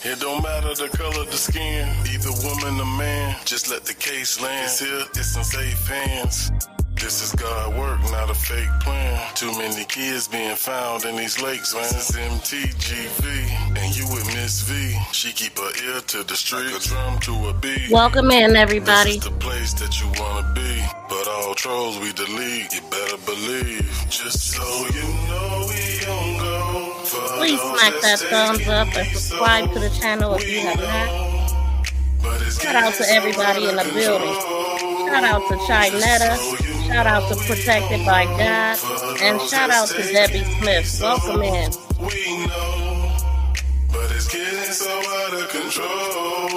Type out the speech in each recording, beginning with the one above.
It don't matter the color of the skin, either woman or man. Just let the case land. It's here, it's in safe hands. This is God work, not a fake plan. Too many kids being found in these lakes, man. This is MTGV, and you with Miss V. She keep her ear to the street, like a drum to a beat. Welcome in, everybody. This is the place that you wanna be, but all trolls we delete. You better believe. Just so you know we gon' go. Please smack that thumbs up and subscribe to the channel if you have not. Shout out to everybody in the building. Shout out to Chinetta. Shout out to Protected by God. And shout out to Debbie Smith. Welcome in. We know, but it's getting so out of control.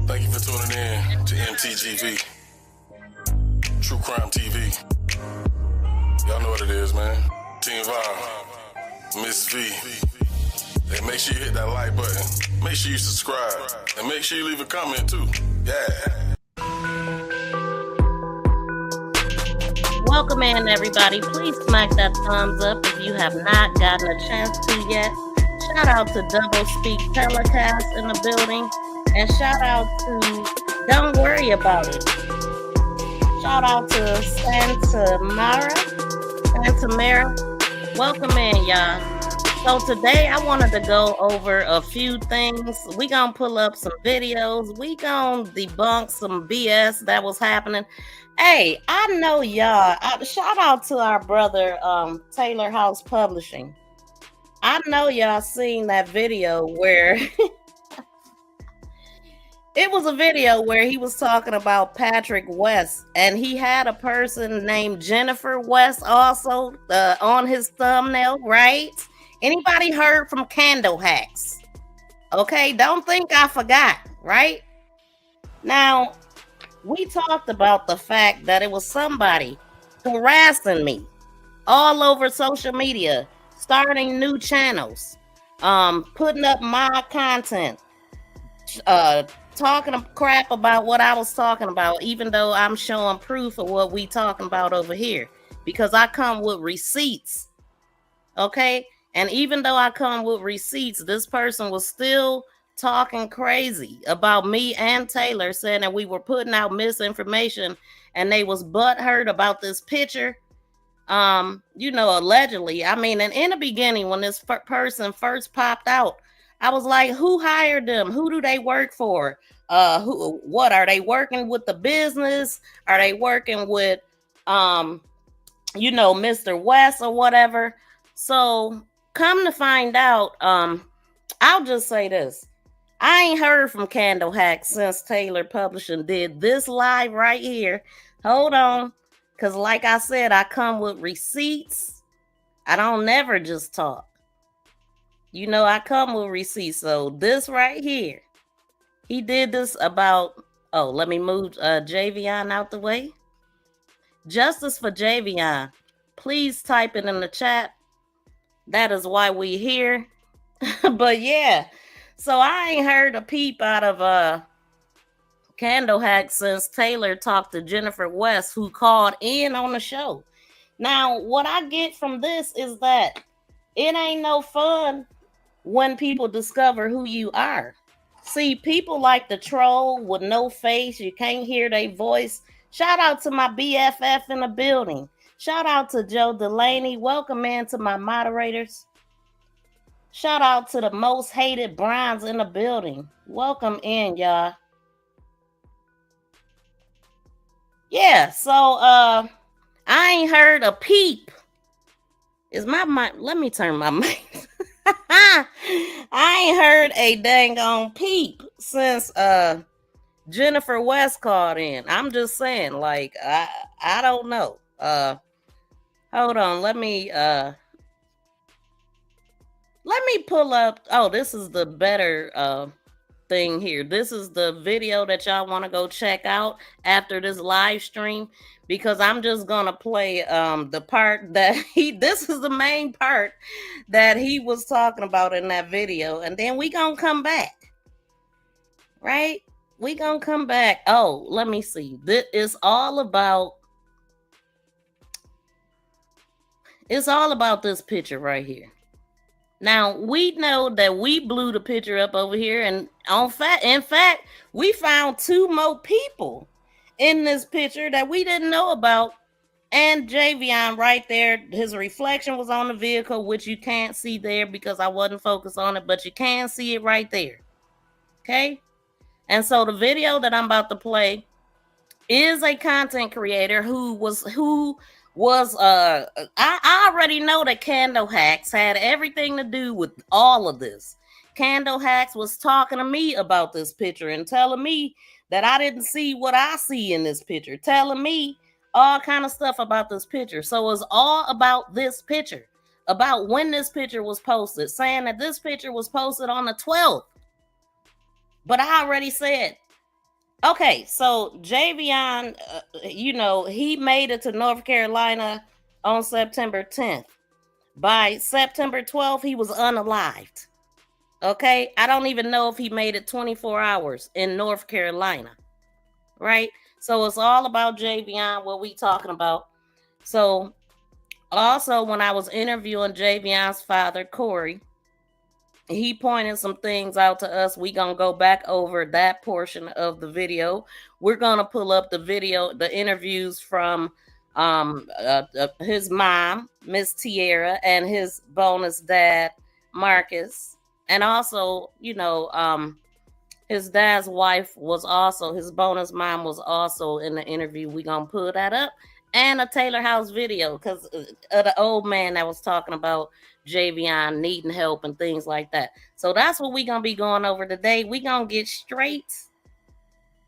Thank you for tuning in to MTGV, True Crime TV. Y'all know what it is, man. Team Vibe, Miss V. And make sure you hit that like button. Make sure you subscribe. And make sure you leave a comment too. Yeah. Welcome in, everybody. Please smack that thumbs up if you have not gotten a chance to yet. Shout out to Double Speak Telecast in the building. And shout out to Don't Worry About It. Shout out to Santa Mara. Welcome in, y'all. So today I wanted to go over a few things. We gonna pull up some videos. We gonna debunk some BS that was happening. Hey, I know y'all. Shout out to our brother Taylor House Publishing. I know y'all seen that video where it was a video where he was talking about Patrick West, and he had a person named Jennifer West also on his thumbnail, right? Anybody heard from Candle Hacks? Okay, don't think I forgot, right? Now, we talked about the fact that it was somebody harassing me all over social media, starting new channels, putting up my content, talking crap about what I was talking about, even though I'm showing proof of what we talking about over here, because I come with receipts, okay? And even though I come with receipts, this person was still talking crazy about me and Taylor, saying that we were putting out misinformation, and they was butthurt about this picture. Allegedly. I mean, and in the beginning, when this person first popped out, I was like, who hired them? Who do they work for? What are they working with the business? Are they working with, Mr. West or whatever? So come to find out, I'll just say this. I ain't heard from Candle Hack since Taylor Publishing did this live right here. Hold on. Because like I said, I come with receipts. I don't never just talk. I come with receipts. So this right here, he did this about, let me move Javion out the way. Justice for Javion. Please type it in the chat. That is why we here. But yeah, so I ain't heard a peep out of Candle Hack since Taylor talked to Jennifer West, who called in on the show. Now, what I get from this is that it ain't no fun when people discover who you are. See, people like the troll with no face, you can't hear their voice. Shout out to my BFF in the building. Shout out to Joe Delaney. Welcome in to my moderators. Shout out to the most hated Browns in the building. Welcome in, y'all. Yeah, so I ain't heard a peep. Is my mic? Let me turn my mic. I ain't heard a dang on peep since Jennifer West called in. I'm just saying, like, I don't know. Hold on, let me pull up. Oh, this is the better thing here. This is the video that y'all want to go check out after this live stream, because I'm just gonna play the part that this is the main part that he was talking about in that video, and then we gonna come back, right? We gonna come back. Oh, let me see. This is all about It's all about this picture right here. Now we know that we blew the picture up over here, and in fact, we found 2 more people in this picture that we didn't know about. And Javion right there, his reflection was on the vehicle, which you can't see there because I wasn't focused on it, but you can see it right there. Okay? And so the video that I'm about to play is a content creator who was I already know that Candle Hacks had everything to do with all of this. Candle Hacks was talking to me about this picture and telling me that I didn't see what I see in this picture, telling me all kind of stuff about this picture. So it's all about this picture, about when this picture was posted, saying that this picture was posted on the 12th. But I already said, okay, so Javion, he made it to North Carolina on September 10th. By September 12th, he was unalived. Okay, I don't even know if he made it 24 hours in North Carolina, right? So it's all about Javion, what we talking about. So also, when I was interviewing Javion's father, Corey, he pointed some things out to us. We're going to go back over that portion of the video. We're going to pull up the video, the interviews from his mom, Miss Tierra, and his bonus dad, Marcus. And also, his dad's wife was also, his bonus mom was also in the interview. We're going to pull that up. And a Taylor House video because of the old man that was talking about Javion needing help and things like that. So that's what we're going to be going over today. We're going to get straight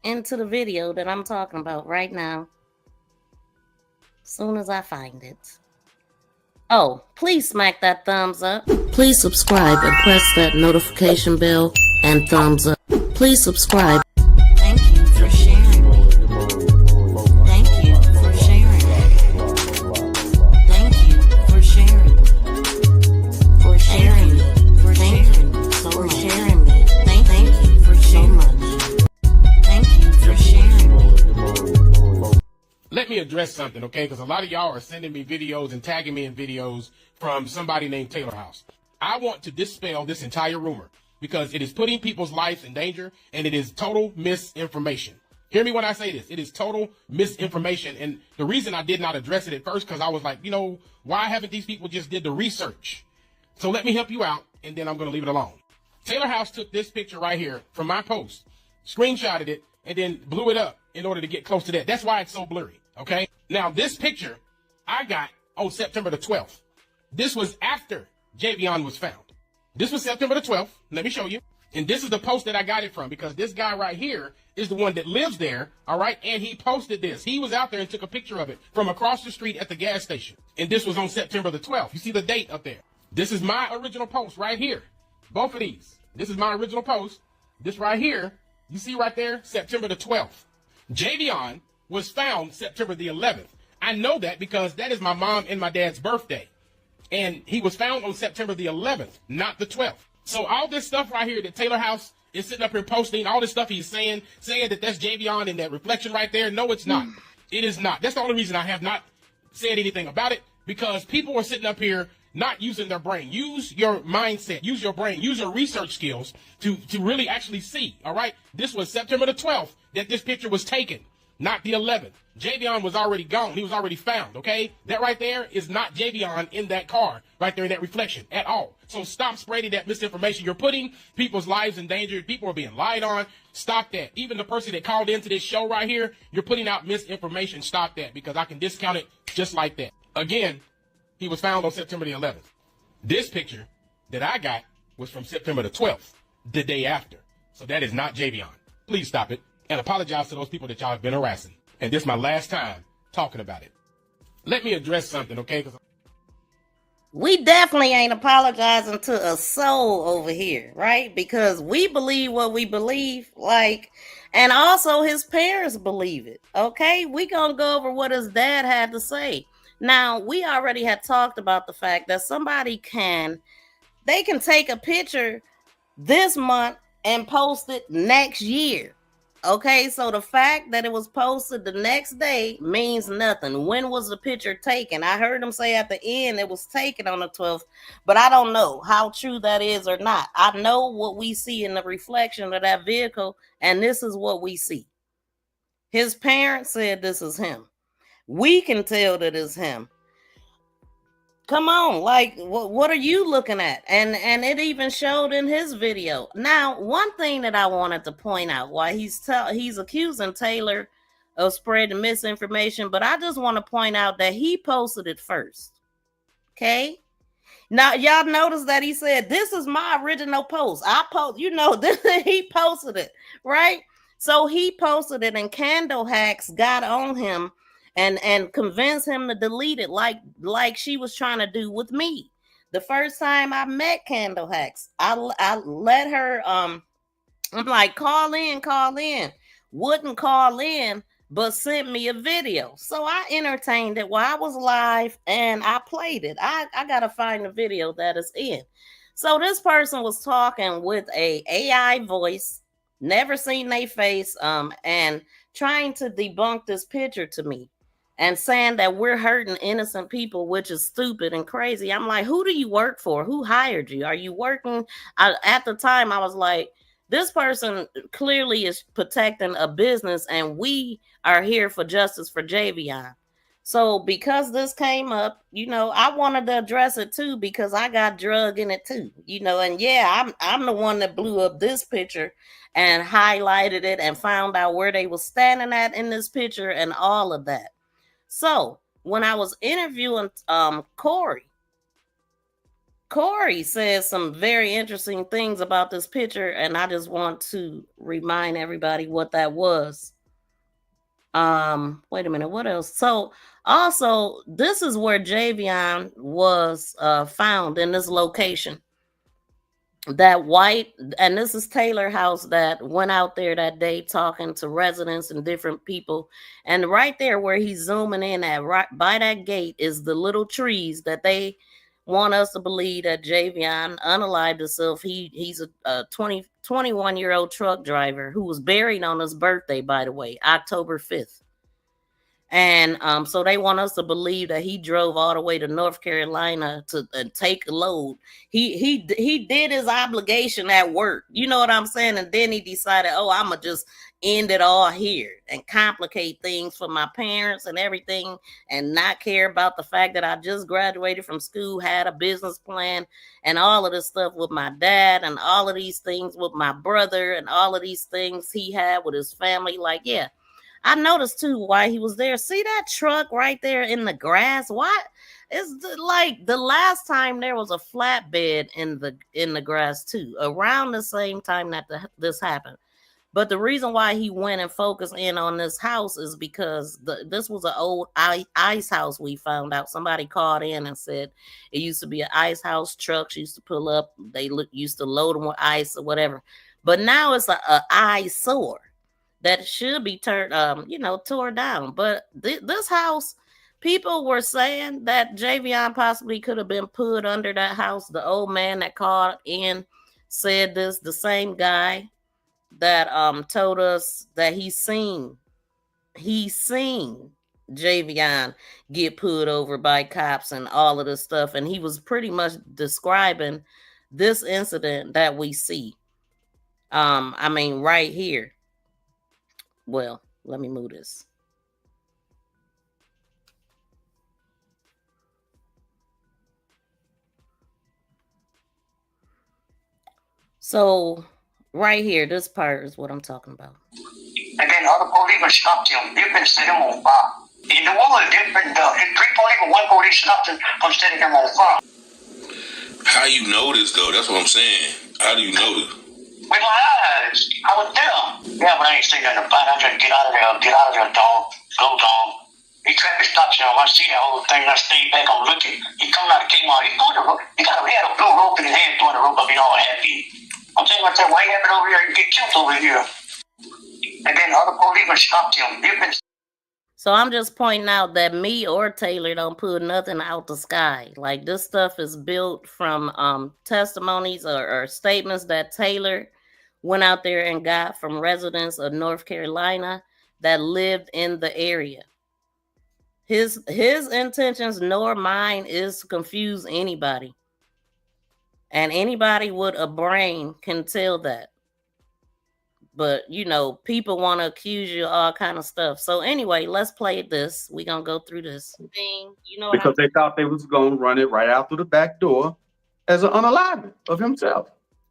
into the video that I'm talking about right now. As soon as I find it. Oh, please smack that thumbs up. Please subscribe and press that notification bell and thumbs up. Please subscribe. Thank you for sharing. Thank you for sharing. Thank you for sharing. For sharing. For sharing. For sharing me. Thank you for so much. Thank you for sharing. Let me address something, okay? Because a lot of y'all are sending me videos and tagging me in videos from somebody named Taylor House. I want to dispel this entire rumor because it is putting people's lives in danger and it is total misinformation. Hear me when I say this. It is total misinformation. And the reason I did not address it at first because I was like, why haven't these people just did the research? So let me help you out and then I'm going to leave it alone. Taylor House took this picture right here from my post, screenshotted it, and then blew it up in order to get close to that. That's why it's so blurry. Okay. Now, this picture I got on September the 12th. This was after Javion was found. This was September the 12th. Let me show you. And this is the post that I got it from because this guy right here is the one that lives there. All right. And he posted this. He was out there and took a picture of it from across the street at the gas station. And this was on September the 12th. You see the date up there. This is my original post right here. Both of these. This is my original post. This right here. You see right there, September the 12th. Javion was found September the 11th. I know that because that is my mom and my dad's birthday. And he was found on September the 11th, not the 12th. So all this stuff right here that Taylor House is sitting up here posting, all this stuff he's saying that that's Javion and that reflection right there. No, it's not. It is not. That's the only reason I have not said anything about it because people are sitting up here not using their brain. Use your mindset. Use your brain. Use your research skills to really actually see. All right. This was September the 12th that this picture was taken, not the 11th. Javion was already gone. He was already found. Okay. That right there is not Javion in that car right there in that reflection at all. So stop spreading that misinformation. You're putting people's lives in danger. People are being lied on. Stop that. Even the person that called into this show right here, you're putting out misinformation. Stop that because I can discount it just like that. Again, he was found on September the 11th. This picture that I got was from September the 12th, the day after. So that is not Javion. Please stop it and apologize to those people that y'all have been harassing. And this is my last time talking about it. Let me address something, okay? We definitely ain't apologizing to a soul over here, right? Because we believe what we believe, and also his parents believe it, okay? We gonna go over what his dad had to say. Now, we already had talked about the fact that somebody can take a picture this month and post it next year. Okay, so the fact that it was posted the next day means nothing. When was the picture taken? I heard him say at the end it was taken on the 12th, but I don't know how true that is or not. I know what we see in the reflection of that vehicle, and this is what we see. His parents said this is him. We can tell that it's him. Come on, like what are you looking at? And it even showed in his video. Now, one thing that I wanted to point out, why he's accusing Taylor of spreading misinformation, but I just want to point out that he posted it first. Okay? Now, y'all notice that he said, "This is my original post. I post, this he posted it, right?" So he posted it, and Candle Hacks got on him and convinced him to delete it, like she was trying to do with me. The first time I met Candle Hacks, I let her I'm like, call in, wouldn't call in, but sent me a video. So I entertained it while I was live and I played it. I gotta find the video that is in. So this person was talking with a AI voice, never seen their face, and trying to debunk this picture to me and saying that we're hurting innocent people, which is stupid and crazy. I'm like, who do you work for? Who hired you? Are you working? At the time, I was like, this person clearly is protecting a business, and we are here for justice for Javion. So because this came up, I wanted to address it too, because I got drug in it too, and yeah, I'm the one that blew up this picture and highlighted it and found out where they were standing at in this picture and all of that. So when I was interviewing Corey says some very interesting things about this picture, and I just want to remind everybody what that was. Wait a minute, what else? So also, this is where Javion was found, in this location. That white, and this is Taylor House, that went out there that day talking to residents and different people. And right there where he's zooming in at, right by that gate, is the little trees that they want us to believe that Javion unalived himself. He's a 21-year-old truck driver who was buried on his birthday, by the way, October 5th. And so they want us to believe that he drove all the way to North Carolina to take a load. He did his obligation at work. You know what I'm saying? And then he decided, I'm going to just end it all here and complicate things for my parents and everything, and not care about the fact that I just graduated from school, had a business plan, and all of this stuff with my dad, and all of these things with my brother, and all of these things he had with his family. Like, yeah. I noticed too why he was there. See that truck right there in the grass? What? It's like the last time there was a flatbed in the grass too, around the same time that this happened. But the reason why he went and focused in on this house is because this was an old ice house. We found out, somebody called in and said it used to be an ice house. Trucks used to pull up. They used to load them with ice or whatever. But now it's a eyesore that should be turned, tore down. But this house, people were saying that Javion possibly could have been put under that house. The old man that called in said this, the same guy that told us that he seen Javion get pulled over by cops and all of this stuff. And he was pretty much describing this incident that we see. Right here. Well, let me move this. So, right here, this part is what I'm talking about. And then other policemen stopped him. They've been setting him on fire. In the woman, three policemen, one police stopped him from setting him on fire. How you know this, though? That's what I'm saying. How do you know this? With my eyes. I was there. Yeah, but I ain't seen nothing about it. I just get out of there, dog. Go, dog. He tried to stop him. I see that whole thing, and I stayed back. I'm looking. He come out of Kmart. He had a blue rope in his hand, throwing the rope up, happy. I'm saying myself, why you have it over here and get killed over here? And then other policemen stopped him. So I'm just pointing out that me or Taylor don't put nothing out the sky. Like, this stuff is built from testimonies or statements that Taylor went out there and got from residents of North Carolina that lived in the area. His intentions nor mine is to confuse anybody. And anybody with a brain can tell that. But, people want to accuse you of all kind of stuff. So anyway, let's play this. We're going to go through this thing. Because they thought they was going to run it right out through the back door as an unalivement of himself.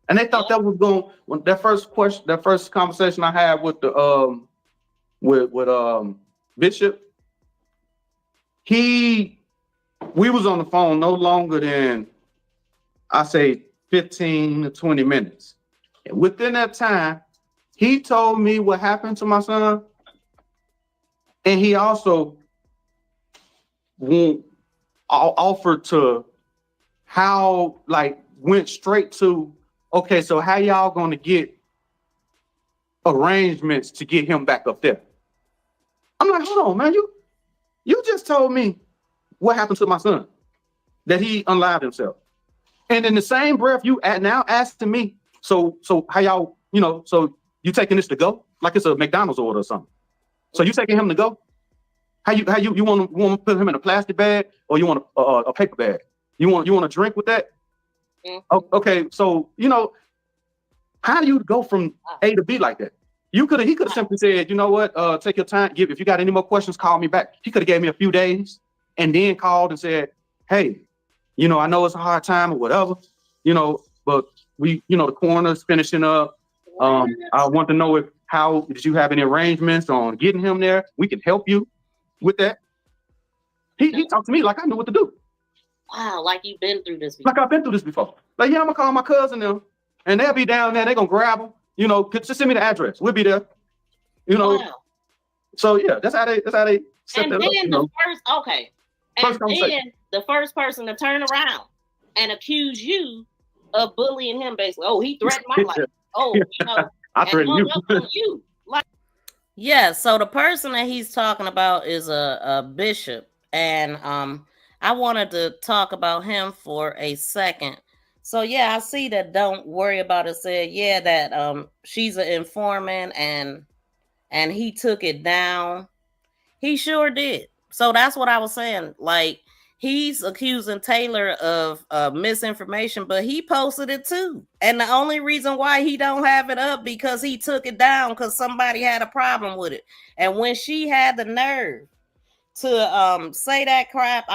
And they thought that was going, when that first conversation I had with the Bishop, we was on the phone no longer than, I say, 15 to 20 minutes. And within that time, he told me what happened to my son. And he also offered to went straight to, okay, so how y'all going to get arrangements to get him back up there? I'm like, hold on, man, you just told me what happened to my son, that he unalived himself. And in the same breath, you now asking me, so how y'all, so you taking this to go? Like it's a McDonald's order or something. So you taking him to go? How you want to put him in a plastic bag, or you want a paper bag? You want to drink with that? Mm-hmm. Okay, so how do you go from A to B like that? He could have simply said, you know what, take your time. If you got any more questions, call me back. He could have gave me a few days and then called and said, hey, I know it's a hard time or whatever, but we, the coroner's finishing up. I want to know did you have any arrangements on getting him there? We can help you with that. He talked to me like I knew what to do. Wow, like you've been through this before. Like I've been through this before. Like, yeah, I'm gonna call my cousin them, and they'll be down there. They're gonna grab them. Just send me the address. We'll be there. Wow. So yeah, that's how they set that up. And then the first person to turn around and accuse you of bullying him, basically. Oh, he threatened my life. Oh, I threatened you. Yeah, so the person that he's talking about is a bishop, and I wanted to talk about him for a second. So yeah, I see that Don't Worry About It said, yeah, that she's an informant and he took it down. He sure did. So that's what I was saying. Like, he's accusing Taylor of misinformation, but he posted it too. And the only reason why he don't have it up because he took it down because somebody had a problem with it. And when she had the nerve to say that crap,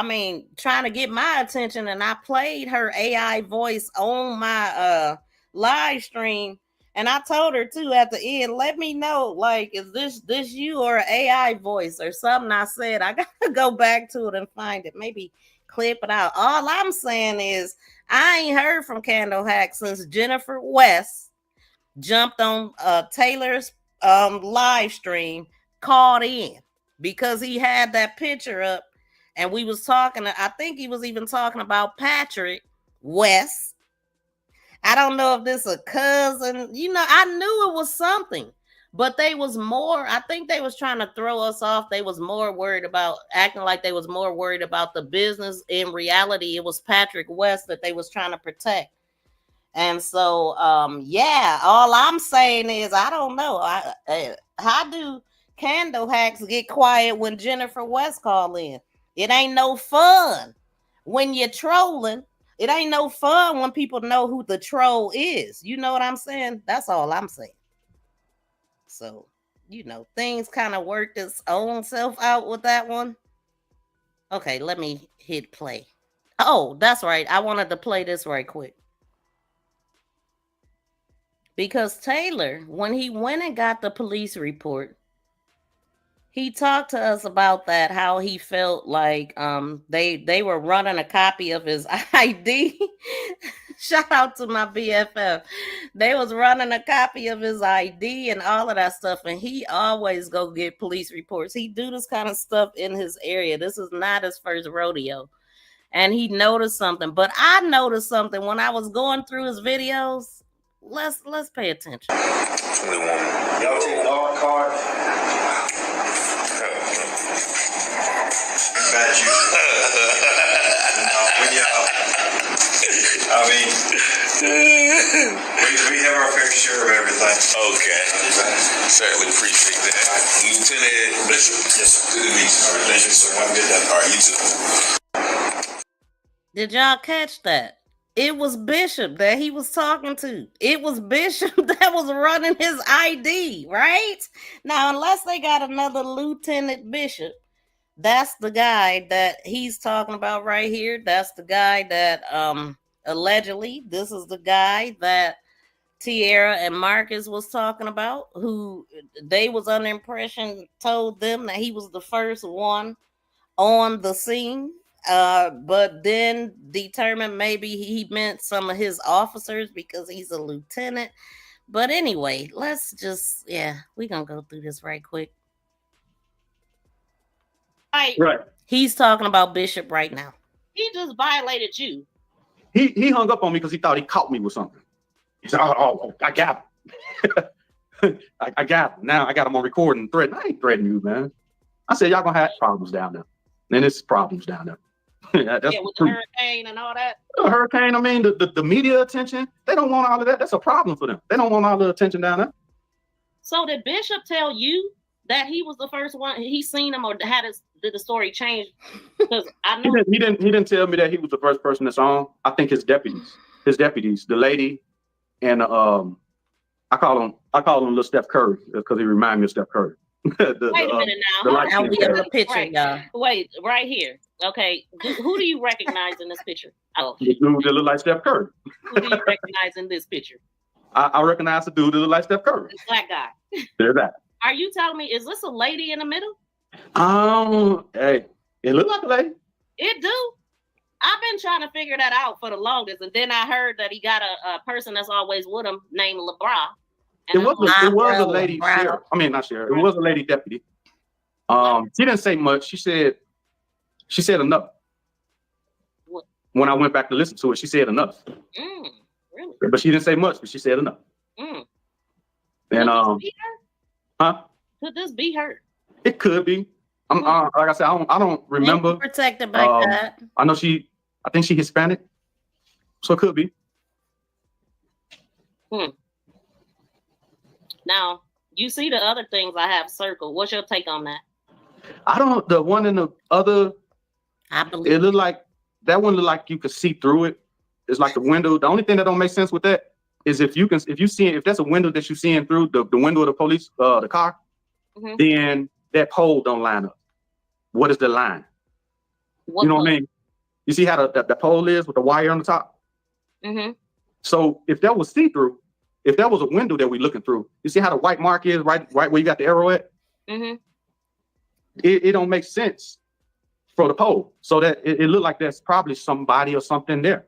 trying to get my attention, and I played her AI voice on my live stream, and I told her too at the end, let me know, like, is this you or an AI voice or something I said? I gotta go back to it and find it, maybe clip it out. All I'm saying is I ain't heard from Candle Hack since Jennifer West jumped on Taylor's live stream, called in, because he had that picture up, and we was talking, I think he was even talking about Patrick West. I don't know if this a cousin, I knew it was something, but I think they was trying to throw us off. They was more worried about acting like they was more worried about the business. In reality, it was Patrick West that they was trying to protect. And so, all I'm saying is, I don't know. How do Candle Hacks get quiet when Jennifer West call in? It ain't no fun when you're trolling. It ain't no fun when people know who the troll is. You know what I'm saying? That's all I'm saying. So, things kind of worked its own self out with that one. Okay, let me hit play. Oh, that's right. I wanted to play this right quick. Because Taylor, when he went and got the police report, he talked to us about that, how he felt like they were running a copy of his ID. Shout out to my BFF. They was running a copy of his ID and all of that stuff, and he always go get police reports. He do this kind of stuff in his area. This is not his first rodeo. And he noticed something. But I noticed something when I was going through his videos. Let's pay attention. 21. Y'all take our card. Bad you. When y'all, We have our fair share of everything. Okay. Certainly appreciate that. Lieutenant Bishop. Yes, sir. Good to meet you. All right, thank you, sir. Have a good day. All right, you too. Did y'all catch that? It was Bishop that he was talking to. It was Bishop that was running his ID, right? Now, unless they got another Lieutenant Bishop, that's the guy that he's talking about right here. That's the guy that allegedly, this is the guy that Tierra and Marcus was talking about, who they was under impression told them that he was the first one on the scene, but then determined maybe he meant some of his officers because he's a lieutenant. But anyway, let's just, we're gonna go through this right quick. Right. He's talking about Bishop right now. He just violated you. He hung up on me because he thought he caught me with something. He said, oh I got him. I got him. Now I got him on recording and threatening. I ain't threatening you, man. I said, y'all gonna have problems down there. And it's problems down there. That's with the hurricane and all that. The hurricane, I mean, the media attention, they don't want all of that. That's a problem for them. They don't want all the attention down there. So did Bishop tell you that he was the first one? He seen him, or did the story change? Because I know he didn't tell me that he was the first person that's on. I think his deputies, the lady, and I call him little Steph Curry because he reminds me of Steph Curry. Wait a minute now. Now we have a picture, right. y'all. Wait, right here. Okay, who do you recognize in this picture? Oh, The dude that look like Steph Curry. who do you recognize in this picture? I recognize the dude that look like Steph Curry. This black guy. There's that. Are you telling me, is this a lady in the middle? Hey, it look like a lady. It do. I've been trying to figure that out for the longest, and then I heard that he got a person that's always with him named LeBron. It was a lady sheriff. I mean, not sheriff. It was a lady deputy. She didn't say much. She said enough. What? When I went back to listen to it, she said enough. Really? But she didn't say much, but she said enough. Mm. And Could this be her? it could be. Like I said, I don't remember. Protected by that. I know I think she Hispanic, so it could be. Now, you see the other things I have circled. What's your take on that? The one in the other, I believe it looked like that one looked like you could see through it. It's like the window. The only thing that don't make sense with that is if that's a window that you're seeing through the window of the police, the car, then that pole don't line up. What is the line? What you know what I mean? You see how the pole is with the wire on the top? Mm-hmm. So if that was see-through, if that was a window that we're looking through, you see how the white mark is right where you got the arrow at? Mm-hmm. It don't make sense for the pole. So that it looked like there's probably somebody or something there.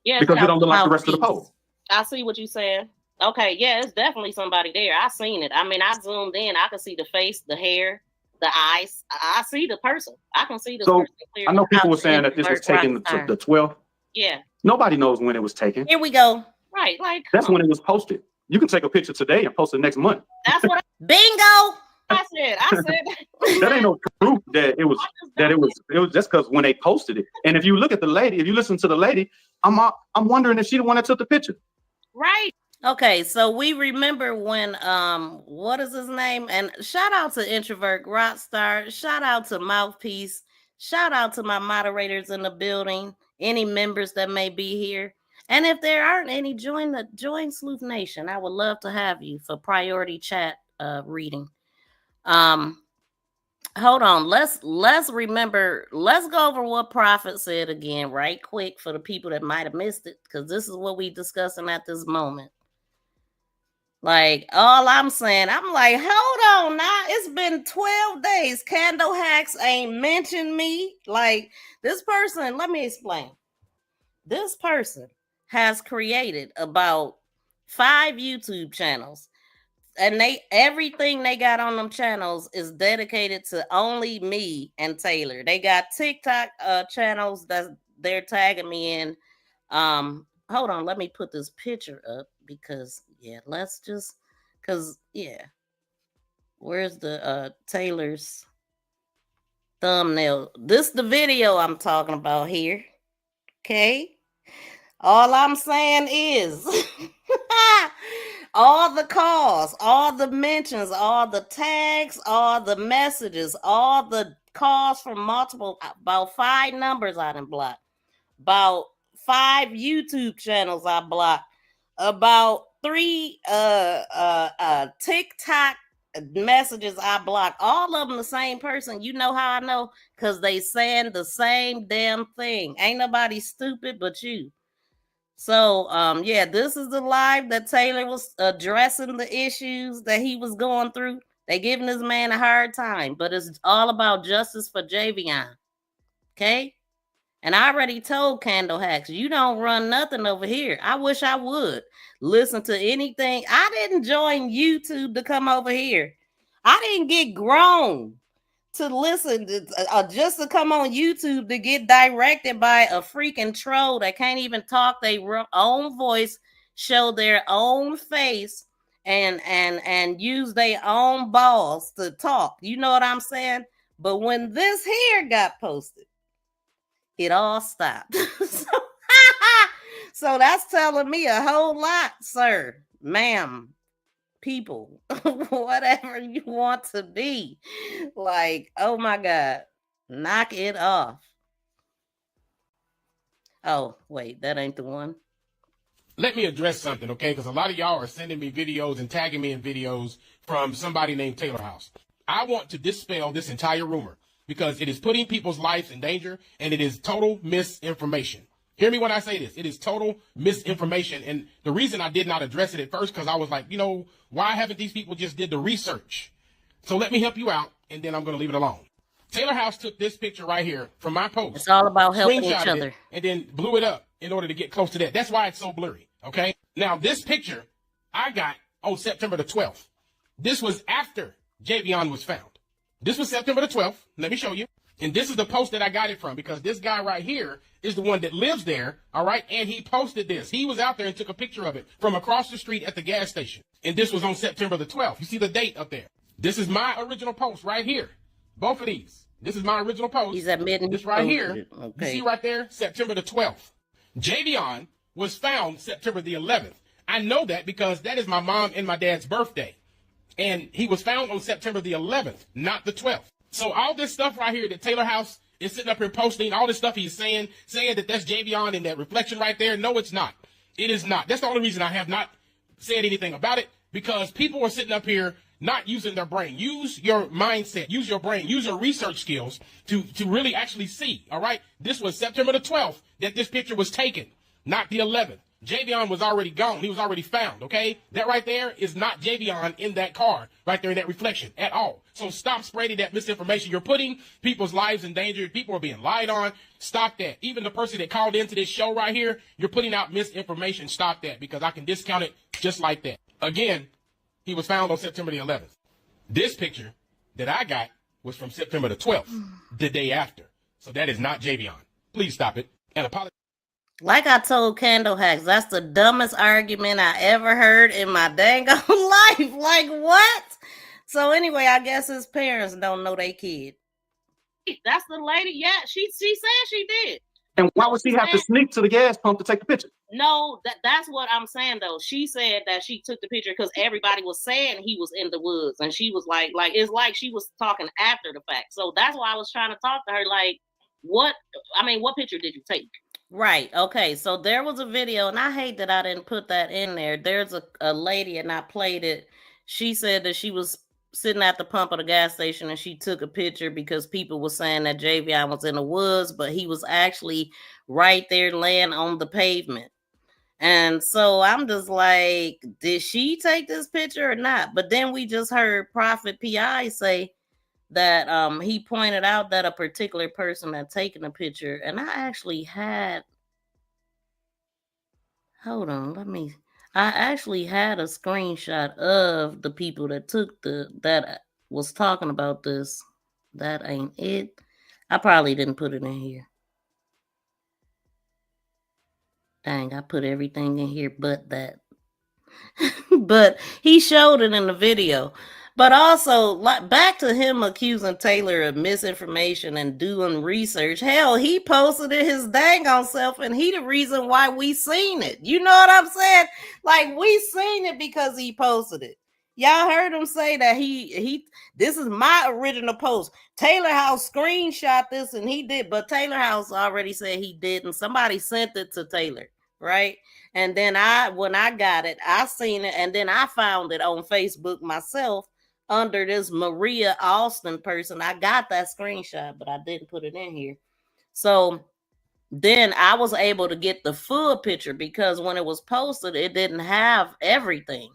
Yeah, because it don't look like the rest of the pole. I see what you're saying. Okay, yeah, it's definitely somebody there. I seen it. I mean, I zoomed in. I can see the face, the hair, the eyes. I see the person. I can see the person clearly. I know people were saying that this was taken the 12th. Yeah. Nobody knows when it was taken. Here we go. Right, like that's when it was posted. You can take a picture today and post it next month. That's what bingo. I said. That ain't no proof that it was just because when they posted it. And if you look at the lady, if you listen to the lady, I'm wondering if she the one that took the picture. Right. Okay, so we remember when what is his name? And shout out to Introvert Rockstar, shout out to Mouthpiece, shout out to my moderators in the building, any members that may be here. And if there aren't any, join Sleuth Nation. I would love to have you for priority chat reading. Hold on, let's remember, let's go over what Prophet said again right quick for the people that might have missed it, because this is what we discussing at this moment. Like, all I'm saying, I'm like, hold on now. It's been 12 days. Candle Hacks ain't mentioned me. Like, this person, let me explain. This person has created about 5 YouTube channels. And everything they got on them channels is dedicated to only me and Taylor. They got TikTok channels that they're tagging me in. Hold on, let me put this picture up because where's the Taylor's thumbnail? This the video I'm talking about here. Okay. All I'm saying is all the calls, all the mentions, all the tags, all the messages, all the calls from multiple, about 5 numbers I done blocked, about 5 YouTube channels I blocked, about 3 TikTok messages I blocked, all of them the same person. You know how I know? Because they saying the same damn thing. Ain't nobody stupid but you. So yeah, this is the live that Taylor was addressing the issues that he was going through. They giving this man a hard time, but it's all about justice for Javion. Okay? And I already told Candle Hacks, you don't run nothing over here. I wish I would listen to anything. I didn't join YouTube to come over here. I didn't get grown to listen to, just to come on YouTube to get directed by a freaking troll that can't even talk their own voice, show their own face, and use their own balls to talk. You know what I'm saying? But when this here got posted, it all stopped. So that's telling me a whole lot, sir, ma'am, people, whatever you want to be. Like, oh my God, knock it off. Oh, wait, that ain't the one. Let me address something, okay? Because a lot of y'all are sending me videos and tagging me in videos from somebody named Taylor House. I want to dispel this entire rumor because it is putting people's lives in danger and it is total misinformation. Hear me when I say this. It is total misinformation. And the reason I did not address it at first, because I was like, you know, why haven't these people just did the research? So let me help you out, and then I'm going to leave it alone. Taylor House took this picture right here from my post. It's all about helping each other. And then blew it up in order to get close to that. That's why it's so blurry, okay? Now, this picture I got on September the 12th. This was after Javion was found. This was September the 12th. Let me show you. And this is the post that I got it from, because this guy right here is the one that lives there, all right? And he posted this. He was out there and took a picture of it from across the street at the gas station. And this was on September the 12th. You see the date up there. This is my original post right here. Both of these. This is my original post. He's admitting this right here. Okay. You see right there, September the 12th. Javion was found September the 11th. I know that because that is my mom and my dad's birthday. And he was found on September the 11th, not the 12th. So all this stuff right here that Taylor House is sitting up here posting, all this stuff he's saying that that's Javion and that reflection right there. No, it's not. It is not. That's the only reason I have not said anything about it, because people are sitting up here not using their brain. Use your mindset, use your brain, use your research skills to really actually see, all right? This was September the 12th that this picture was taken, not the 11th. Javion was already gone. He was already found, okay? That right there is not Javion in that car, right there in that reflection at all. So stop spreading that misinformation. You're putting people's lives in danger. People are being lied on. Stop that. Even the person that called into this show right here, you're putting out misinformation. Stop that, because I can discount it just like that. Again, he was found on September the 11th. This picture that I got was from September the 12th, the day after. So that is not Javion. Please stop it. And apologize. Like I told Candle Hacks, that's the dumbest argument I ever heard in my dang life. Like, what? So anyway, I guess his parents don't know they kid. That's the lady. Yeah, she said she did. And why would she have to sneak to the gas pump to take the picture? No, that's what I'm saying though. She said that she took the picture because everybody was saying he was in the woods, and she was like it's like she was talking after the fact. So that's why I was trying to talk to her. Like, what picture did you take? Right. Okay. So there was a video, and I hate that I didn't put that in there. There's a lady, and I played it. She said that she was sitting at the pump of the gas station, and she took a picture because people were saying that Javion was in the woods, but he was actually right there laying on the pavement. And so I'm just like, did she take this picture or not? But then we just heard Prophet P.I. say that he pointed out that a particular person had taken a picture, and I actually had, I actually had a screenshot of the people that took that was talking about this. That ain't it. I probably didn't put it in here. Dang, I put everything in here but that. But he showed it in the video. But also, like, back to him accusing Taylor of misinformation and doing research. Hell, he posted it his dang on self, and he the reason why we seen it. You know what I'm saying? Like, we seen it because he posted it. Y'all heard him say that he this is my original post. Taylor House screenshot this and he did, but Taylor House already said he didn't. Somebody sent it to Taylor, right? And then when I got it, I seen it, and then I found it on Facebook myself under this Maria Austin person. I got that screenshot, but I didn't put it in here. So then I was able to get the full picture because when it was posted, it didn't have everything.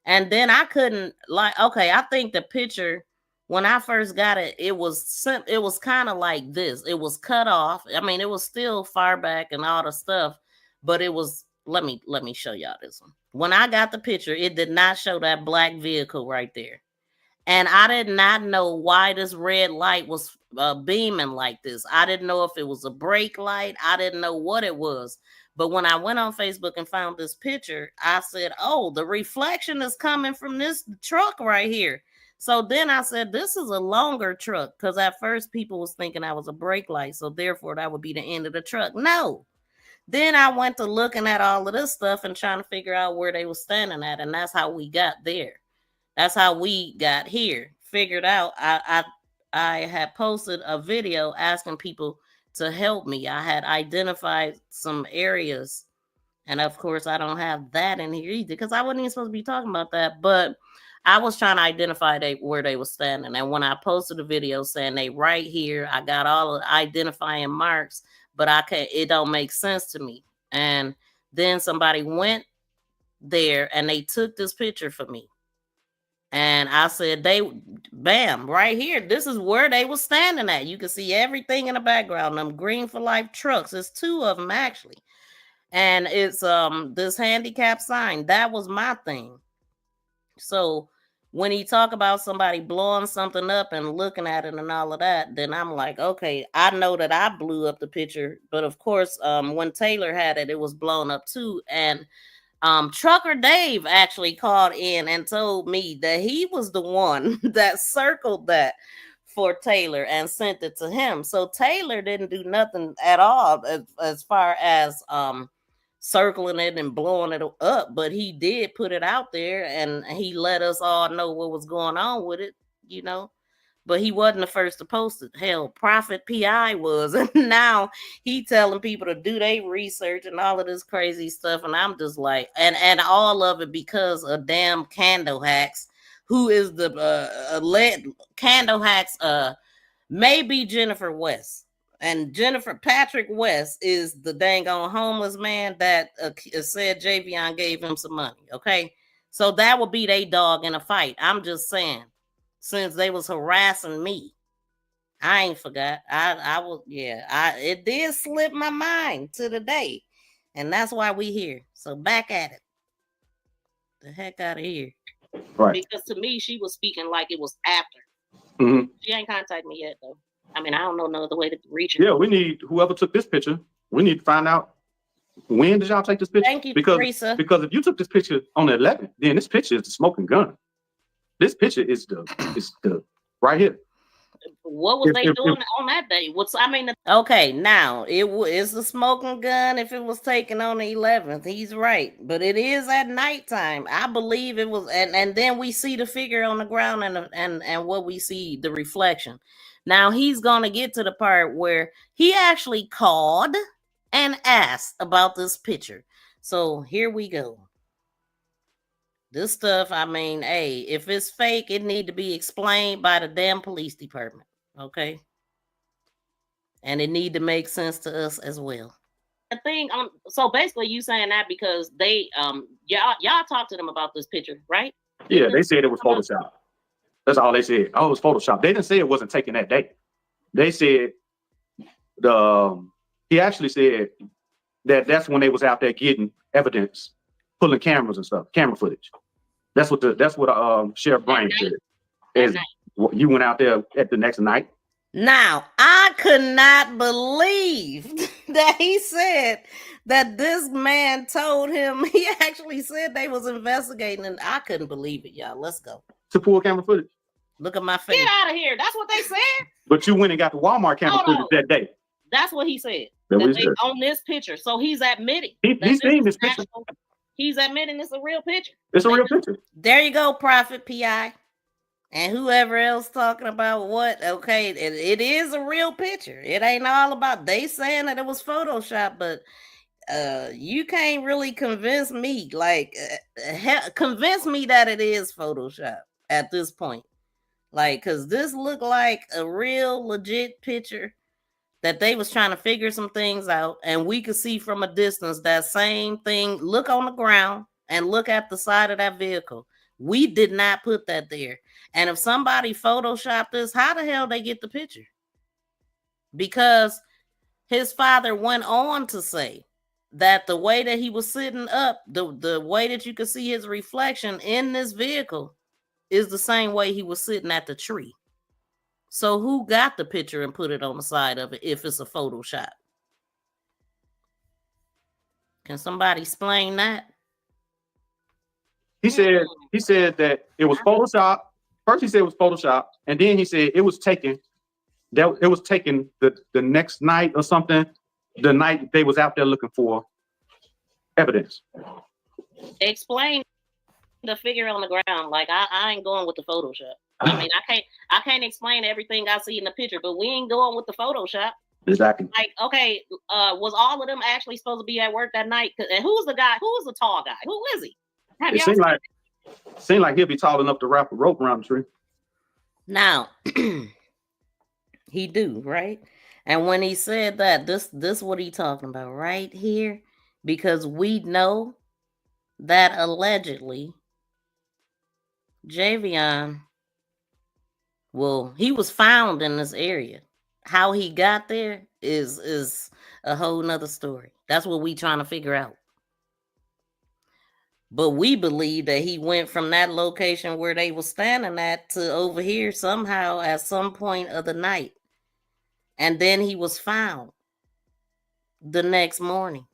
And then I couldn't, like, okay, I think the picture when I first got it, it was kind of like this. It was cut off. I mean, it was still far back and all the stuff, but it was, let me show y'all this one. When I got the picture, it did not show that black vehicle right there. And I did not know why this red light was beaming like this. I didn't know if it was a brake light. I didn't know what it was. But when I went on Facebook and found this picture, I said, oh, the reflection is coming from this truck right here. So then I said, this is a longer truck, because at first people was thinking I was a brake light. So therefore, that would be the end of the truck. No. Then I went to looking at all of this stuff and trying to figure out where they were standing at. And that's how we got there. That's how we got here. Figured out. I had posted a video asking people to help me. I had identified some areas. And of course, I don't have that in here either, because I wasn't even supposed to be talking about that. But I was trying to identify where they were standing. And when I posted a video saying they right here, I got all of the identifying marks, but it don't make sense to me. And then somebody went there and they took this picture for me. And I said, bam, right here. This is where they were standing at. You can see everything in the background. Them Green for Life trucks. There's two of them, actually. And it's this handicap sign. That was my thing. So when he talk about somebody blowing something up and looking at it and all of that, then I'm like, okay, I know that I blew up the picture. But of course, when Taylor had it, it was blown up too. And Trucker Dave actually called in and told me that he was the one that circled that for Taylor and sent it to him. So Taylor didn't do nothing at all as far as circling it and blowing it up, but he did put it out there and he let us all know what was going on with it, you know. But he wasn't the first to post it. Hell, Prophet PI was. And now he telling people to do their research and all of this crazy stuff. And I'm just like, and all of it because of damn Candle Hacks, who is the Candle Hacks, maybe Jennifer West. And Patrick West is the dang on homeless man that said Javion gave him some money. Okay. So that would be they dog in a fight. I'm just saying. Since they was harassing me, I ain't forgot. It did slip my mind to the day, and that's why we here. So back at it. The heck out of here. Right. Because to me, she was speaking like it was after. Mm-hmm. She ain't contacted me yet, though. I mean, I don't know no other way to reach her. Yeah, we need whoever took this picture. We need to find out when did y'all take this picture. Thank you, Teresa. Because if you took this picture on the 11th, then this picture is the smoking gun. This picture is the right here. What was they doing on that day? Okay, now it's the smoking gun. If it was taken on the 11th, he's right, but it is at nighttime. I believe it was, and then we see the figure on the ground and what we see, the reflection. Now he's gonna get to the part where he actually called and asked about this picture. So here we go. This stuff, I mean, hey, if it's fake, it need to be explained by the damn police department, okay? And it need to make sense to us as well. The thing, so basically, you saying that because they, y'all talked to them about this picture, right? Yeah, they said it was Photoshop. That's all they said. Oh, it was Photoshop. They didn't say it wasn't taken that day. They said he actually said that's when they was out there getting evidence, pulling cameras and stuff, camera footage. That's what Sheriff Brain said. You went out there at the next night. Now, I could not believe that he said that this man told him. He actually said they was investigating, and I couldn't believe it, y'all. Let's go. to pull camera footage. Look at my face. Get out of here. That's what they said. But you went and got the Walmart camera footage that day. That's what he said. On this picture. So he's admitting. He's seen this picture. He's admitting it's a real picture. It's a real picture. There you go, Prophet PI. And whoever else talking about what, okay, it is a real picture. It ain't all about they saying that it was Photoshop, but you can't really convince me. Like, convince me that it is Photoshop at this point. Like, because this looked like a real legit picture that they was trying to figure some things out, and we could see from a distance that same thing. Look on the ground and look at the side of that vehicle. We did not put that there. And if somebody photoshopped this, how the hell they get the picture? Because his father went on to say that the way that he was sitting up, the way that you could see his reflection in this vehicle is the same way he was sitting at the tree. So who got the picture and put it on the side of it if it's a Photoshop? Can somebody explain that? He said that it was Photoshop. First he said it was Photoshop, and then he said it was taken. That it was taken the next night or something. The night they was out there looking for evidence. Explain the figure on the ground. Like I ain't going with the Photoshop. I mean, I can't explain everything I see in the picture, but we ain't going with the Photoshop. Exactly. Like, okay, was all of them actually supposed to be at work that night? And who's the guy? Who's the tall guy? Who is he? It seemed like he'll be tall enough to wrap a rope around the tree. Now, he do, right? And when he said that, this what he talking about right here, because we know that allegedly Javion, well, he was found in this area. How he got there is a whole nother story. That's what we trying to figure out. But we believe that he went from that location where they were standing at to over here somehow at some point of the night. And then he was found the next morning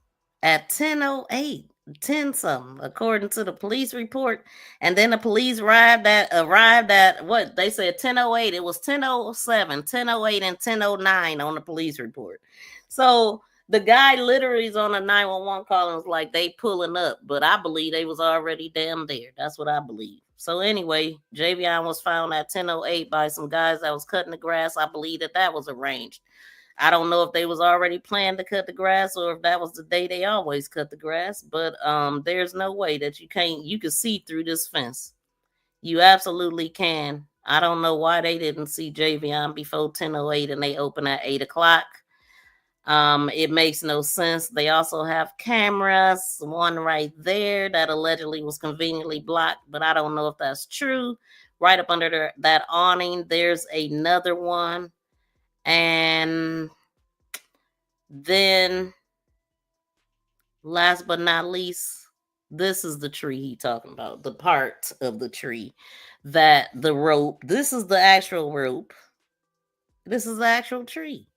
at 10:08, 10 something, according to the police report. And then the police arrived at what they said 10:08. It was 10:07, 10:08, and 10:09 on the police report. So the guy literally is on a 911 call and was like, they pulling up, but I believe they was already damn there. That's what I believe. So anyway, Javion was found at 10:08 by some guys that was cutting the grass. I believe that was arranged. I don't know if they was already planning to cut the grass or if that was the day they always cut the grass, but there's no way that you can see through this fence. You absolutely can. I don't know why they didn't see Javion before 10:08 and they open at 8 o'clock. It makes no sense. They also have cameras, one right there that allegedly was conveniently blocked, but I don't know if that's true. Right up under that awning, there's another one. And then last but not least, this is the tree he talking about, the part of the tree that the rope, this is the actual rope. This is the actual tree.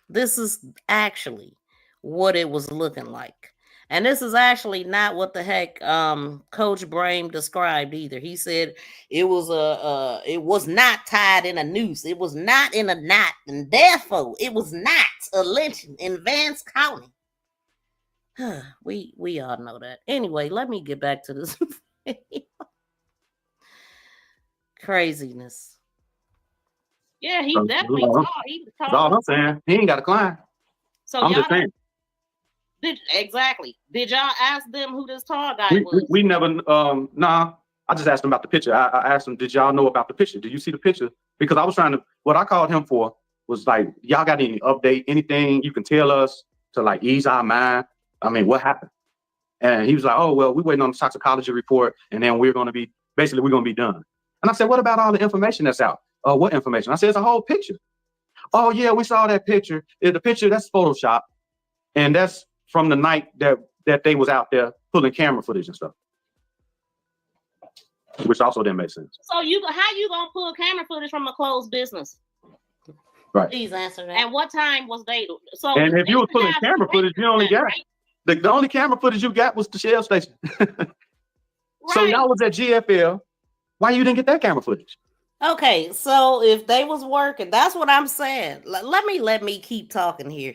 This is actually what it was looking like. And this is actually not what the heck Coach Brame described either. He said it was not tied in a noose. It was not in a knot, and therefore it was not a lynching in Vance County. we all know that. Anyway, let me get back to this craziness. Yeah, he definitely tall. He's tall. That's all I'm saying. He ain't got to climb. So I'm just saying. Exactly. Did y'all ask them who this tall guy was? We never. Nah. I just asked them about the picture. I asked them, did y'all know about the picture? Did you see the picture? Because I was trying to. What I called him for was like, y'all got any update? Anything you can tell us to like ease our mind? I mean, what happened? And he was like, oh well, we're waiting on the toxicology report, and then we're gonna be done. And I said, what about all the information that's out? What information? I said, it's a whole picture. Oh yeah, we saw that picture. The picture that's Photoshop, and that's from the night that they was out there pulling camera footage and stuff, which also didn't make sense. So how you gonna pull camera footage from a closed business? Right. Please answer that. And what time was they? So and if you were pulling camera footage, you only got the only camera footage you got was the Shell station. Right. So y'all was at GFL. Why you didn't get that camera footage? Okay, so if they was working, that's what I'm saying. Let me keep talking here.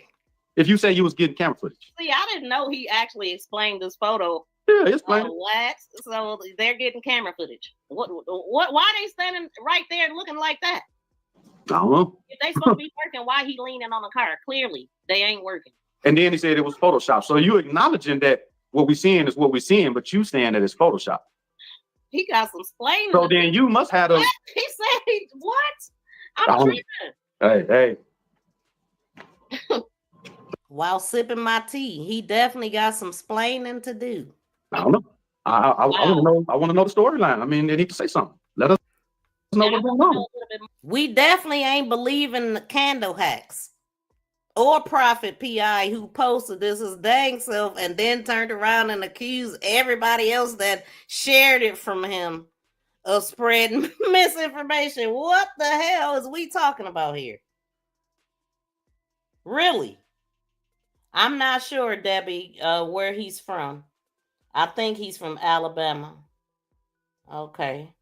If you say you was getting camera footage. See, I didn't know he actually explained this photo. Yeah, explain. What? So they're getting camera footage. What? Why are they standing right there looking like that? I don't know. If they supposed to be working, why he leaning on the car? Clearly, they ain't working. And then he said it was Photoshop. So you acknowledging that what we're seeing is what we're seeing, but you saying that it's Photoshop. He got some explaining. So then you must have those. He said, "What? I'm tripping." Hey. While sipping my tea, he definitely got some splaining to do. I don't know. I want to know. I want to know the storyline. I mean, they need to say something. Let us know what's going on. We definitely ain't believing the candle hacks or Prophet PI who posted this his dang self and then turned around and accused everybody else that shared it from him of spreading misinformation. What the hell is we talking about here? Really? I'm not sure, Debbie, where he's from. I think he's from Alabama. Okay.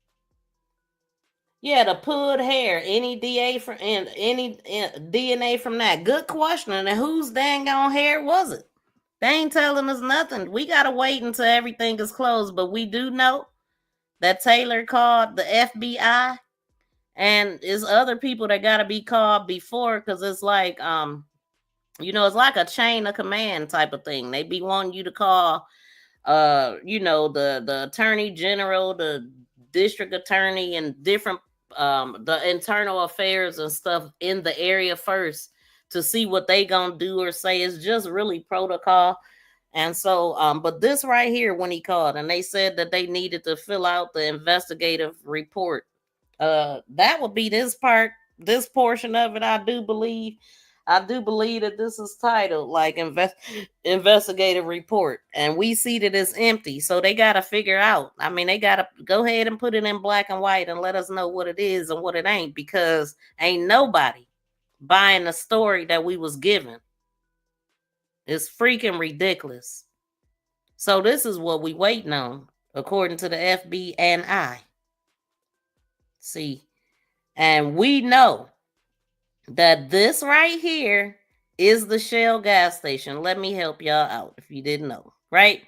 Yeah, the pulled hair. Any DNA from that? Good question. And whose dang on hair was it? They ain't telling us nothing. We gotta wait until everything is closed. But we do know that Taylor called the FBI, and there's other people that gotta be called before, because it's like it's like a chain of command type of thing. They be wanting you to call the attorney general, the district attorney, and different the internal affairs and stuff in the area first to see what they gonna do or say. It's just really protocol. And so but this right here, when he called and they said that they needed to fill out the investigative report, that would be this portion of it. I do believe that this is titled like investigative report, and we see that it's empty. So they got to figure out. I mean, they got to go ahead and put it in black and white and let us know what it is and what it ain't, because ain't nobody buying the story that we was given. It's freaking ridiculous. So this is what we waiting on, according to the FBI and I. See, and we know that this right here is the Shell gas station. Let me help y'all out if you didn't know, right?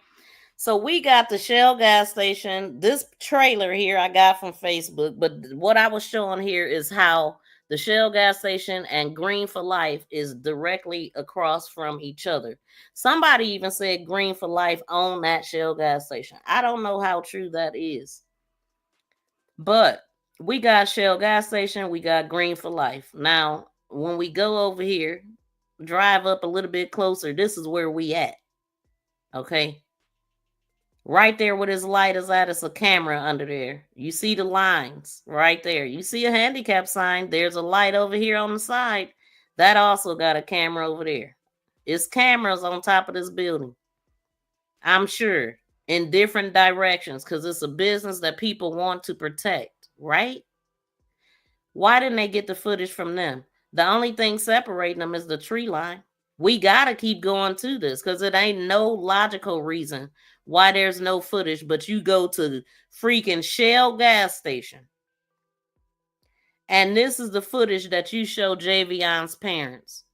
So we got the Shell gas station. This trailer here I got from Facebook, but what I was showing here is how the Shell gas station and Green for Life is directly across from each other. Somebody even said Green for Life owned that Shell gas station. I don't know how true that is, but we got Shell gas station, we got Green for Life. Now, when we go over here, drive up a little bit closer, this is where we at. Okay. Right there where this light is at, it's a camera under there. You see the lines right there. You see a handicap sign. There's a light over here on the side. That also got a camera over there. It's cameras on top of this building, I'm sure, in different directions, because it's a business that people want to protect. Right? Why didn't they get the footage from them? The only thing separating them is the tree line. We got to keep going to this, because it ain't no logical reason why there's no footage, but you go to the freaking Shell gas station. And this is the footage that you show Javion's parents.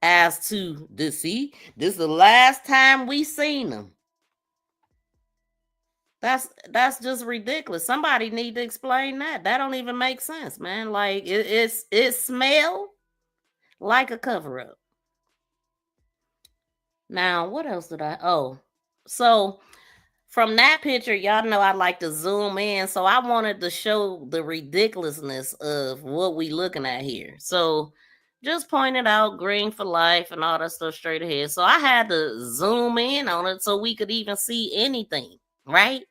As to this, see, this is the last time we seen them. That's just ridiculous. Somebody need to explain that. That don't even make sense, man. Like it smell like a cover-up. Now, what else did so from that picture, y'all know I like to zoom in. So I wanted to show the ridiculousness of what we looking at here. So just pointed out Green for Life and all that stuff straight ahead. So I had to zoom in on it so we could even see anything. Right?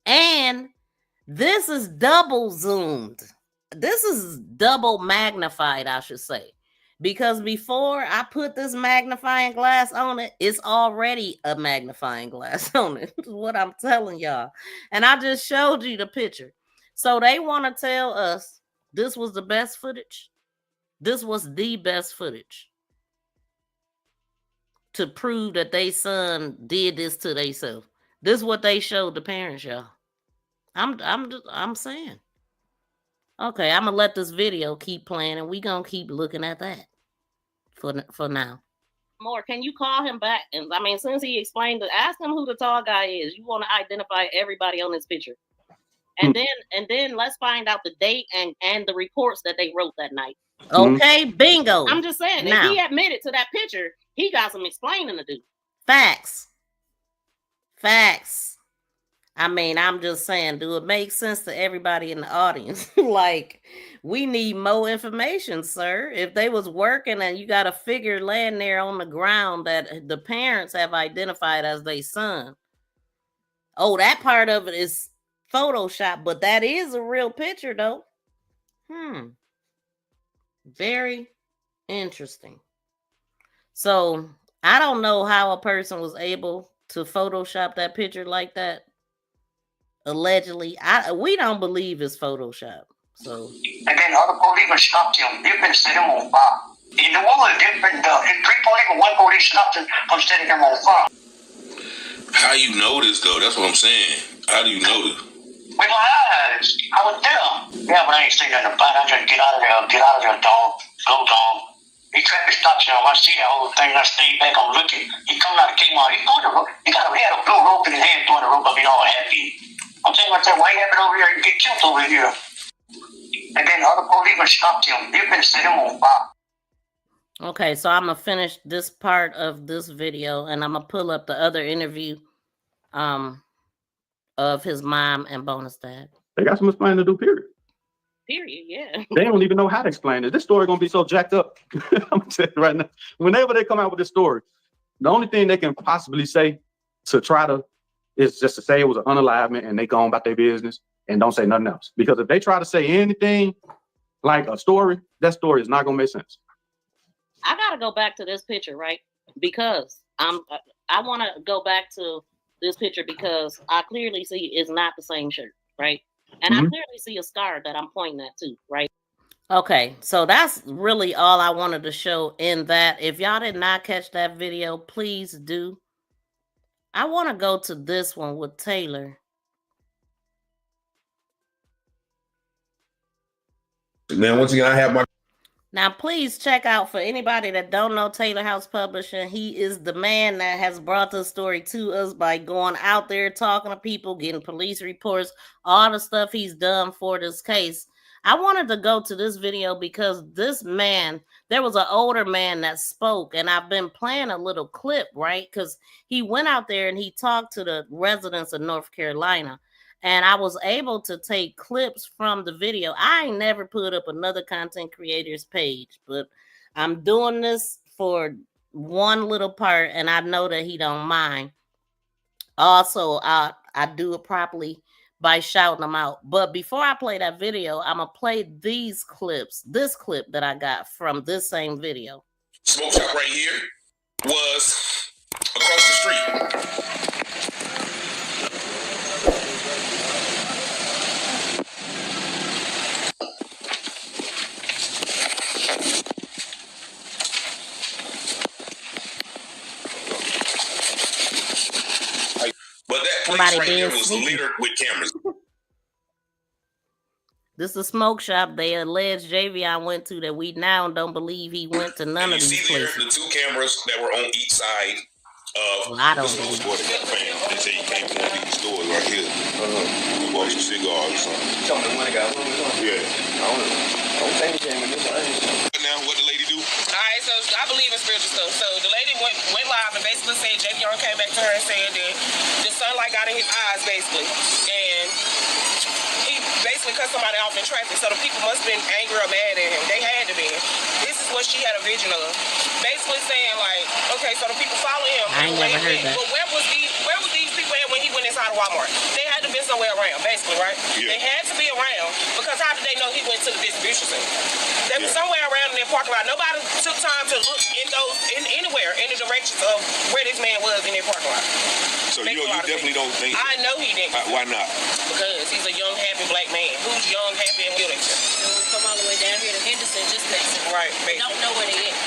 And this is double zoomed. This is double magnified, I should say. Because before I put this magnifying glass on it, it's already a magnifying glass on it. This is what I'm telling y'all. And I just showed you the picture. So they want to tell us this was the best footage. This was the best footage. To prove that their son did this to themselves. This is what they showed the parents, y'all. I'm saying. Okay, I'm gonna let this video keep playing, and we gonna keep looking at that for now. More, can you call him back? And I mean, since he explained it, ask him who the tall guy is. You want to identify everybody on this picture, and then let's find out the date and the reports that they wrote that night. Okay, bingo. I'm just saying, now, if he admitted to that picture, he got some explaining to do. Facts. I mean, I'm just saying, do it make sense to everybody in the audience? Like, we need more information, sir. If they was working and you got a figure laying there on the ground that the parents have identified as their son. Oh, that part of it is Photoshop, but that is a real picture, though. Very interesting. So, I don't know how a person was able to Photoshop that picture like that. Allegedly, we don't believe it's Photoshop. So, and then other policemen stopped him. They've been setting him on fire. In the world, different 3 police, 1 police stopped him from setting him on fire. How you know this though? That's what I'm saying. How do you know this? With my eyes, I was there. Yeah, but I ain't saying nothing about it. I just get out of there, dog. Go, dog. He tried to stop him. I see that whole thing. I stayed back. I'm looking. He come out and came out. He had a blue rope in his hand, throwing the rope up. He all happy. I'm saying myself, why you happen over here and get killed over here? And then other policemen stopped him. They've been setting him on fire. Okay, so I'm gonna finish this part of this video, and I'm gonna pull up the other interview, of his mom and bonus dad. They got some explaining to do. Period. Yeah. They don't even know how to explain it. This story gonna be so jacked up. I'm gonna tell you right now. Whenever they come out with this story, the only thing they can possibly say to try to is just to say it was an unalivement and they go on about their business and don't say nothing else. Because if they try to say anything like a story, that story is not gonna make sense. I gotta go back to this picture, right? Because I want to go back to this picture because I clearly see it's not the same shirt, right? And I clearly see a scar that I'm pointing at too, right? Okay, so that's really all I wanted to show in that. If y'all did not catch that video, please do. I want to go to this one with Taylor. Man, once again, I have my... Now, please check out, for anybody that don't know Taylor House Publishing, he is the man that has brought this story to us by going out there, talking to people, getting police reports, all the stuff he's done for this case. I wanted to go to this video because this man, there was an older man that spoke, and I've been playing a little clip, right? Because he went out there and he talked to the residents of North Carolina. And I was able to take clips from the video. I ain't never put up another content creator's page, but I'm doing this for one little part, and I know that he don't mind. Also, I do it properly by shouting them out. But before I play that video, I'm going to play these clips, this clip that I got from this same video. Smoke shop right here was across the street. But that place right here was littered with cameras. This is a smoke shop they alleged Javion went to that we now don't believe he went to none of these places. You see there the 2 cameras that were on each side of this little boy that got fan. They say he came from one of these stores right here. He bought some cigars or something. Something when it got Yeah. I don't think he came in this line. Now, what the lady do? All right, so I believe in spiritual stuff. So the lady went live and basically said Javion came back to her and said that the sunlight got in his eyes, basically. And he basically cut somebody off in traffic. So the people must have been angry or mad at him. They had to be. This is what she had a vision of. Basically saying, like, okay, so the people follow him. I ain't never heard that. But where was these people at when he went inside of Walmart? They had to be somewhere around, basically, right? Yeah. They had to be around because how did they know he went to the distribution center? They were somewhere around in their parking lot. Nobody took time to look anywhere in the directions of where this man was in their parking lot. So you definitely don't think... I know he didn't. Why not? Because he's a young, happy black man. Who's young, happy, and Wilmington? Come all the way down here to Henderson, just next. Right, basically. Don't know where they at.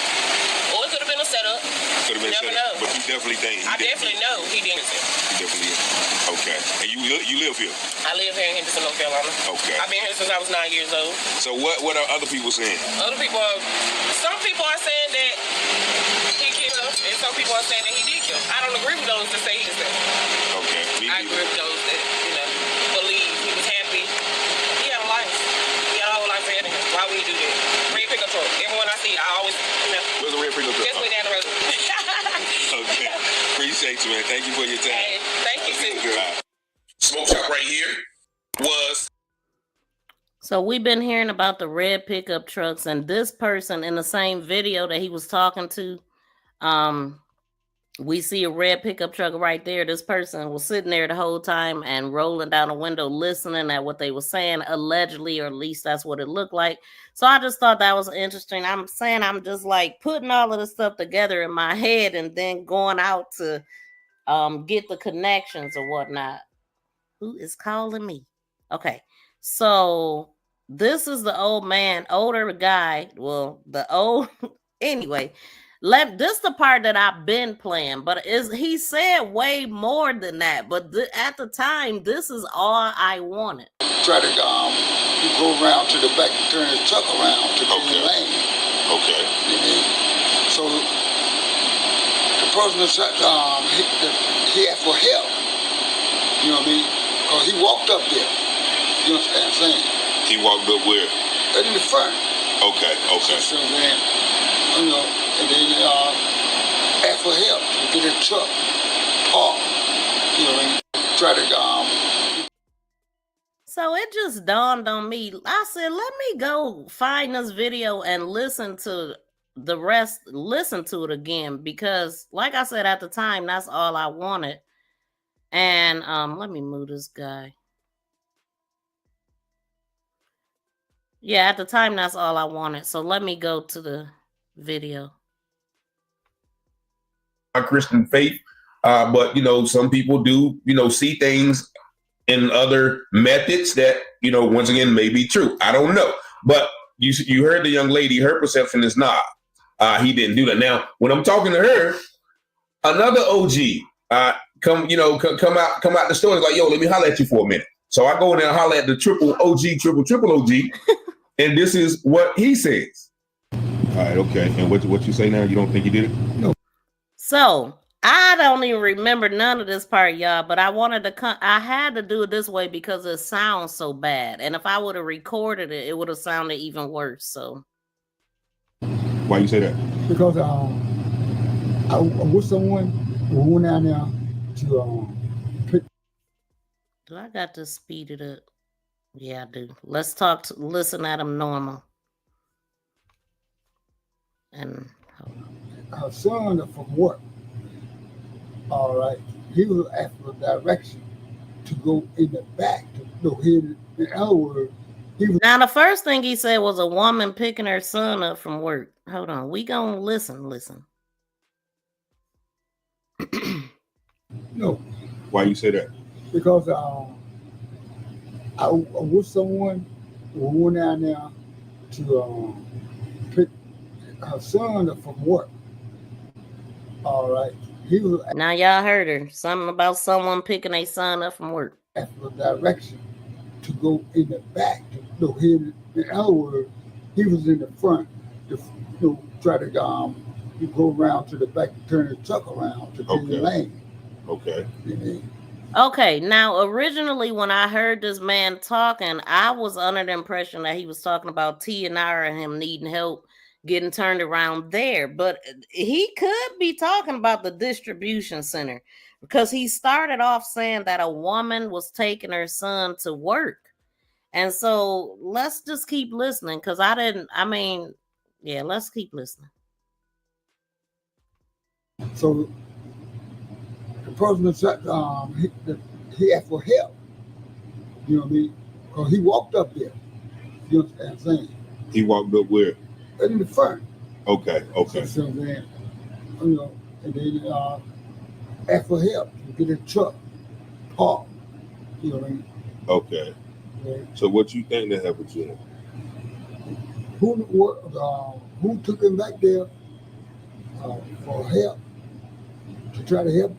Or it could have been a setup. Could have been Never set know. up. But you definitely think. I definitely know he didn't. You definitely is. Okay. And you live here? I live here in Henderson, North Carolina. Okay. I've been here since I was 9 years old. So what are other people saying? Other people, some people are saying that he killed, and some people are saying that he did kill. I don't agree with those that say he did. Okay. I agree with those that, believe he was happy. He had a life. He had a whole life ahead of him. Why would he do that? Red pickup truck. Everyone I see, I always, Where's the red pickup truck? just way down the road. Okay. Appreciate you, man. Thank you for your time. Hey, thank you, sis. Smoke shop right here was. So we've been hearing about the red pickup trucks, and this person in the same video that he was talking to, we see a red pickup truck right there. This person was sitting there the whole time and rolling down the window, listening at what they were saying, allegedly, or at least that's what it looked like. So I just thought that was interesting. I'm saying I'm just like putting all of this stuff together in my head and then going out to get the connections or whatnot. Who is calling me? Okay, so this is the older guy. Well, anyway. This the part that I've been playing, but he said way more than that. But at the time, this is all I wanted. Try to go around to the back and turn his truck around to the lane. Okay. So the person that he asked for help. You know what I mean? Because he walked up there. You know what I'm saying? He walked up where? In the front. Okay. So then, and then ask for help to get a truck parked. You know what I mean? Try to So it just dawned on me. I said, let me go find this video and listen to the rest, listen to it again, because like I said at the time, that's all I wanted. And let me move this guy. Yeah, at the time, that's all I wanted. So let me go to the video. Christian faith, but some people do see things in other methods that once again may be true. I don't know, but you heard the young lady, her perception is not he didn't do that. Now when I'm talking to her, another OG come out the store, is like, yo, let me holler at you for a minute. So I go in there and holler at the triple OG and this is what he says. All right, okay. And what you say now? You don't think he did it? No. So I don't even remember none of this part, y'all, but I wanted to I had to do it this way because it sounds so bad. And if I would have recorded it, it would have sounded even worse. So why you say that? Because I wish someone who went down there to pick. Do I got to speed it up? Yeah, I do. Let's listen at him normal. And her son from work. All right. He was after direction to go in the back. In other words, now the first thing he said was a woman picking her son up from work. Hold on. We gonna listen. No. Why you say that? Because I wish someone who went down there to pick her son up from work. All right. He was now y'all heard her. Something about someone picking a son up from work. After direction to go in the back. In other words, he was in the front to try to go around to the back and turn his truck around to the lane. Okay. Okay, now originally when I heard this man talking, I was under the impression that he was talking about Tianara and him needing help getting turned around there. But he could be talking about the distribution center because he started off saying that a woman was taking her son to work. And so let's just keep listening because let's keep listening. So the person that he asked for help, you know what I mean? Because he walked up there. You know what I'm saying? He walked up where? In the front. Okay. So then, and then asked for help to get a truck parked. You know what I mean? Okay. So what you think that happened to him? Who took him back there for help? try to help.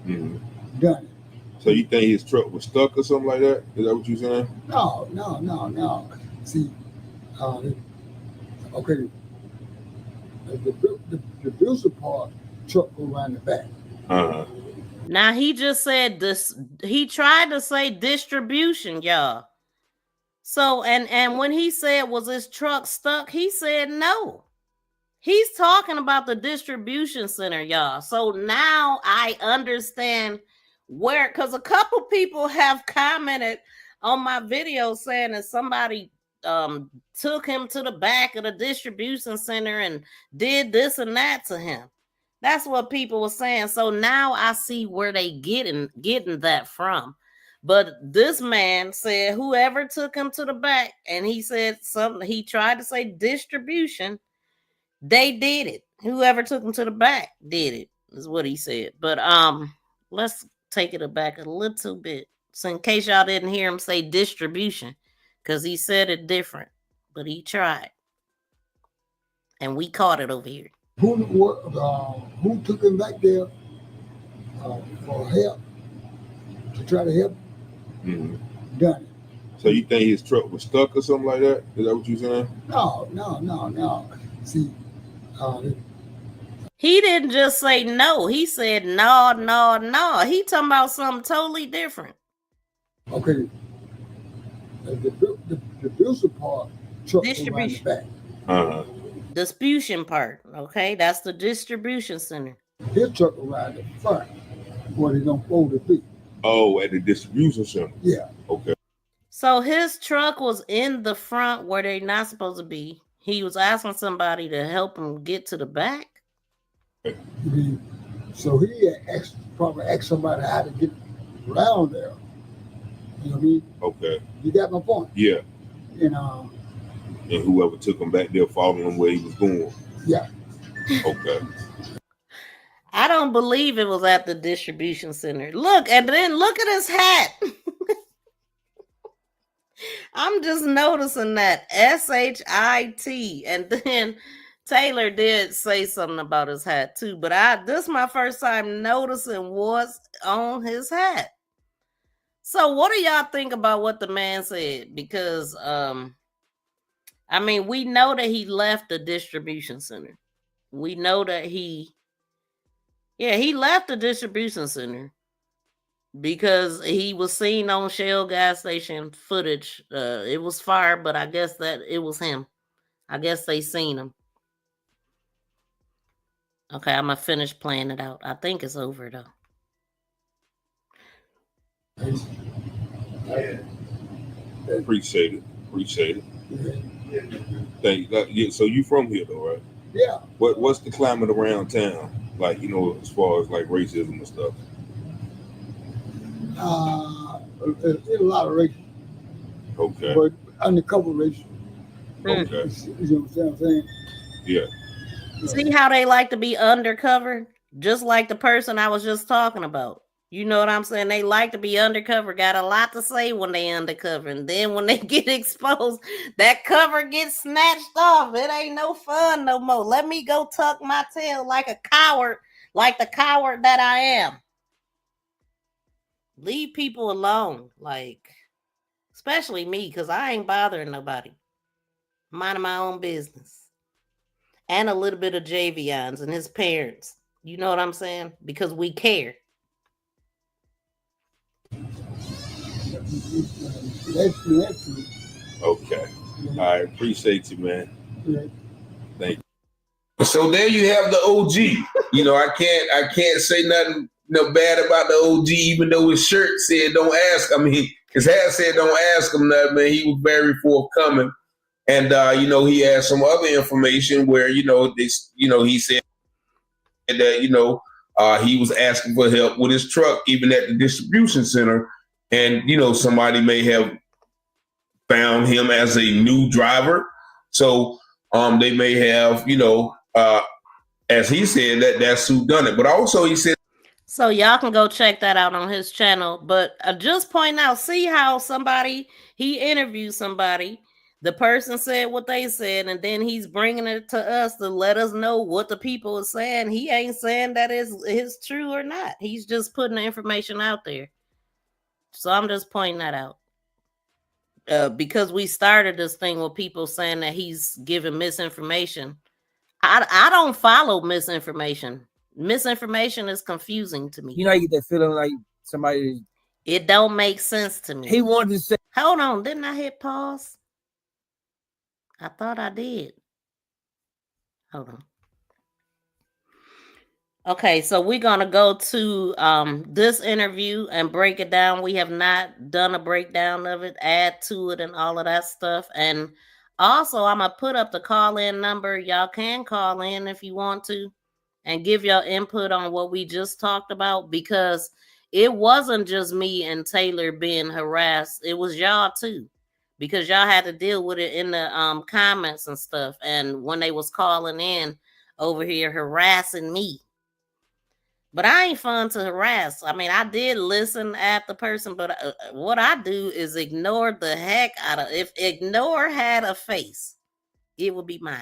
Done it. So you think his truck was stuck or something like that? Is that what you're saying? No. See, okay. The builder part truck go around the back. Now he just said this. He tried to say distribution, y'all. So and when he said was his truck stuck, he said no. He's talking about the distribution center, y'all. So now I understand where, because a couple people have commented on my video saying that somebody took him to the back of the distribution center and did this and that to him. That's what people were saying. So now I see where they getting that from. But this man said whoever took him to the back, and he said something, he tried to say distribution. They did it. Whoever took him to the back did it, is what he said. But let's take it back a little bit. So in case y'all didn't hear him say distribution, because he said it different, but he tried. And we caught it over here. Who took him back there for help, to try to help? Done it. So you think his truck was stuck or something like that? Is that what you're saying? No. See, he didn't just say no. He said no. He talking about something totally different. Okay. The builder part truck go around the back. Distribution part. Okay, that's the distribution center. His truck around the front where they don't fold the feet. Oh, at the distribution center. Yeah. Okay. So his truck was in the front where they're not supposed to be. He was asking somebody to help him get to the back. So he probably asked somebody how to get around there. You know what I mean? Okay. You got my point? Yeah. And whoever took him back there following him where he was going. Yeah. Okay. I don't believe it was at the distribution center. Look, and then look at his hat. I'm just noticing that SHIT. And then Taylor did say something about his hat too. But this is my first time noticing what's on his hat. So what do y'all think about what the man said? Because we know that he left the distribution center. We know that he left the distribution center because he was seen on Shell gas station footage. It was fire, but I guess that it was him. I guess they seen him. Okay, I'm gonna finish playing it out. I think it's over though. Appreciate it. Thank you. So you from here though, right? Yeah. What's the climate around town? Like, as far as like racism and stuff. There's a lot of racism. Okay. But undercover racism. Okay. You know what I'm saying? Yeah. See how they like to be undercover? Just like the person I was just talking about. You know what I'm saying? They like to be undercover, got a lot to say when they undercover. And then when they get exposed, that cover gets snatched off. It ain't no fun no more. Let me go tuck my tail like a coward, like the coward that I am. Leave people alone, especially me, because I ain't bothering nobody. Minding my own business. And a little bit of Javion's and his parents. You know what I'm saying? Because we care. Okay. I appreciate you, man. Yeah. Thank you. So there you have the OG. I can't say nothing bad about the OG, even though his shirt said don't ask. His hat said don't ask him nothing, man. He was very forthcoming. And he had some other information where, he said that, he was asking for help with his truck, even at the distribution center. And, somebody may have found him as a new driver. So they may have, as he said, that's who done it. But also he said. So y'all can go check that out on his channel. But just point out, see how he interviewed somebody The person said what they said, and then he's bringing it to us to let us know what the people are saying. He ain't saying that is true or not. He's just putting the information out there. So I'm just pointing that out. Because we started this thing with people saying that he's giving misinformation. I don't follow misinformation. Misinformation is confusing to me. You know, you get that feeling like somebody. It don't make sense to me. He wanted to say. Hold on, didn't I hit pause? I thought I did. Hold on. Okay, so we're gonna go to this interview and break it down. We have not done a breakdown of it, add to it, and all of that stuff. And also, I'm gonna put up the call-in number. Y'all can call in if you want to, and give your input on what we just talked about, because it wasn't just me and Taylor being harassed. It was y'all too, because y'all had to deal with it in the comments and stuff. And when they was calling in over here harassing me. But I ain't fun to harass. I mean, I did listen at the person, but what I do is ignore the heck out of. If ignore had a face, it would be mine.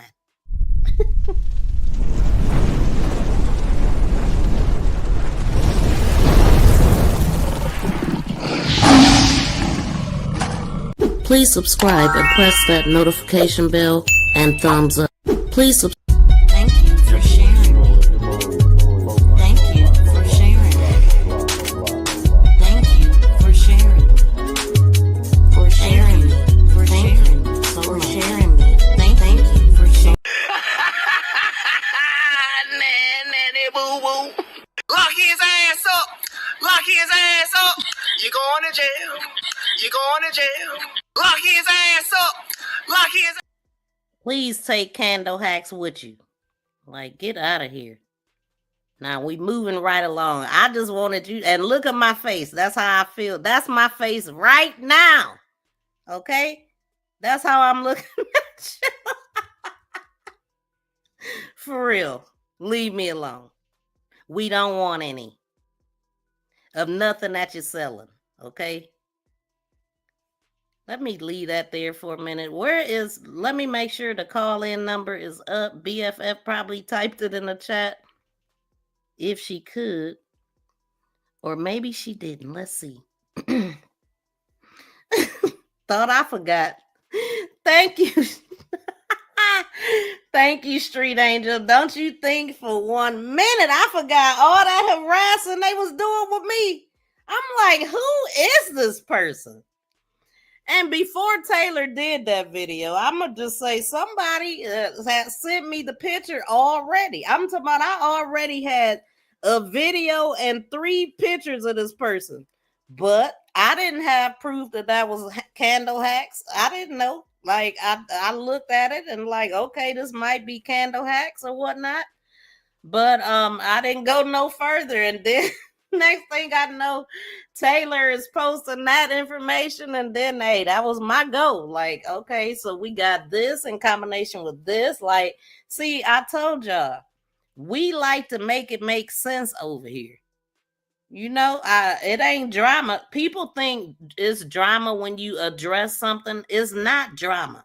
Please subscribe and press that notification bell and thumbs up. Please subscribe. Thank you for sharing. Thank you for sharing. Thank you for sharing. For sharing. For sharing. For sharing me. Thank you for sharing. Nanny boo boo. Lock his ass up. Lock his ass up. You going to jail. You going to jail. Lock his ass up. Lock his. Please take Candle Hacks with you. Like, get out of here. Now we moving right along. I just wanted you, and look at my face. That's how I feel. That's my face right now. Okay? That's how I'm looking at you. For real. Leave me alone. We don't want any of nothing that you're selling. Okay? Let me leave that there for a minute. Let me make sure the call-in number is up. BFF probably typed it in the chat. If she could. Or maybe she didn't. Let's see. Thought I forgot. Thank you. Thank you, Street Angel. Don't you think for 1 minute I forgot all that harassing they was doing with me. I'm like, who is this person? And before Taylor did that video, I'm going to just say somebody had sent me the picture already. I'm talking about I already had a video and 3 pictures of this person. But I didn't have proof that was Candle Hacks. I didn't know. Like, I looked at it and like, okay, this might be Candle Hacks or whatnot. But I didn't go no further. And then next thing I know, Taylor is posting that information, and then hey, that was my goal. Like, okay, so we got this in combination with this. Like, see, I told y'all, we like to make it make sense over here. You know, it ain't drama. People think it's drama when you address something. It's not drama.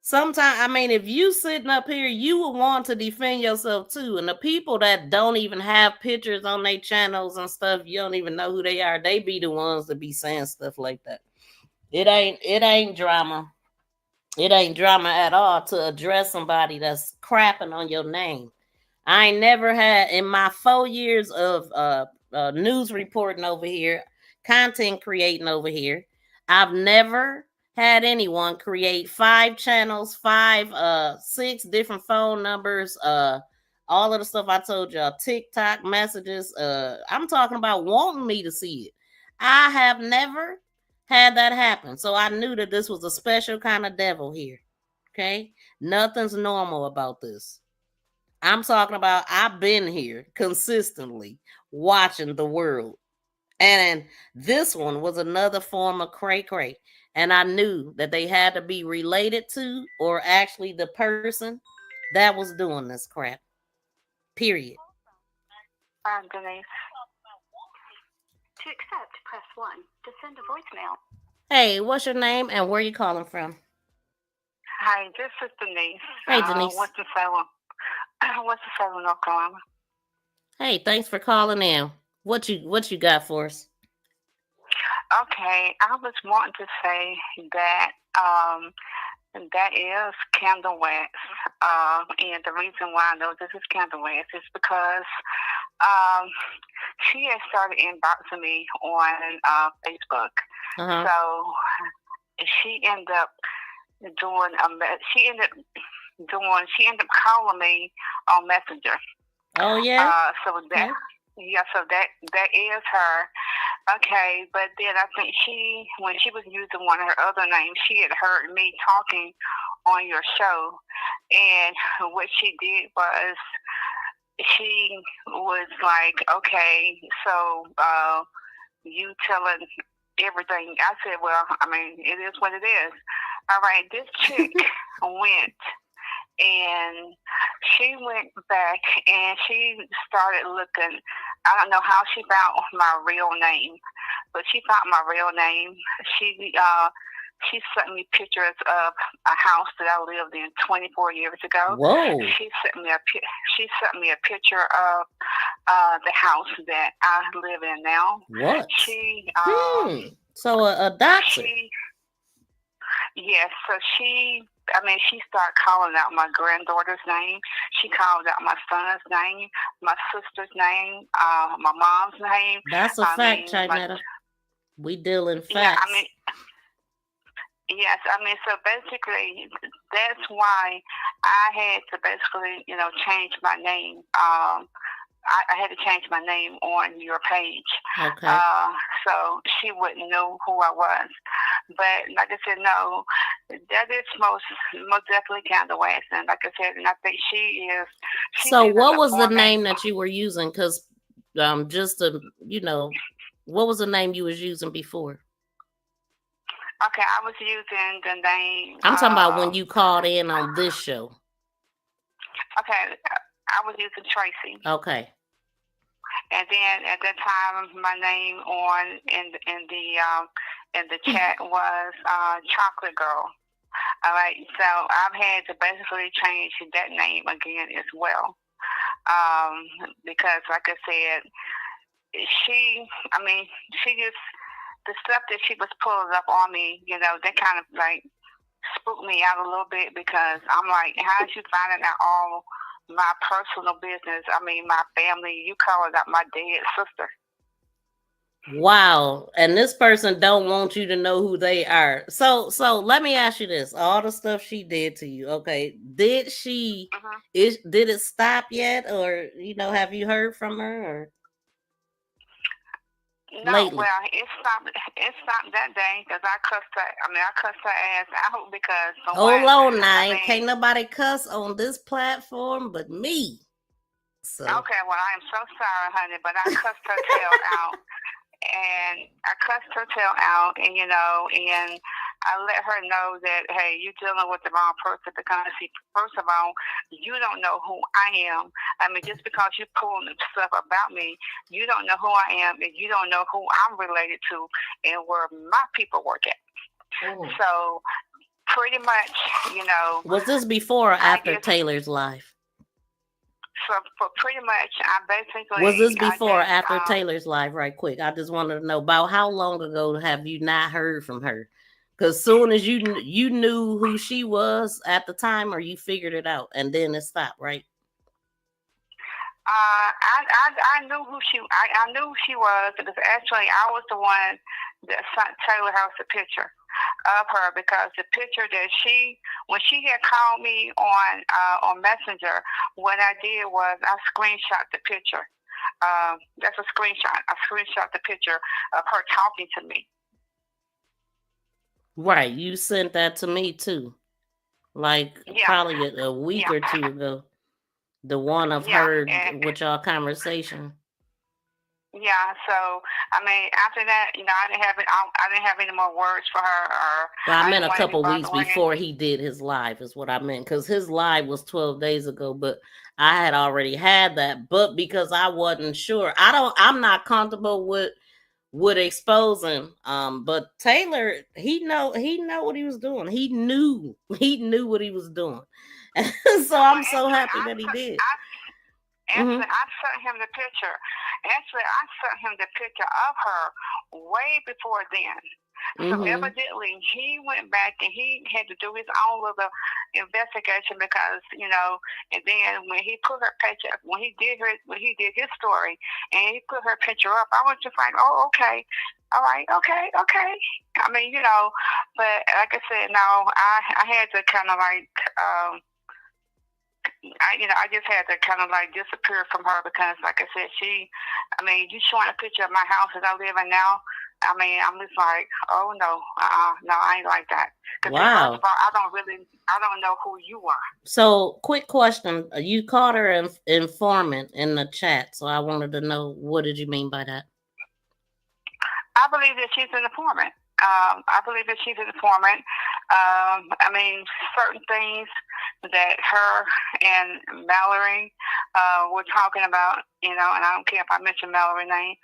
Sometimes, I mean, if you sitting up here, you will want to defend yourself too. And the people that don't even have pictures on their channels and stuff, you don't even know who they are. They be the ones that be saying stuff like that. It ain't drama. It ain't drama at all to address somebody that's crapping on your name. I ain't never had in my 4 years of news reporting over here, content creating over here. I've never had anyone create 5 channels, 6 different phone numbers, all of the stuff I told y'all, TikTok messages. I'm talking about wanting me to see it. I have never had that happen. So I knew that this was a special kind of devil here. Okay? Nothing's normal about this. I'm talking about I've been here consistently watching the world. And this one was another form of cray-cray. And I knew that they had to be related to or actually the person that was doing this crap. Period. I'm Denise. To accept, press 1. To send a voicemail. Hey, what's your name and where you calling from? Hi, this is Denise. Hey, Denise. What's the Salem, North Carolina? Hey, thanks for calling in. What you got for us? Okay, I was wanting to say that that is candle wax. And the reason why I know this is candle wax is because she had started inboxing me on Facebook. Uh-huh. So she ended up she ended up calling me on Messenger. Oh yeah. So that is her. Okay, but then I think when she was using one of her other names, she had heard me talking on your show, and what she did was she was like, okay, so you telling everything. I said, well, I mean, it is what it is. All right, this chick went and she went back and she started looking. I don't know how she found my real name, but she found my real name. She sent me pictures of a house that I lived in 24 years ago. Whoa. She sent me a picture of the house that I live in now. What? She So a doctor. Yes, so she started calling out my granddaughter's name. She called out my son's name, my sister's name, my mom's name. That's a fact, Chinetta. We deal in facts. Yeah, yes, so basically that's why I had to basically, change my name. I had to change my name on your page. Okay. So she wouldn't know who I was. But like I said, no, that is most definitely candle wax. And like I said, and I think she is. So what was the name that you were using? Because just to, what was the name you was using before? Okay, I was using the name. I'm talking about when you called in on this show. Okay, I was using Tracy. Okay. And then at that time, my name in the chat was Chocolate Girl. All right, so I've had to basically change that name again as well, because like I said, she just the stuff that she was pulling up on me, that kind of like spooked me out a little bit, because I'm like, how did you finding out all my personal business? I mean, my family. You calling out my dead sister. Wow. And this person don't want you to know who they are. So let me ask you this. All the stuff she did to you, okay, did she did it stop yet? Or have you heard from her? Or no, lately? Well, it stopped that day, because I cussed her ass out, because hold on now, can't nobody cuss on this platform but me. So okay, well, I am so sorry, honey, but I cussed her tail out. And I cussed her tail out, and and I let her know that, hey, you're dealing with the wrong person, because first of all, you don't know who I am. I mean, just because you're pulling stuff about me, you don't know who I am, and you don't know who I'm related to and where my people work at. So pretty much, was this before or after Taylor's life? So for pretty much, I basically... Was this before or after Taylor's life? Right quick. I just wanted to know, about how long ago have you not heard from her? Because soon as you knew who she was at the time, or you figured it out, and then it stopped, right? I knew who I knew who she was, because actually I was the one that sent Taylor House a picture of her, because the picture that when she had called me on Messenger, what I did was I screenshot the picture. That's a screenshot. I screenshot the picture of her talking to me. Right, you sent that to me too, probably a week or two ago. The one of her with y'all conversation. Yeah, so I mean, after that, I didn't have any more words for her. Well, I meant a couple weeks before he did his live, is what I meant, because his live was 12 days ago, but I had already had that. But because I wasn't sure, I'm not comfortable with would expose him. But Taylor, he know what he was doing. He knew what he was doing. So I'm so happy that he did. Actually, I sent him the picture. Actually, I sent him the picture of her way before then. So evidently, he went back and he had to do his own little investigation because, you know, and then when he put her picture, when he did his story, and he put her picture up, I was just like, oh, okay, all right, okay. I mean, you know, but like I said, no, I had to kind of like. I just had to kind of like disappear from her because, like I said, you showing a picture of my house that I live in now. I mean, I'm just like, oh no, no, I ain't like that. Wow. First of all, I don't know who you are. So, quick question: you called her an informant in the chat, so I wanted to know what did you mean by that? I believe that she's an informant. I mean, certain things that her and Mallory were talking about, you know, and I don't care if I mention Mallory's name,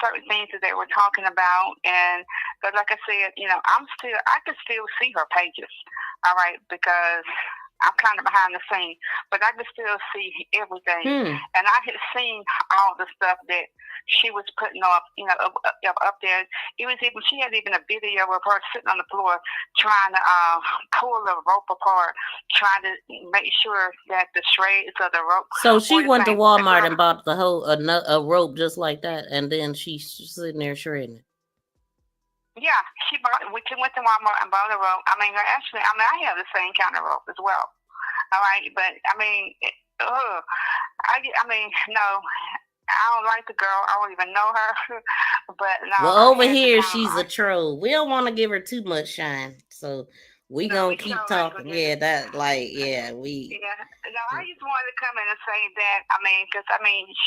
certain things that they were talking about. And but like I said, you know, I can still see her pages, all right, because I'm kind of behind the scene, but I can still see everything. And I had seen all the stuff that she was putting up, you know, up there. She had even a video of her sitting on the floor trying to pull the rope apart, trying to make sure that the shreds of the rope. So she went to Walmart and bought the whole a rope just like that, and then she's sitting there shredding it. Yeah, she went to Walmart and bought a rope. I mean, actually, I have the same kind of rope as well. All right, but I mean, no. I don't like the girl. I don't even know her. But no. Well, over here, she's a troll. We don't want to give her too much shine. So we gonna keep talking. Yeah, that we. Yeah. No, I just wanted to come in and say that. I mean, because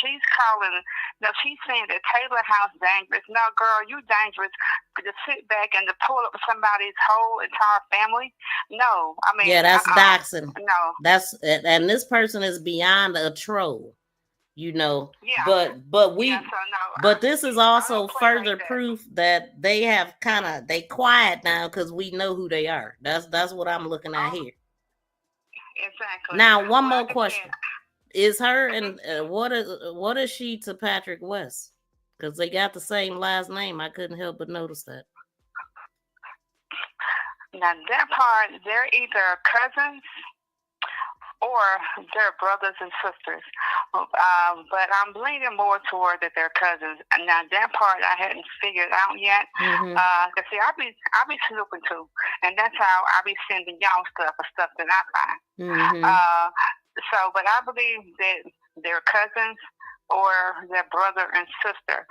she's calling. No, she's saying that Taylor House dangerous. No, girl, you dangerous to sit back and to pull up somebody's whole entire family. No, I mean. Yeah, that's doxing. No. And this person is beyond a troll. You know, yeah. but this is also further proof that they have they quiet now because we know who they are. That's what I'm looking at here. Exactly. Now, one more question: is her and what is she to Patrick West? Because they got the same last name. I couldn't help but notice that. Now that part, they're either cousins or they're brothers and sisters. But I'm leaning more toward that they're cousins. And now that part I hadn't figured out yet. See, I be snooping too. And that's how I be sending y'all stuff that I find. But I believe that they're cousins or their brother and sister,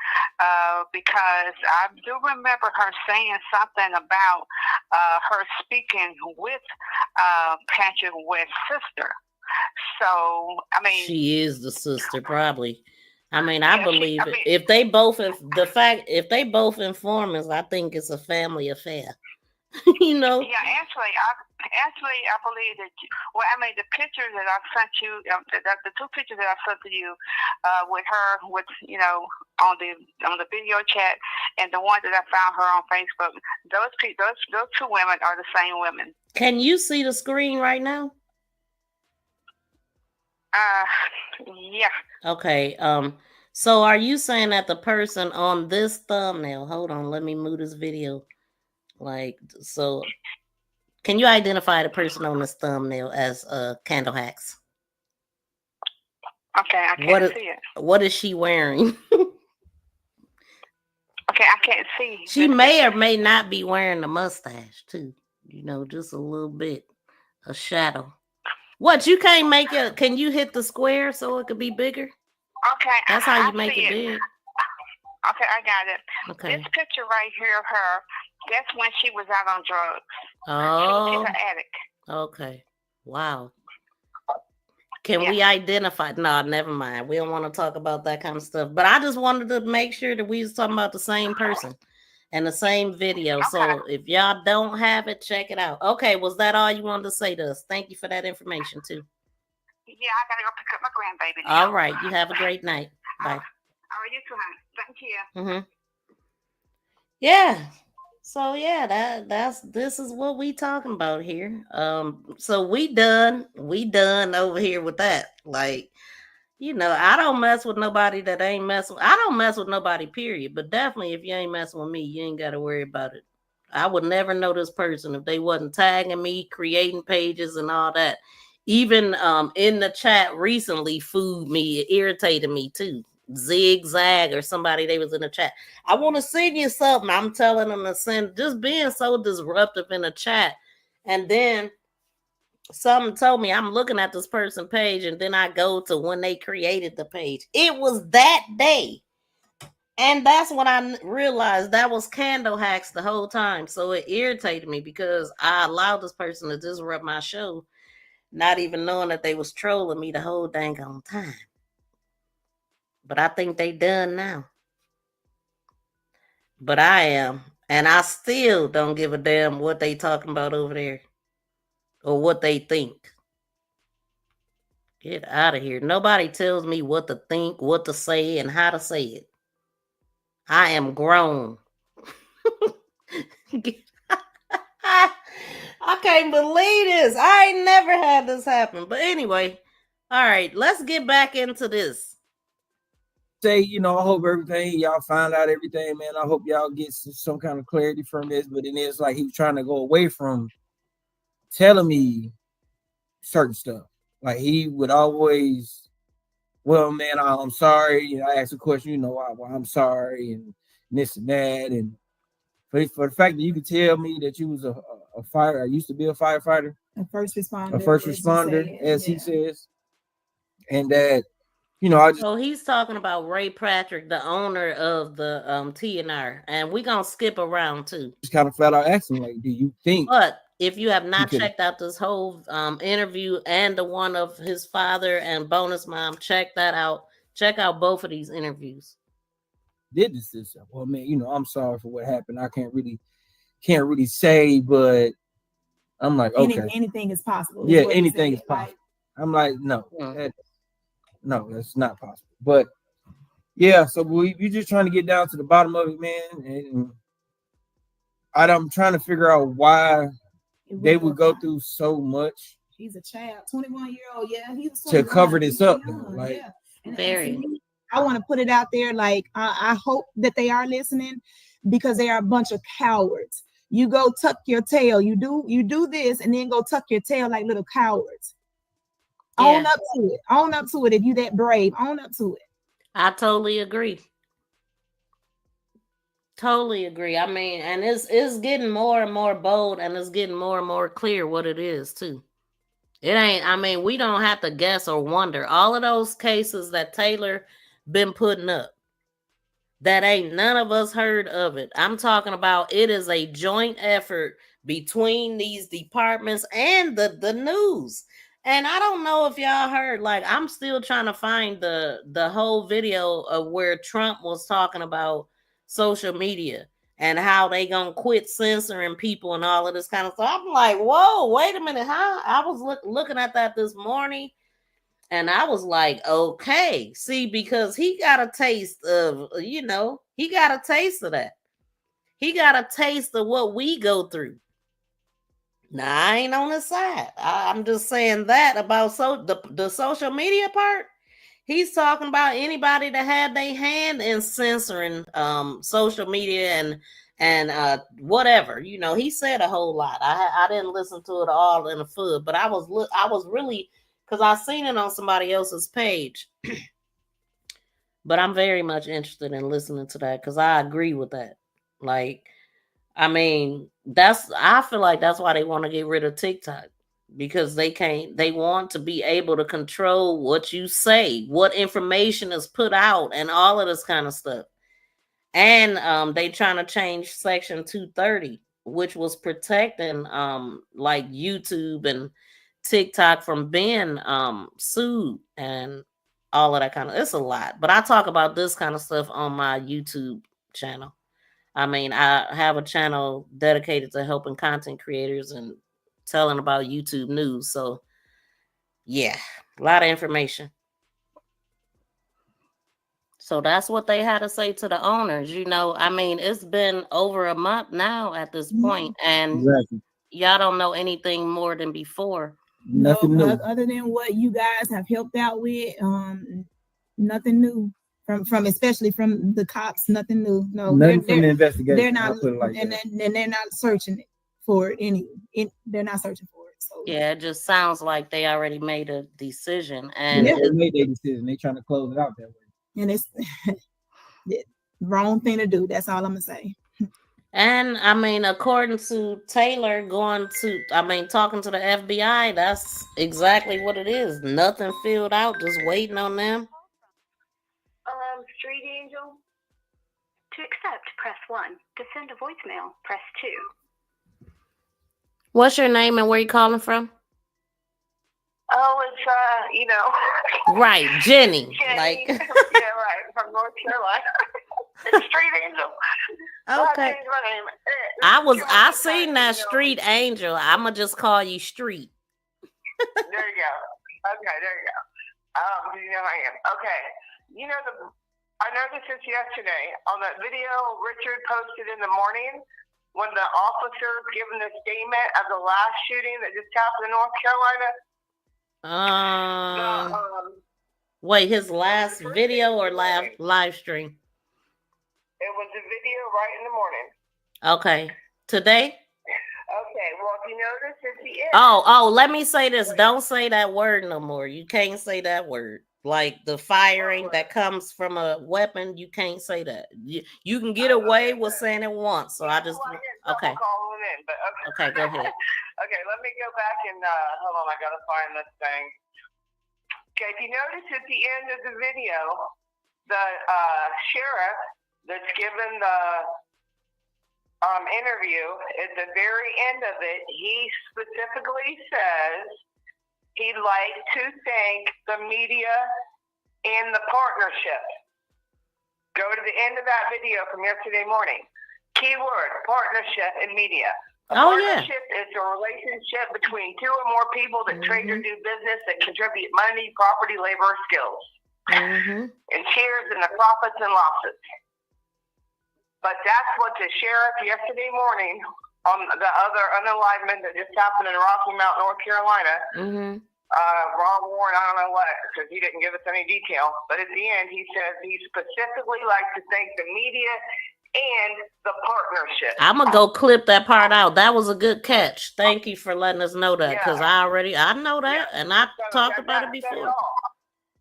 because I do remember her saying something about her speaking with Patrick West's sister. So, I mean, she is the sister, probably. I mean, I believe it. If they both informants, I think it's a family affair. You know? Yeah, actually, I believe that. Well, I mean, the picture that I sent you, the two pictures that I sent to you, with her, you know, on the video chat, and the one that I found her on Facebook. Those two women are the same women. Can you see the screen right now? Yeah. Okay. So are you saying that the person on this thumbnail? Hold on, let me move this video. So can you identify the person on this thumbnail as Candle Hacks? Okay, I can't see it. What is she wearing? Okay, I can't see. She may or may not be wearing a mustache too. You know, just a little bit, a shadow. What, you can't make it? Can you hit the square so it could be bigger? Okay, that's how you make it big. Okay, I got it. Okay. This picture right here of her, that's when she was out on drugs. Oh. She was in her attic. Okay. Wow. Can we identify? No, never mind. We don't want to talk about that kind of stuff. But I just wanted to make sure that we was talking about the same person and the same video. Okay. So if y'all don't have it, check it out. Okay, was that all you wanted to say to us? Thank you for that information too. Yeah, I gotta go pick up my grandbaby. All right. You have a great night. Bye. All right, you too, honey. Thank you. Yeah. So yeah, this is what we talking about here. So we done over here with that. Like, I don't mess with nobody that ain't messing. I don't mess with nobody, period. But definitely, if you ain't messing with me, you ain't got to worry about it. I would never know this person if they wasn't tagging me, creating pages, and all that. Even in the chat recently, food me, it irritated me too. Zigzag or somebody they was in the chat. I want to send you something. I'm telling them to send. Just being so disruptive in the chat, and then something told me I'm looking at this person page, and then I go to when they created the page. It was that day. And that's when I realized that was candle hacks the whole time. So it irritated me because I allowed this person to disrupt my show, not even knowing that they was trolling me the whole dang on time. But I think they done now. But I am. And I still don't give a damn what they talking about over there or what they think. Get out of here. Nobody tells me what to think, what to say, and how to say it. I am grown. I can't believe this. I ain't never had this happen. But anyway, all right, let's get back into this. Say, I hope everything, y'all find out everything, man. I hope y'all get some kind of clarity from this. But then it's like he was trying to go away from telling me certain stuff. Like he would always, well, man, I'm sorry. I asked a question, why I'm sorry and this and that. And for the fact that you could tell me that you was a fire, I used to be a firefighter, a first responder, as he says, and that, I just. So he's talking about Ray Patrick, the owner of the TNR, and we're gonna skip around too. Just kind of flat out asking, like, do you think? But if you have not checked out this whole interview and the one of his father and bonus mom, check that out. Check out both of these interviews. Did this? Well, man, I'm sorry for what happened. I can't really say, but I'm like, okay, anything is possible. Yeah, anything is possible. I'm like, no, that's not possible. But yeah, so we just trying to get down to the bottom of it, man. And I'm trying to figure out why they would go through so much. He's a child, 21-year-old. Yeah, he's to cover this up. Like, very. I want to put it out there. Like, I hope that they are listening, because they are a bunch of cowards. You go tuck your tail. You do this, and then go tuck your tail like little cowards. Yeah. Own up to it. Own up to it. If you that brave, own up to it. I totally agree. Totally agree. I mean, and it's getting more and more bold, and it's getting more and more clear what it is too. It ain't, I mean, we don't have to guess or wonder. All of those cases that Taylor been putting up, that ain't none of us heard of it. I'm talking about it is a joint effort between these departments and the news. And I don't know if y'all heard, like, I'm still trying to find the whole video of where Trump was talking about social media and how they gonna quit censoring people and all of this kind of stuff. I'm like, whoa, wait a minute, huh? I was looking at that this morning, and I was like, okay, see, because he got a taste of, he got a taste of that. He got a taste of what we go through. Now, I ain't on his side. I'm just saying that about the social media part. He's talking about anybody that had their hand in censoring social media and whatever. He said a whole lot. I didn't listen to it all in a full, but I was really, because I seen it on somebody else's page. But I'm very much interested in listening to that, because I agree with that. Like, I mean, I feel like that's why they want to get rid of TikTok, because they want to be able to control what you say, what information is put out, and all of this kind of stuff. And they trying to change section 230, which was protecting like YouTube and TikTok from being sued and all of that kind of, it's a lot. But I talk about this kind of stuff on my YouTube channel. I mean, I have a channel dedicated to helping content creators and telling about YouTube news. So, yeah, a lot of information. So that's what they had to say to the owners. You know, I mean, it's been over a month now at this point, and Exactly. y'all don't know anything more than before. Nothing new. Other than what you guys have helped out with, nothing new from especially from the cops. Nothing new. No, nothing from the investigation. They're not, like and they're not searching for it. They're not searching for it. So yeah, it just sounds like they already made a decision, and they made their decision. They trying to close it out that way, and it's the wrong thing to do. That's all I'm gonna say. And I mean, according to Taylor talking to the FBI, that's exactly what it is. Nothing filled out, just waiting on them. Street Angel. To accept, press 1. To send a voicemail, press 2. What's your name and where you calling from? Oh, it's Right, Jenny. Like yeah, right, from North Carolina. Street Angel. Okay. I seen that Street Angel. I'ma just call you Street. There you go. Okay, there you go. You know I am. Okay. You know I noticed this yesterday on that video Richard posted in the morning when the officer giving the statement of the last shooting that just happened in North Carolina. Wait, his last video or live stream? It was a video right in the morning. Okay. Today? Okay, well, if you notice at the end. Oh, let me say this. Don't say that word no more. You can't say that word. Like the firing that comes from a weapon, you can't say that. You can get away with saying it once. So I just okay. Okay, go ahead. Okay, let me go back and hold on. I gotta find this thing. Okay, if you notice at the end of the video, the sheriff that's given the interview, at the very end of it, he specifically says he'd like to thank the media and the partnership. Go to the end of that video from yesterday morning. Keyword, partnership and media. Partnership is a relationship between two or more people that trade or do business that contribute money, property, labor, or skills. And shares in the profits and losses. But that's what the sheriff yesterday morning on the other unalignment that just happened in Rocky Mount, North Carolina. Ron Warren, I don't know what, because he didn't give us any detail. But at the end, he says he specifically likes to thank the media and the partnership. I'm gonna go clip that part out. That was a good catch. Thank you for letting us know that, because I know that, and I talked about it before.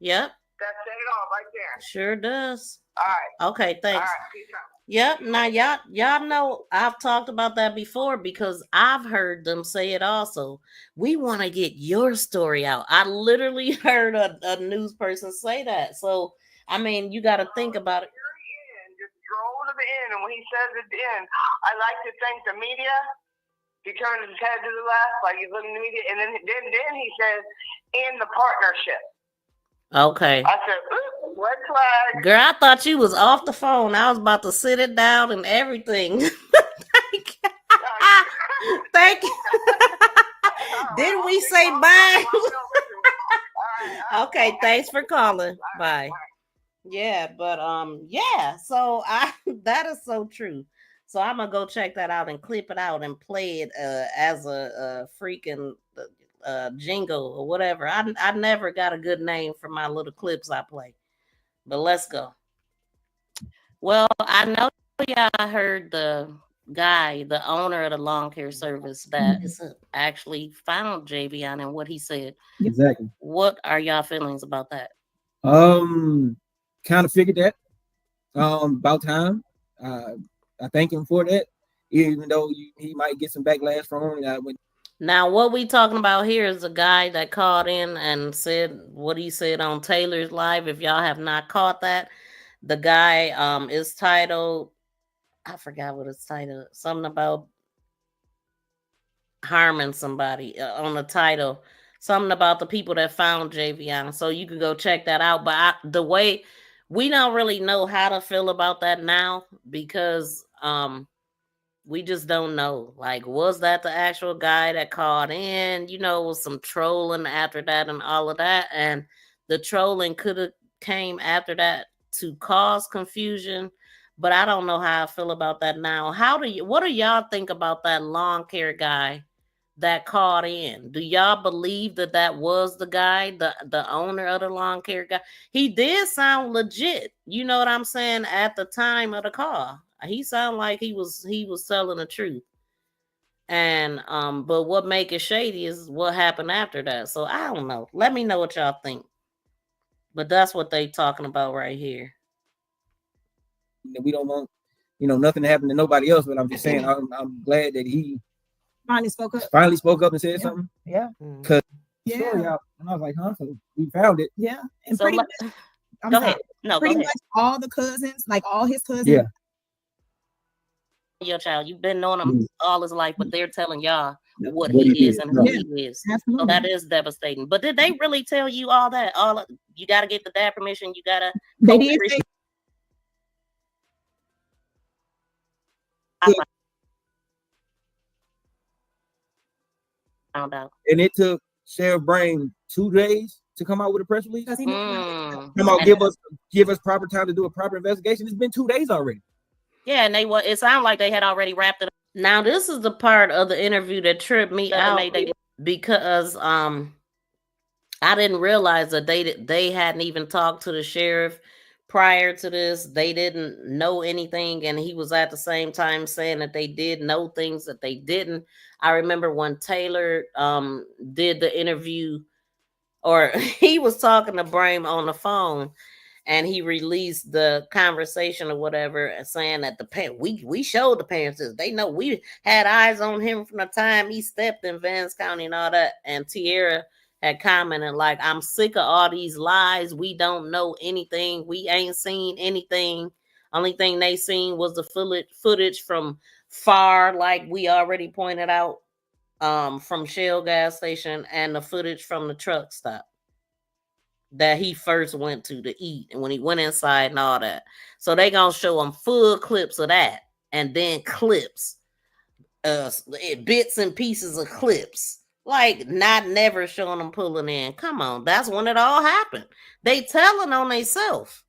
Yep. That said it all right there. Sure does. All right. Okay, thanks. All right, peace out. Yep. Now y'all know I've talked about that before because I've heard them say it also. We want to get your story out. I literally heard a news person say that. So I mean, you got to think about it. Just scroll to the end, and when he says at the end, I like to thank the media. He turns his head to the left, like he's looking at the media, and then he says, "In the partnership." Okay. I said, "Ooh, red flag." Girl, I thought you was off the phone. I was about to sit it down and everything. Thank you. Didn't we say bye? Okay, thanks for calling. Bye. Yeah, but yeah. So that is so true. So I'm gonna go check that out and clip it out and play it as a freaking jingle or whatever. I never got a good name for my little clips I play. But let's go. Well, I know y'all heard the guy, the owner of the lawn care service that actually found Javion and what he said. Exactly. What are y'all feelings about that? Kind of figured that. About time. I thank him for that, even though he might get some backlash from him. Now, what we talking about here is a guy that called in and said what he said on Taylor's Live. If y'all have not caught that, the guy is titled, I forgot what it's titled, something about harming somebody on the title, something about the people that found Javion. So you can go check that out. But the way we don't really know how to feel about that now because we just don't know. Like, was that the actual guy that called in? You know, was some trolling after that and all of that. And the trolling could have came after that to cause confusion, but I don't know how I feel about that now. What do y'all think about that lawn care guy that called in? Do y'all believe that was the guy, the owner of the lawn care guy? He did sound legit. You know what I'm saying? At the time of the call, he sounded like he was telling the truth. And but what make it shady is what happened after that. So I don't know. Let me know what y'all think. But that's what they talking about right here. We don't want, nothing to happen to nobody else. But I'm just saying, I'm glad that he finally spoke up. And said something. Yeah. Because story out, and I was like, huh? So we found it. Yeah. And So pretty much, go ahead. No, pretty go ahead. much all the cousins, like all his cousins. Yeah. Your child, you've been knowing him all his life, but they're telling y'all what he is and who he is. Absolutely. So that is devastating. But did they really tell you all that? You got to get the dad permission. You got to. They did say. Found out. And it took Sheriff Brain 2 days to come out with a press release. Come out, give us proper time to do a proper investigation. It's been 2 days already. Yeah, and it sounded like they had already wrapped it up. Now, this is the part of the interview that tripped me out because I didn't realize that they hadn't even talked to the sheriff prior to this. They didn't know anything, and he was at the same time saying that they did know things that they didn't. I remember when Taylor did the interview, or he was talking to Brame on the phone, and he released the conversation or whatever, saying that we showed the parents this. They know we had eyes on him from the time he stepped in Vance County and all that. And Tierra had commented like, I'm sick of all these lies. We don't know anything. We ain't seen anything. Only thing they seen was the footage from far, like we already pointed out, from Shell gas station, and the footage from the truck stop that he first went to eat, and when he went inside and all that. So they gonna show him full clips of that, and then clips, bits and pieces of clips, like not never showing them pulling in. Come on, that's when it all happened. They telling on themselves.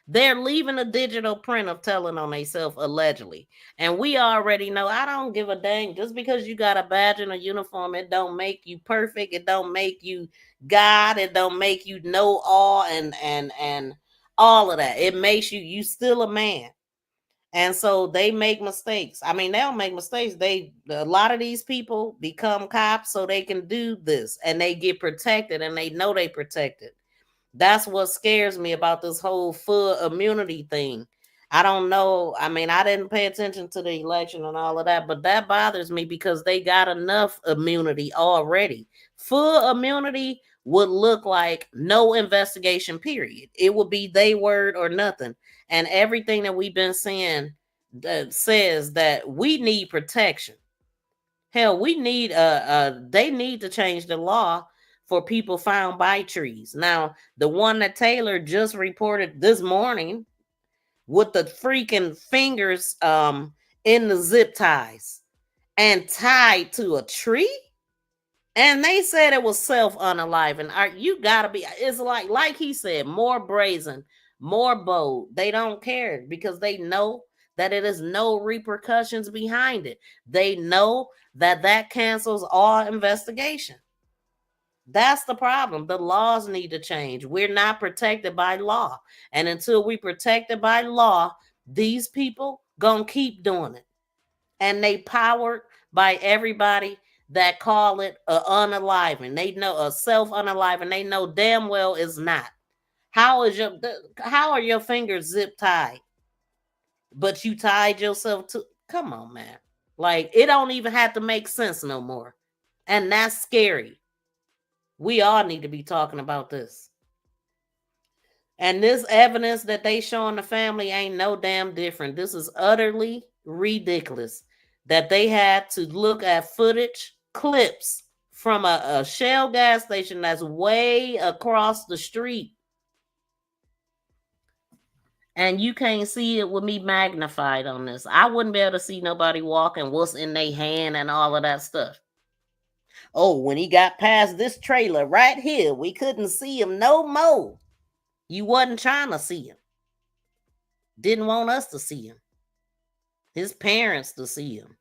They're leaving a digital print of telling on themselves, allegedly. And we already know, I don't give a dang. Just because you got a badge and a uniform, it don't make you perfect. It don't make you God. It don't make you know all and all of that. It makes you still a man. And so they make mistakes. I mean, they don't make mistakes. A lot of these people become cops so they can do this, and they get protected, and they know they protected. That's what scares me about this whole full immunity thing. I don't know. I mean, I didn't pay attention to the election and all of that, but that bothers me because they got enough immunity already. Full immunity would look like no investigation, period. It would be they word or nothing. And everything that we've been seeing says that we need protection. Hell, we need they need to change the law for people found by trees. Now, the one that Taylor just reported this morning with the freaking fingers in the zip ties and tied to a tree, and they said it was self-unaliving. You gotta be, it's like he said, more brazen, more bold. They don't care because they know that it is no repercussions behind it. They know that cancels all investigation. That's the problem. The laws need to change. We're not protected by law. And until we protected by law, these people gonna keep doing it. And they powered by everybody that call it a unaliving. They know a self-unaliving. They know damn well it's not. How are your fingers zip tied? But you tied yourself to, come on, man. Like, it don't even have to make sense no more. And that's scary. We all need to be talking about this. And this evidence that they showing the family ain't no damn different. This is utterly ridiculous that they had to look at footage, clips from a Shell gas station that's way across the street. And you can't see it with me magnified on this. I wouldn't be able to see nobody walking, what's in their hand and all of that stuff. Oh, when he got past this trailer right here, we couldn't see him no more. You wasn't trying to see him. Didn't want us to see him. His parents to see him.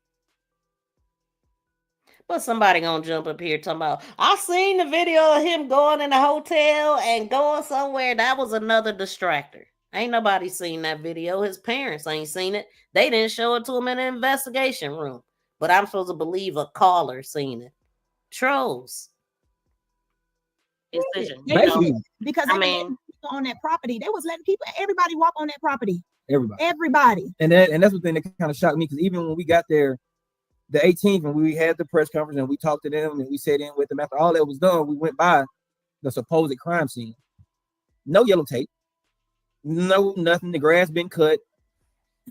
But somebody gonna jump up here talking about, I seen the video of him going in a hotel and going somewhere. That was another distractor. Ain't nobody seen that video. His parents ain't seen it. They didn't show it to him in an investigation room. But I'm supposed to believe a caller seen it. Trolls. Decision. Because I mean, people on that property, they was letting everybody walk on that property. Everybody. And that's the thing that kind of shocked me, because even when we got there, the 18th, when we had the press conference and we talked to them and we sat in with them, after all that was done, we went by the supposed crime scene. No yellow tape, no nothing. The grass been cut,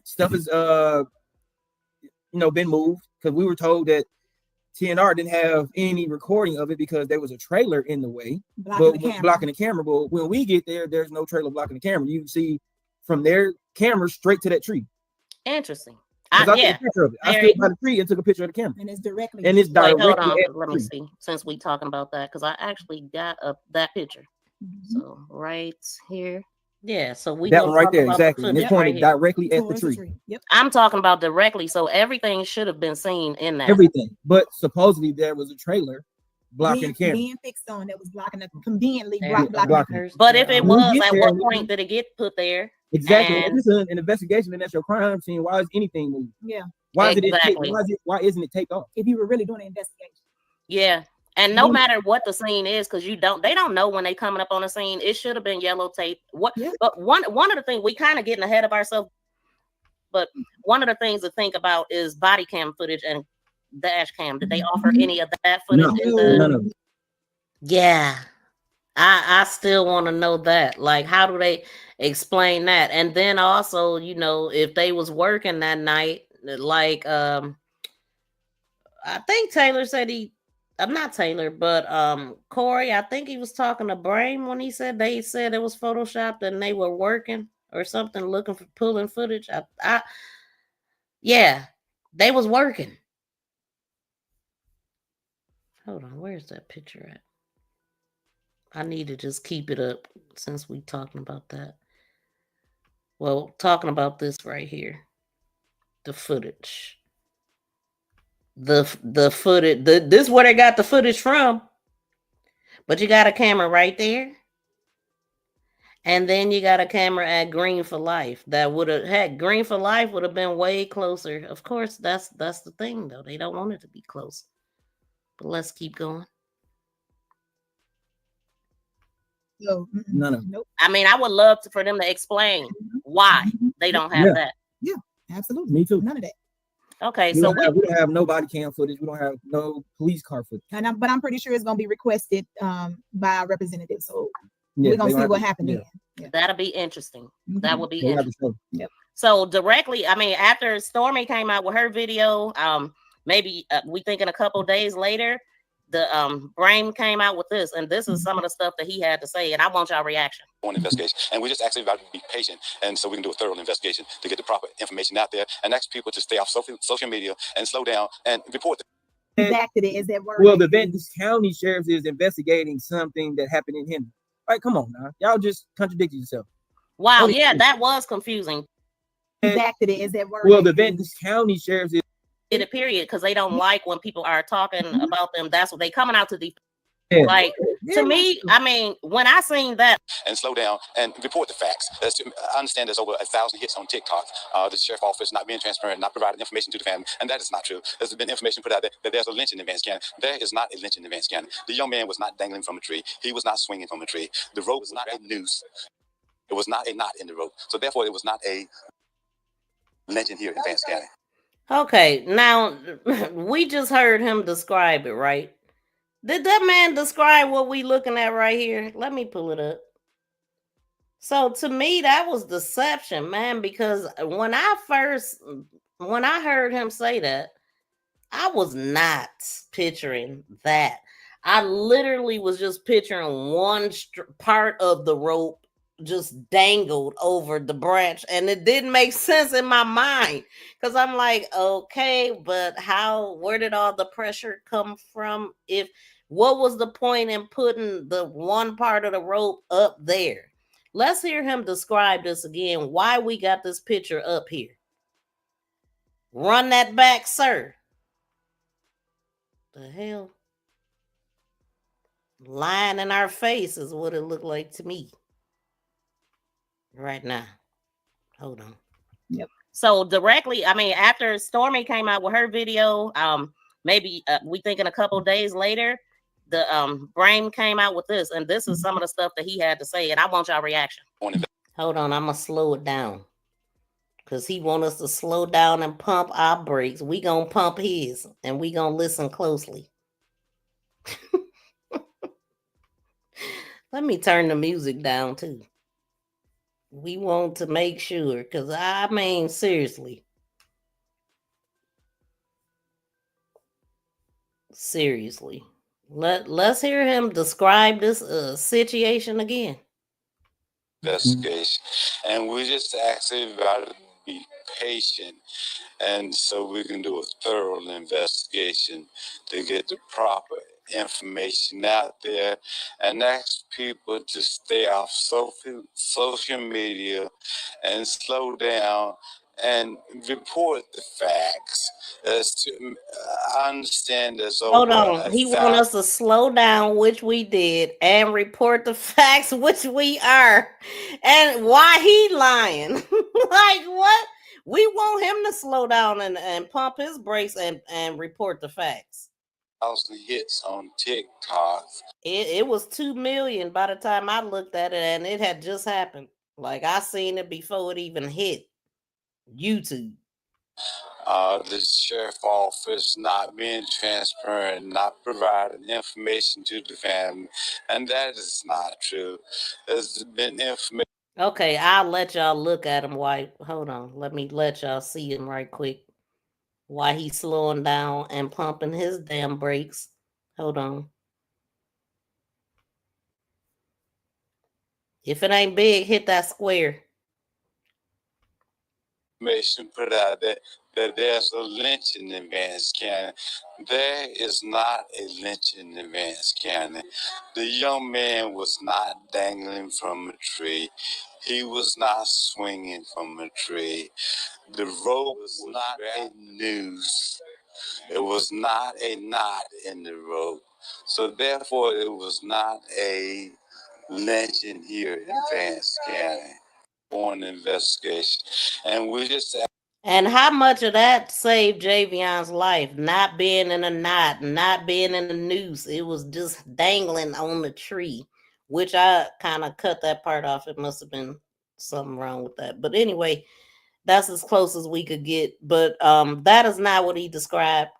stuff is been moved, because we were told that TNR didn't have any recording of it because there was a trailer in the way, blocking the camera. But when we get there, there's no trailer blocking the camera. You can see from their camera straight to that tree. Interesting. I took a picture of it. I stood by the tree and took a picture of the camera. And it's directly. Wait, hold on. Let me see. Since we talking about that, because I actually got that picture. So right here. Yeah, so we that one right there, exactly. And it's pointed directly at the tree. Yep. I'm talking about directly, so everything should have been seen in that. Everything, but supposedly there was a trailer blocking the camera. Being fixed on that was blocking the conveniently blocking. But if it was, at what point did it get put there? Exactly. If it's an investigation and that's your crime scene, why is anything moving? Yeah. Why isn't it take off? If you were really doing an investigation. Yeah. And no matter what the scene is, because they don't know when they coming up on the scene. It should have been yellow tape. But one of the things, we kind of getting ahead of ourselves. But one of the things to think about is body cam footage and dash cam. Did they offer any of that footage? None of it. Yeah. I still want to know that. Like, how do they explain that? And then also, if they was working that night, like I think Taylor said not Taylor, but Corey, I think he was talking to Brain when he said they said it was photoshopped and they were working or something, looking for pulling footage. Yeah, they was working. Hold on, where's that picture at? I need to just keep it up since we talking about that. Well, talking about this right here, the footage. The footage, this is where they got the footage from. But you got a camera right there. And then you got a camera at Green for Life. That would have Green for Life would have been way closer. Of course, that's the thing though. They don't want it to be close. But let's keep going. No, none of them. Nope. I mean, I would love for them to explain why they don't have that. Yeah, absolutely. Me too. None of that. Okay, we don't have no body cam footage. We don't have no police car footage. But I'm pretty sure it's going to be requested by our representative. So we're going to see what happens. Yeah. That'll be interesting. Mm-hmm. That would be they interesting. Yep. So directly, I mean, after Stormy came out with her video, maybe we think in a couple days later, the Brain came out with this, and this is some of the stuff that he had to say, and I want y'all reaction. On investigation, and we just ask everybody to be patient, and so we can do a thorough investigation to get the proper information out there, and ask people to stay off social media and slow down and report. Is that word? Well, the Venice County Sheriff is investigating something that happened in Henry. All right, come on now, y'all just contradicted yourself. Wow, yeah, that was confusing. Is that word? Well, the Venice County Sheriff is. A period, because they don't like when people are talking about them. That's what they coming out to the like. To me, I mean, when I seen that, and slow down and report the facts. I understand there's over 1,000 hits on TikTok. The sheriff office not being transparent, not providing information to the family, and that is not true. There's been information put out there that there's a lynching in Vance County. There is not a lynching in Vance County. The young man was not dangling from a tree. He was not swinging from a tree. The rope was not a noose. It was not a knot in the rope. So therefore, it was not a lynching here in Vance County. Okay, now we just heard him describe it, right? Did that man describe what we looking at right here? Let me pull it up. So to me, that was deception, man, because when I heard him say that, I was not picturing that. I literally was just picturing one part of the rope just dangled over the branch, and it didn't make sense in my mind because I'm like, okay, but where did all the pressure come from? What was the point in putting the one part of the rope up there? Let's hear him describe this again. Why we got this picture up here? Run that back, sir. The hell? Lying in our face is what it looked like to me. Right now. Hold on. Yep. So directly, I mean, after Stormy came out with her video, maybe we thinking a couple days later, the Brain came out with this, and this is some of the stuff that he had to say, and I want y'all reaction. Hold on, I'm gonna slow it down because he want us to slow down and pump our brakes. We gonna pump his, and we gonna listen closely. Let me turn the music down too. We want to make sure, because I mean, seriously. Seriously. Let's hear him describe this situation again. Investigation. And we just ask everybody to be patient. And so we can do a thorough investigation to get the proper information out there and ask people to stay off social media and slow down and report the facts. I understand there's Hold on. He want us to slow down, which we did, and report the facts, which we are. And why he lying? Like what? We want him to slow down and pump his brakes and report the facts. 1,000 hits on TikTok. It was 2 million by the time I looked at it, and it had just happened. Like I seen it before it even hit YouTube. The sheriff office not being transparent, not providing information to the family, and that is not true. There's been information. Okay, I'll let y'all look at him. Why? Hold on, let me let y'all see him right quick. Why he's slowing down and pumping his damn brakes. Hold on. If it ain't big, hit that square. Information put out that there's a lynching in Vance County. There is not a lynching in Vance County. The young man was not dangling from a tree. He was not swinging from a tree. The rope was not a noose. It was not a knot in the rope. So therefore, it was not a lynching here in Vance County. On investigation, and we just. And how much of that saved Javion's life? Not being in a knot, not being in a noose. It was just dangling on the tree, which I kind of cut that part off. It must have been something wrong with that. But anyway, that's as close as we could get. But that is not what he described.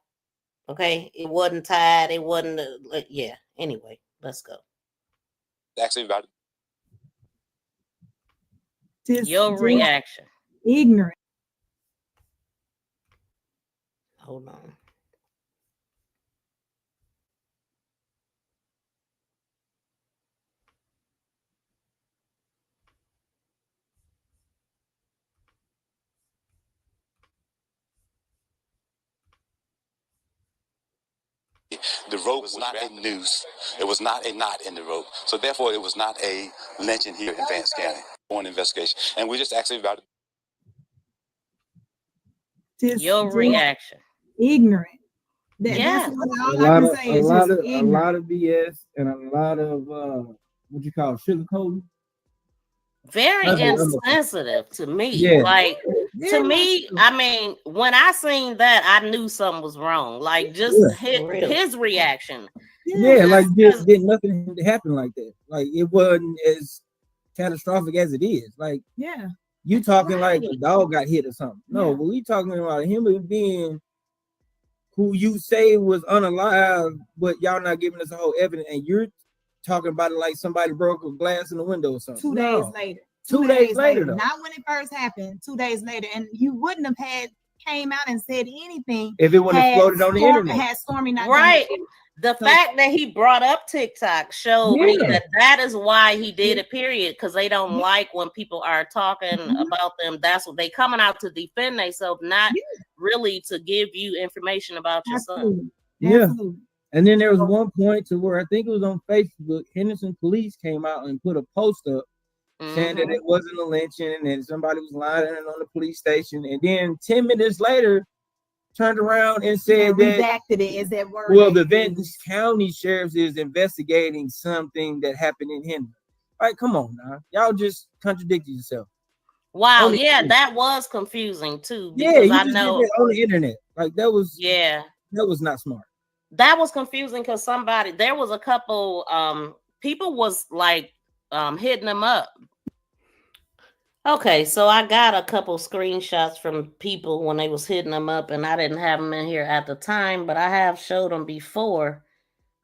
Okay, it wasn't tied. It wasn't. Yeah. Anyway, let's go. Actually, about your reaction. Ignorant. Hold on. The rope was not a noose. It was not a knot in the rope. So therefore, it was not a lynching here in Vance County. On investigation, and we just actually about your reaction. Ignorant. Yeah, that's all I can say is just a lot of BS and a lot of what you call sugarcoating. Very insensitive to me. Yeah. Like to me, I mean, when I seen that, I knew something was wrong. Like just his reaction. Yeah, like just did nothing happen like that. Like it wasn't as catastrophic as it is. Like you talking like a dog got hit or something. No, but we talking about a human being who you say was unalive, but y'all not giving us the whole evidence, and you're talking about it like somebody broke a glass in the window or something. 2 days later. 2 days later, though. Not when it first happened. 2 days later, and you wouldn't have came out and said anything if it wouldn't have floated on the internet. Had Stormy not right. The fact that he brought up TikTok showed me that is why he did it, period. Because they don't like when people are talking about them. That's what they coming out to defend themselves, not really to give you information about your son. Yeah. And then there was one point to where I think it was on Facebook, Henderson police came out and put a post up saying that it wasn't a lynching and somebody was lying on the police station. And then 10 minutes later, turned around and said that redacted it. Is that word? Well, the Venice County Sheriff's is investigating something that happened in Henry. All right, come on now. Y'all just contradicted yourself. Wow, yeah, that was confusing too. Yeah, Because you I just know did that on the internet. Like that was that was not smart. That was confusing because there was a couple people was like hitting them up. Okay, so I got a couple screenshots from people when they was hitting them up, and I didn't have them in here at the time, but I have showed them before.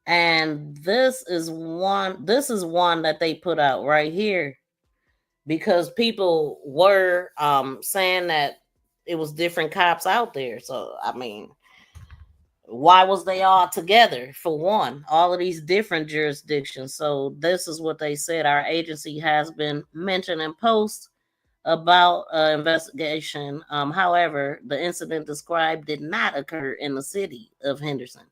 And this is one that they put out right here because people were saying that it was different cops out there. So I mean, why was they all together for one? All of these different jurisdictions. So this is what they said. Our agency has been mentioned in posts about investigation. However, the incident described did not occur in the city of Henderson.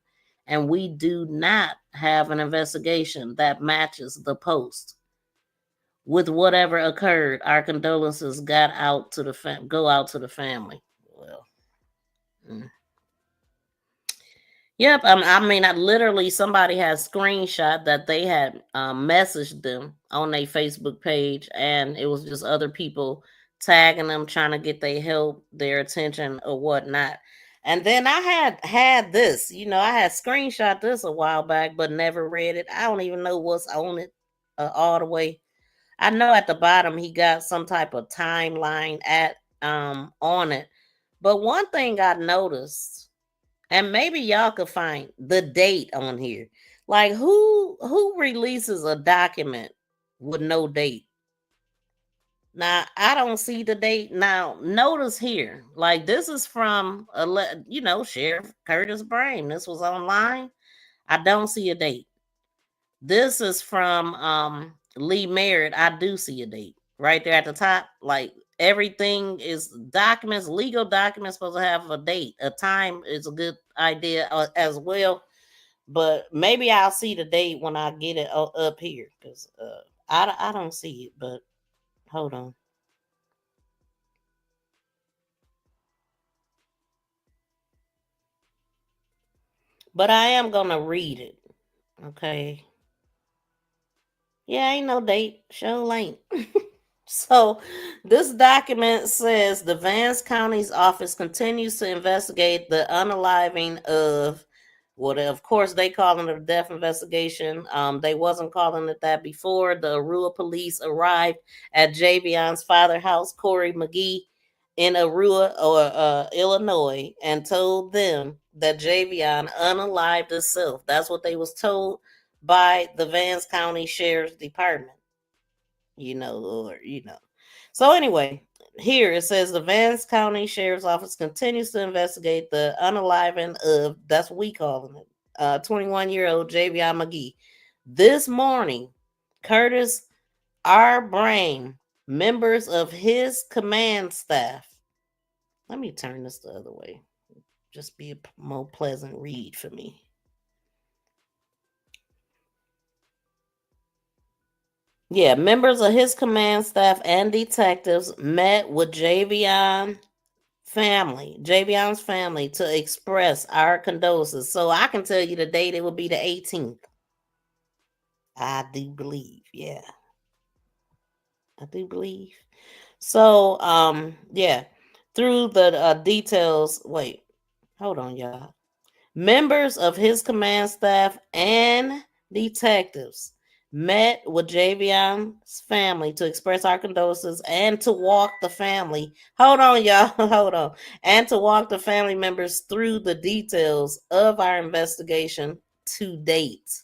And we do not have an investigation that matches the post. With whatever occurred, our condolences go out to the family. Well, Yep, I mean, somebody had screenshot that they had messaged them on their Facebook page, and it was just other people tagging them, trying to get their help, their attention, or whatnot. And then I had this, I had screenshot this a while back, but never read it. I don't even know what's on it all the way. I know at the bottom he got some type of timeline on it, but one thing I noticed. And maybe y'all could find the date on here. Like who releases a document with no date? Now, I don't see the date. Now, notice here, like this is from Sheriff Curtis Brame. This was online. I don't see a date. This is from Lee Merritt. I do see a date right there at the top. Like everything is documents, legal documents supposed to have a date. A time is a good idea as well. But maybe I'll see the date when I get it up here because I don't see it. But hold on. But I am going to read it. Okay. Yeah, ain't no date. Show ain't. So this document says the Vance County's office continues to investigate the unaliving of what, of course, they call it a death investigation. They wasn't calling it that before. The Aurora police arrived at Javion's father's house, Corey Magee, in Aurora, Illinois, and told them that Javion unalived himself. That's what they was told by the Vance County Sheriff's Department. So anyway, here it says the Vance County Sheriff's Office continues to investigate the unaliving of, that's what we calling it, 21-year-old Javion Magee. This morning, Curtis R. Brame, members of his command staff. Let me turn this the other way. Just be a more pleasant read for me. Yeah, members of his command staff and detectives met with Javion's family to express our condolences. So I can tell you the date, it will be the 18th. I do believe, yeah. I do believe. So, yeah, through the details, wait, hold on, y'all. Members of his command staff and detectives met with Javion's family to express our condolences and to walk the family. Hold on, y'all. Hold on. And to walk the family members through the details of our investigation to date.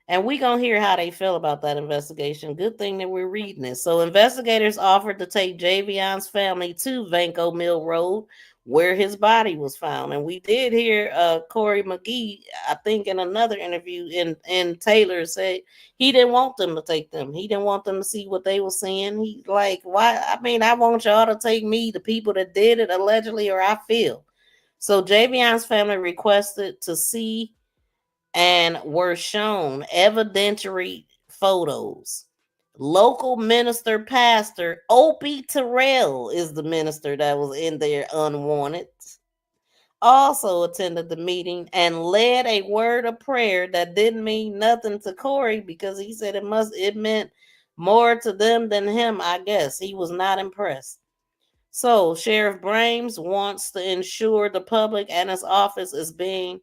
And we're going to hear how they feel about that investigation. Good thing that we're reading it. So investigators offered to take Javion's family to Vanco Mill Road, where his body was found. And we did hear Corey Magee, I think in another interview in Taylor, say he didn't want them to take them. He didn't want them to see what they were seeing. He like, why? I mean, I want y'all to take me, the people that did it allegedly, or I feel. So Javion's family requested to see and were shown evidentiary photos Local minister pastor Opie Terrell is the minister that was in there unwanted. Also attended the meeting and led a word of prayer that didn't mean nothing to Corey because he said it meant more to them than him, I guess. He was not impressed. So Sheriff Brames wants to ensure the public and his office is being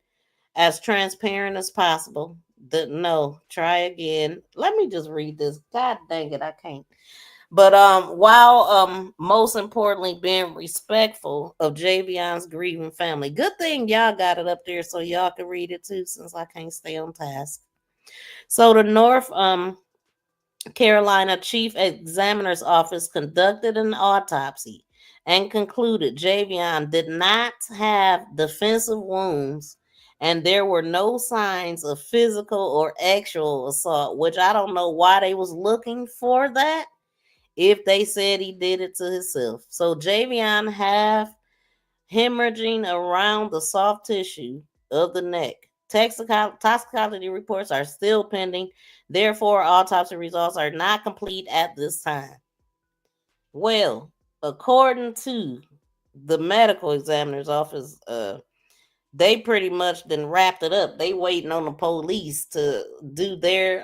as transparent as possible. No, try again. Let me just read this. God dang it, I can't. But while most importantly being respectful of Javion's grieving family. Good thing y'all got it up there so y'all can read it too, since I can't stay on task. So the North Carolina Chief Examiner's Office conducted an autopsy and concluded Javion did not have defensive wounds and there were no signs of physical or actual assault, which I don't know why they was looking for that if they said he did it to himself. So Javion have hemorrhaging around the soft tissue of the neck. Toxicology reports are still pending. Therefore, autopsy results are not complete at this time. Well, according to the medical examiner's office, they pretty much then wrapped it up. They waiting on the police to do their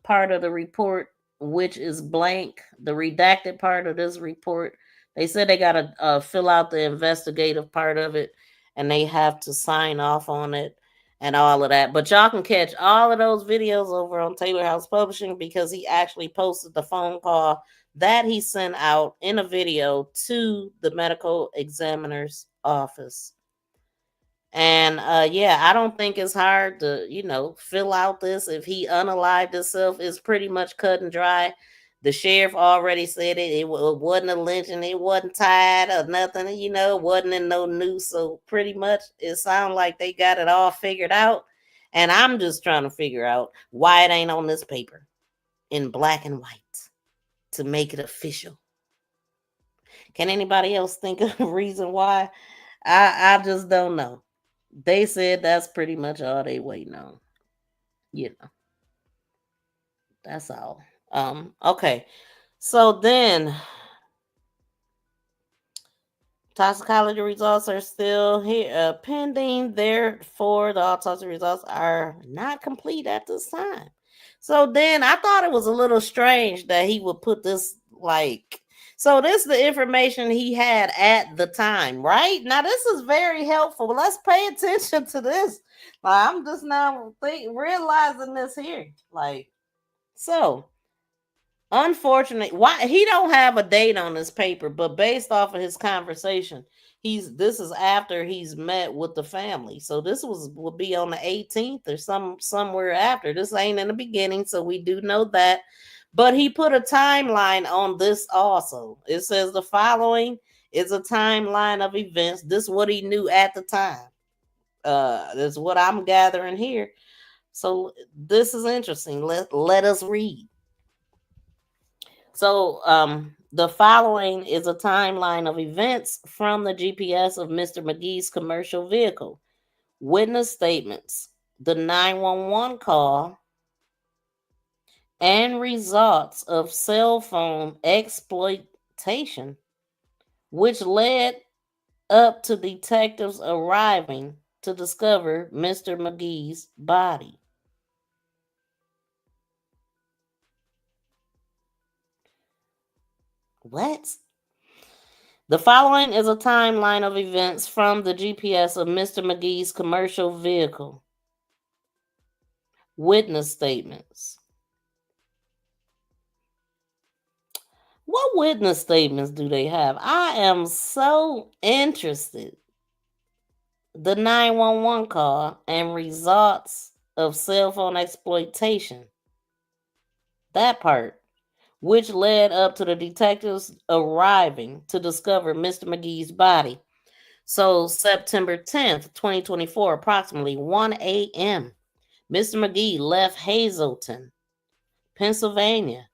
part of the report, which is blank. The redacted part of this report. They said they got to fill out the investigative part of it, and they have to sign off on it and all of that. But y'all can catch all of those videos over on Taylor House Publishing because he actually posted the phone call that he sent out in a video to the medical examiner's office. And yeah, I don't think it's hard to, fill out this. If he unalived himself, it's pretty much cut and dry. The sheriff already said it. It wasn't a lynching. It wasn't tied or nothing, it wasn't in no noose. So pretty much it sounds like they got it all figured out. And I'm just trying to figure out why it ain't on this paper in black and white to make it official. Can anybody else think of a reason why? I just don't know. They said that's pretty much all they waiting on. That's all. Okay. So then toxicology results are still here pending. Therefore, the autopsy results are not complete at this time. So then I thought it was a little strange that he would put this so this is the information he had at the time, right? Now this is very helpful. Let's pay attention to this. I'm just now realizing this here. So unfortunately, why he don't have a date on this paper, but based off of his conversation, this is after he's met with the family. So this will be on the 18th or somewhere after. This ain't in the beginning, so we do know that. But he put a timeline on this also. It says the following is a timeline of events. This is what he knew at the time. This is what I'm gathering here. So this is interesting. Let us read. So the following is a timeline of events from the GPS of Mr. Magee's commercial vehicle. Witness statements, the 911 call, and results of cell phone exploitation, which led up to detectives arriving to discover Mr. Magee's body. What? The following is a timeline of events from the GPS of Mr. Magee's commercial vehicle. Witness statements. What witness statements do they have? I am so interested. The 911 call and results of cell phone exploitation. That part, which led up to the detectives arriving to discover Mr. Magee's body. So September 10th, 2024, approximately 1 a.m., Mr. Magee left Hazleton, Pennsylvania,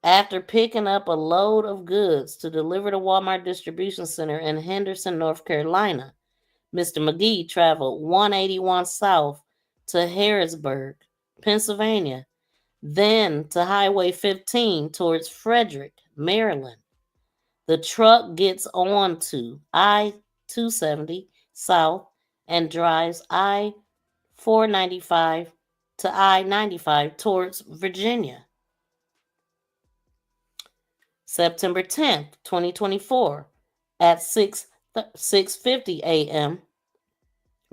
after picking up a load of goods to deliver to Walmart Distribution Center in Henderson, North Carolina. Mr. Magee traveled 181 south to Harrisburg, Pennsylvania, then to Highway 15 towards Frederick, Maryland. The truck gets on to I-270 south and drives I-495 to I-95 towards Virginia. September 10th, 2024, at 6:50 a.m.,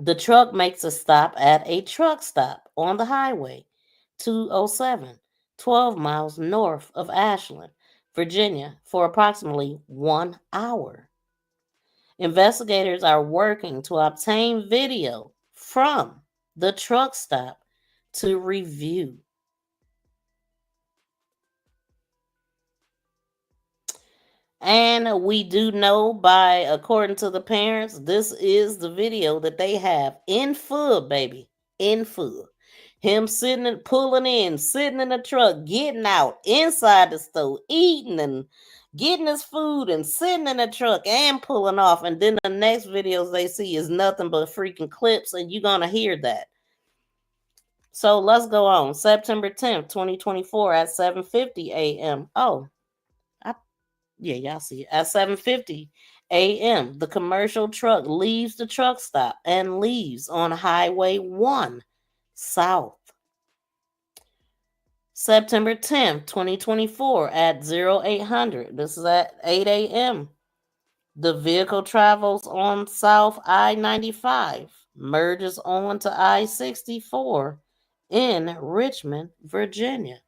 the truck makes a stop at a truck stop on the highway 207, 12 miles north of Ashland, Virginia, for approximately 1 hour. Investigators are working to obtain video from the truck stop to review. And we do know according to the parents, this is the video that they have in full, baby, in full. Him sitting in the truck, getting out, inside the store, eating and getting his food and sitting in the truck and pulling off. And then the next videos they see is nothing but freaking clips, and you're going to hear that. So let's go on. September 10th, 2024 at 7:50 a.m. Yeah, y'all see it. At 7:50 a.m., the commercial truck leaves the truck stop and leaves on Highway 1 south. September 10th, 2024 at 0800. This is at 8 a.m. The vehicle travels on South I-95, merges on to I-64 in Richmond, Virginia.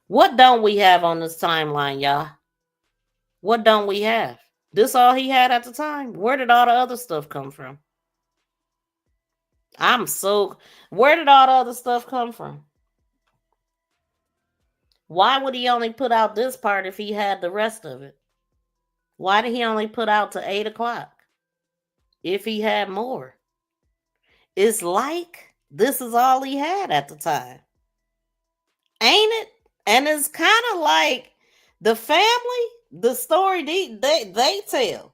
What don't we have on this timeline, y'all? What don't we have? This all he had at the time? Where did all the other stuff come from? Where did all the other stuff come from? Why would he only put out this part if he had the rest of it? Why did he only put out to 8 o'clock if he had more? It's like this is all he had at the time. Ain't it? And it's kind of like the family, the story they tell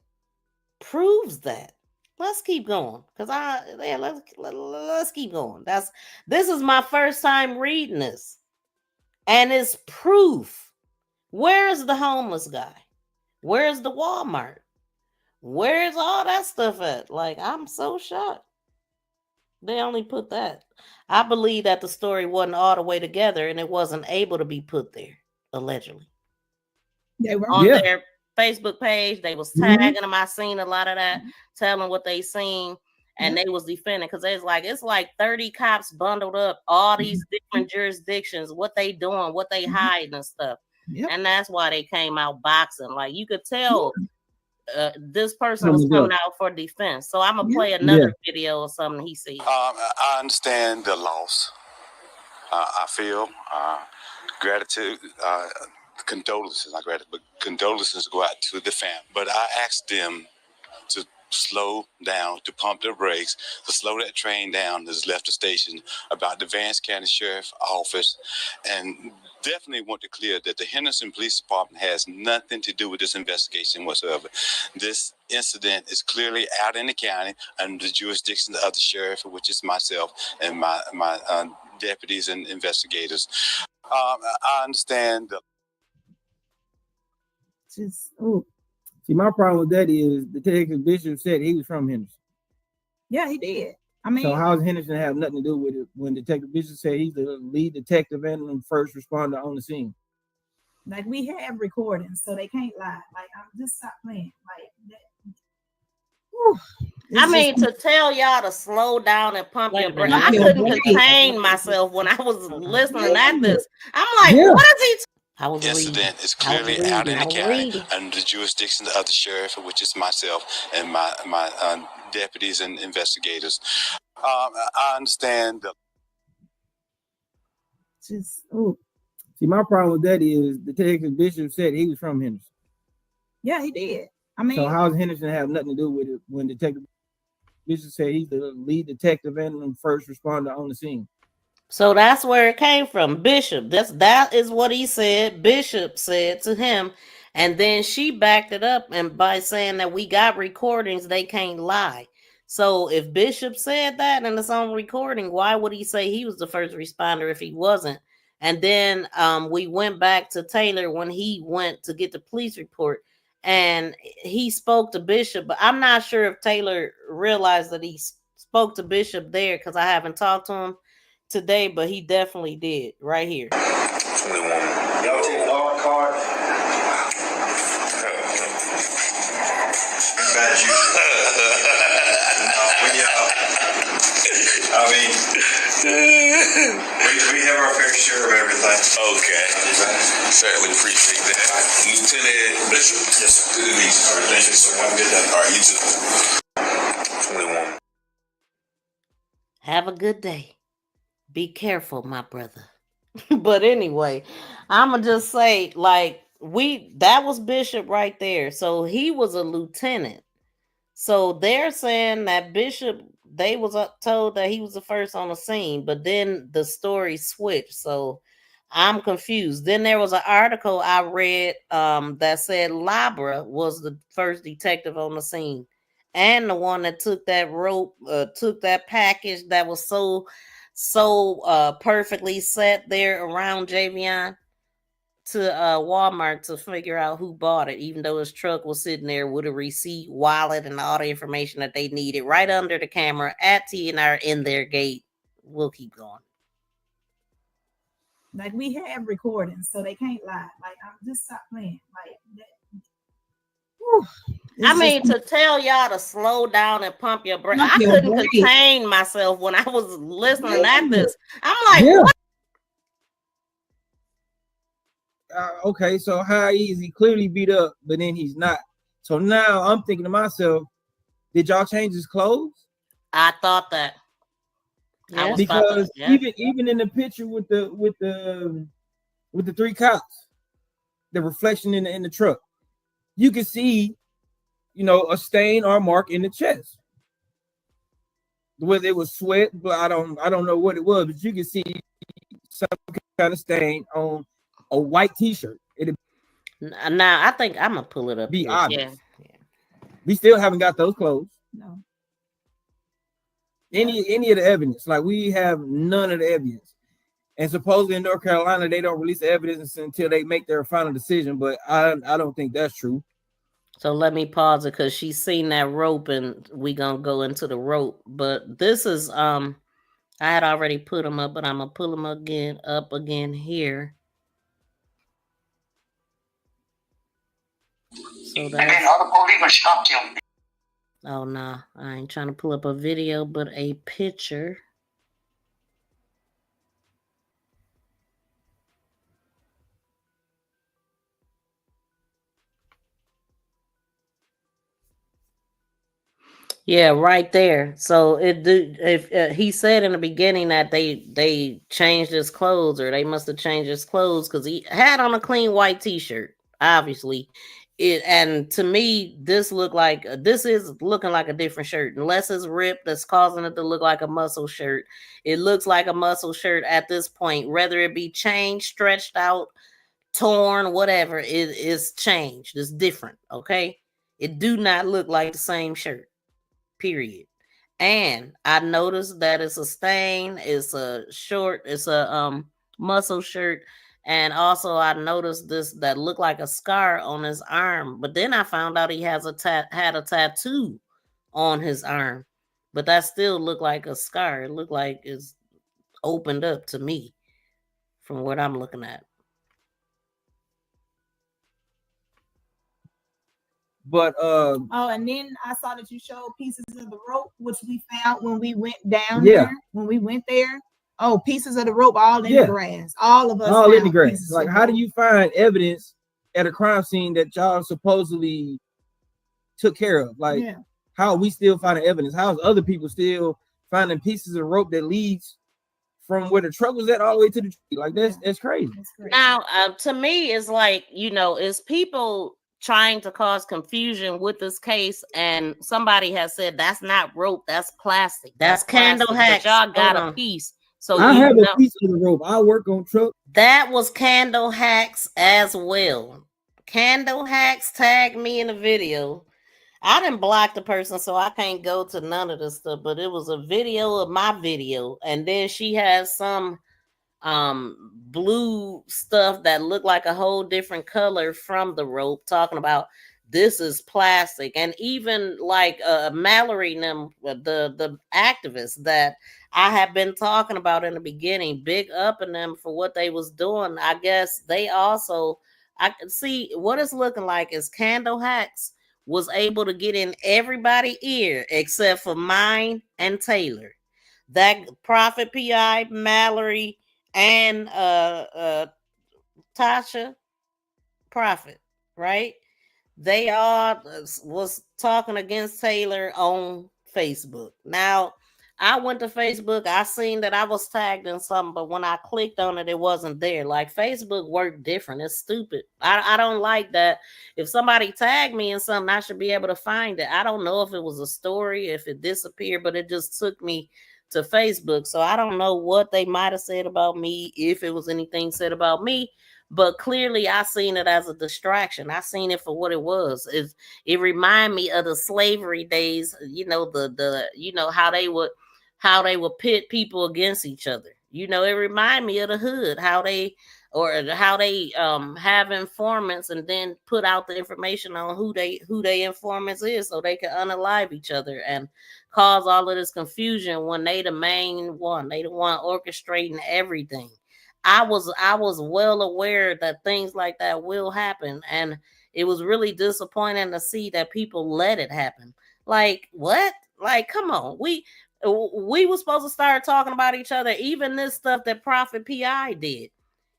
proves that. Let's keep going, let's keep going. This is my first time reading this, and it's proof. Where is the homeless guy? Where's the Walmart? Where's all that stuff at? Like, I'm so shocked. They only put that. I believe that the story wasn't all the way together, and it wasn't able to be put there, allegedly. They were on their Facebook page. They was tagging them. I seen a lot of that, telling what they seen, and they was defending because it's like 30 cops bundled up, all these different jurisdictions, what they doing, what they hiding and stuff. And that's why they came out boxing. Like, you could tell this person was coming out for defense. So I'm gonna play another video or something he said. I understand the loss. I feel gratitude, condolences, not gratitude, but condolences go out to the family. But I asked them to slow down, to pump their brakes, to slow that train down that's left the station, about the Vance County Sheriff's Office, and definitely want to clear that the Henderson Police Department has nothing to do with this investigation whatsoever. This incident is clearly out in the county under the jurisdiction of the sheriff, which is myself and my deputies and investigators. I understand. See, my problem with that is Detective Bishop said he was from Henderson. Yeah, he did. I mean, so how does Henderson have nothing to do with it when Detective Bishop said he's the lead detective and the first responder on the scene? Like, we have recordings, so they can't lie. Like, I'm just stop playing. Like that. I mean, to tell y'all to slow down and pump your brakes. I couldn't contain myself when I was listening at this. I'm like, what is he? Incident is clearly out in the county under the jurisdiction of the sheriff, which is myself and my deputies and investigators. I understand. See, my problem with that is Detective Bishop said he was from Henderson. Yeah, he did. I mean, so how does Henderson have nothing to do with it when Detective Bishop said he's the lead detective and the first responder on the scene? So that's where it came from. Bishop. That is what he said. Bishop said to him, and then she backed it up and by saying that we got recordings, they can't lie. So if Bishop said that and it's on recording, why would he say he was the first responder if he wasn't? And then we went back to Taylor when he went to get the police report, and he spoke to Bishop, but I'm not sure if Taylor realized that he spoke to Bishop there, because I haven't talked to him today, but he definitely did right here. 21. Y'all take our card. Bad you. When y'all, I mean, we have our fair share of everything. Okay. Certainly appreciate that. Lieutenant Bishop. Yes, sir. Good to meet you. All right, thank you, sir. Have a good day. All right, you too. 21. Have a good day. Be careful, my brother. But anyway, I'ma just say, like, that was Bishop right there. So he was a lieutenant. So they're saying that Bishop, they was told that he was the first on the scene, but then the story switched. So I'm confused. Then there was an article I read that said Labra was the first detective on the scene, and the one that took that rope, took that package that was so perfectly set there around Javion to Walmart to figure out who bought it, even though his truck was sitting there with a receipt, wallet, and all the information that they needed right under the camera at TNR in their gate. We'll keep going. Like, we have recordings, so they can't lie. Like, I'm just stop playing. Like that. Whew. I mean, to tell y'all to slow down and pump your brakes. I couldn't contain myself when I was listening at this. I'm like, what? Okay, so how he clearly beat up, but then he's not. So now I'm thinking to myself, did y'all change his clothes? I thought that. Yeah. Because even in the picture with the 3 cops, the reflection in the truck, you can see, you know, a stain or a mark in the chest. Whether it was sweat, but I don't know what it was, but you can see some kind of stain on a white t-shirt. Now I think I'm gonna pull it up. Be here. obvious. Yeah. We still haven't got those clothes. No. Any of the evidence, like we have none of the evidence. And supposedly in North Carolina, they don't release the evidence until they make their final decision. But I don't think that's true. So let me pause it because she's seen that rope, and we gonna go into the rope. But this is I had already put them up, but I'm gonna pull them up again here. So that's oh no, I ain't trying to pull up a video, but a picture. Yeah, right there. So if he said in the beginning that they changed his clothes, or they must have changed his clothes because he had on a clean white t-shirt, obviously. And to me, this is looking like a different shirt. Unless it's ripped, that's causing it to look like a muscle shirt. It looks like a muscle shirt at this point, whether it be changed, stretched out, torn, whatever. It is changed. It's different. Okay, it do not look like the same shirt. Period. And I noticed that it's a stain, it's a muscle shirt, and also I noticed this that looked like a scar on his arm. But then I found out he has had a tattoo on his arm, but that still looked like a scar. It looked like it's opened up to me from what I'm looking at. But and then I saw that you showed pieces of the rope, which we found when we went down there. When we went there, pieces of the rope all in the grass. All of us all in the grass. Like, how do you find evidence at a crime scene that y'all supposedly took care of? Like, how are we still finding evidence? How is other people still finding pieces of rope that leads from where the truck was at all the way to the tree? Like, that's crazy. Now, to me, it's like, it's people trying to cause confusion with this case, and somebody has said that's not rope, that's plastic. That's candle hacks. But y'all got a piece. So I have a piece of the rope. I work on truck. That was Candle Hacks as well. Candle Hacks tagged me in the video. I didn't block the person, so I can't go to none of this stuff, but it was a video of my video. And then she has some blue stuff that looked like a whole different color from the rope, talking about this is plastic. And even like Mallory and them, the activists that I have been talking about in the beginning, big up in them for what they was doing. I guess they also, I can see what it's looking like is Candle Hacks was able to get in everybody's ear except for mine and Taylor. That Prophet PI, Mallory, and Tasha Prophet, right? They all was talking against Taylor on Facebook. Now, I went to Facebook. I seen that I was tagged in something, but when I clicked on it, it wasn't there. Like Facebook worked different. It's stupid. I don't like that. If somebody tagged me in something, I should be able to find it. I don't know if it was a story, if it disappeared, but it just took me to Facebook. So I don't know what they might have said about me, if it was anything said about me. But clearly, I seen it as a distraction. I seen it for what it was. It reminded me of the slavery days. You know the how they would pit people against each other. You know, it reminded me of the hood, how they have informants and then put out the information on who they informants is, so they can unalive each other and cause all of this confusion when they the main one. They the one orchestrating everything. I was well aware that things like that will happen, and it was really disappointing to see that people let it happen. Like what? Like come on, we were supposed to start talking about each other. Even this stuff that Prophet PI did,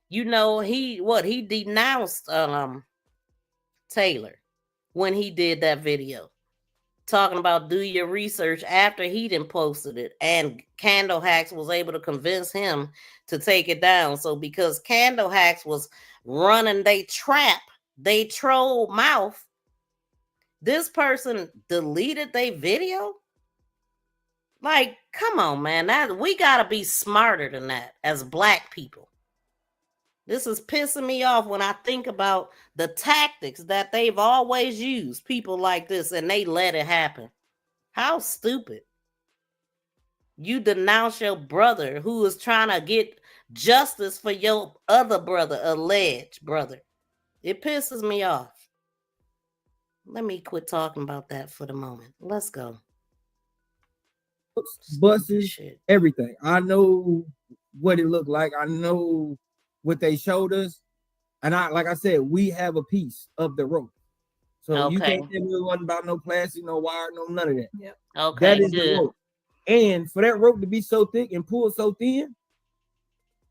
you know, he denounced Taylor when he did that video, talking about do your research after he done posted it, and Candle Hacks was able to convince him to take it down. So because Candle Hacks was running they trap, they troll mouth, this person deleted their video. Like, come on, man. That we gotta be smarter than that as black people. This is pissing me off when I think about the tactics that they've always used, people like this, and they let it happen. How stupid. You denounce your brother who is trying to get justice for your other brother, alleged brother. It pisses me off. Let me quit talking about that for the moment. Let's go. Buses, everything. I know what it looked like. I know what they showed us. And like I said, we have a piece of the rope. So you can't tell me it wasn't about no plastic, no wire, no none of that. Yep. Okay, that is the rope. And for that rope to be so thick and pulled so thin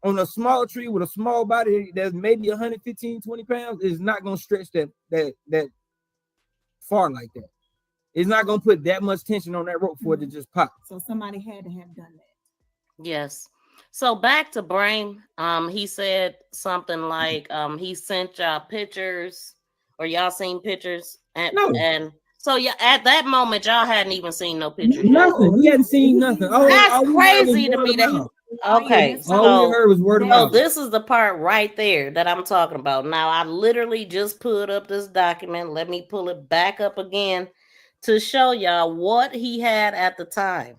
on a small tree with a small body that's maybe 115, 20 pounds is not going to stretch that far like that. It's not going to put that much tension on that rope for it to just pop. So somebody had to have done that. Yes. So back to Brain. He said something like he sent y'all pictures, or y'all seen pictures, and so yeah, at that moment y'all hadn't even seen no pictures. Nothing. We hadn't seen nothing. That's crazy to me. Okay, all we heard was word of mouth. This is the part right there that I'm talking about. Now I literally just put up this document. Let me pull it back up again to show y'all what he had at the time.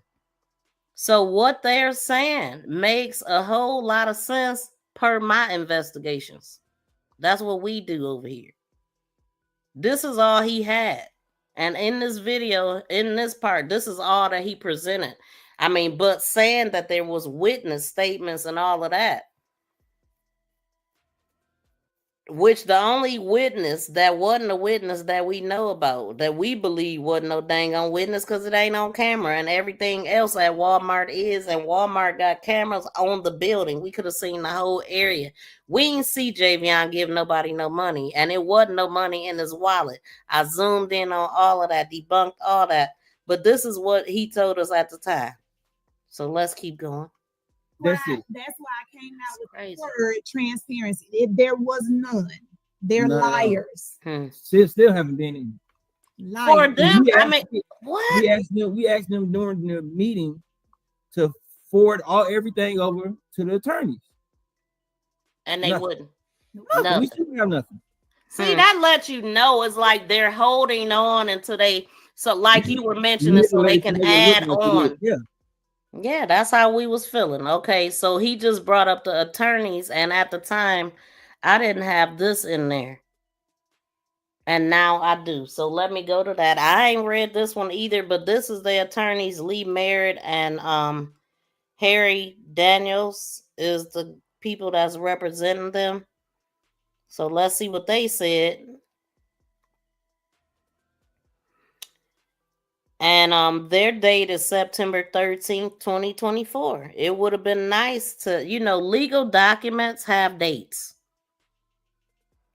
So what they're saying makes a whole lot of sense per my investigations. That's what we do over here. This is all he had. And in this video, in this part, this is all that he presented. I mean, but saying that there was witness statements and all of that, which the only witness that wasn't a witness that we know about, that we believe wasn't no dang on witness because it ain't on camera, and everything else at Walmart is, and Walmart got cameras on the building. We could have seen the whole area. We didn't see Javion give nobody no money, and it wasn't no money in his wallet. I zoomed in on all of that, debunked all that, but this is what he told us at the time. So let's keep going. That's why I came out with the word transparency. There was none. They're liars. Still haven't been in. Liars. For them, I mean, what? We asked them during the meeting to forward everything over to the attorneys, and they wouldn't. Nothing. We still have nothing. See, that lets you know it's like they're holding on until they. So, like you were mentioning, so they can add on. Yeah. Yeah, that's how we was feeling. Okay, so he just brought up the attorneys, and at the time, I didn't have this in there. And now I do. So let me go to that. I ain't read this one either, but this is the attorneys Lee Merritt and Harry Daniels is the people that's representing them. So let's see what they said. And their date is September 13th, 2024. It would have been nice to, legal documents have dates.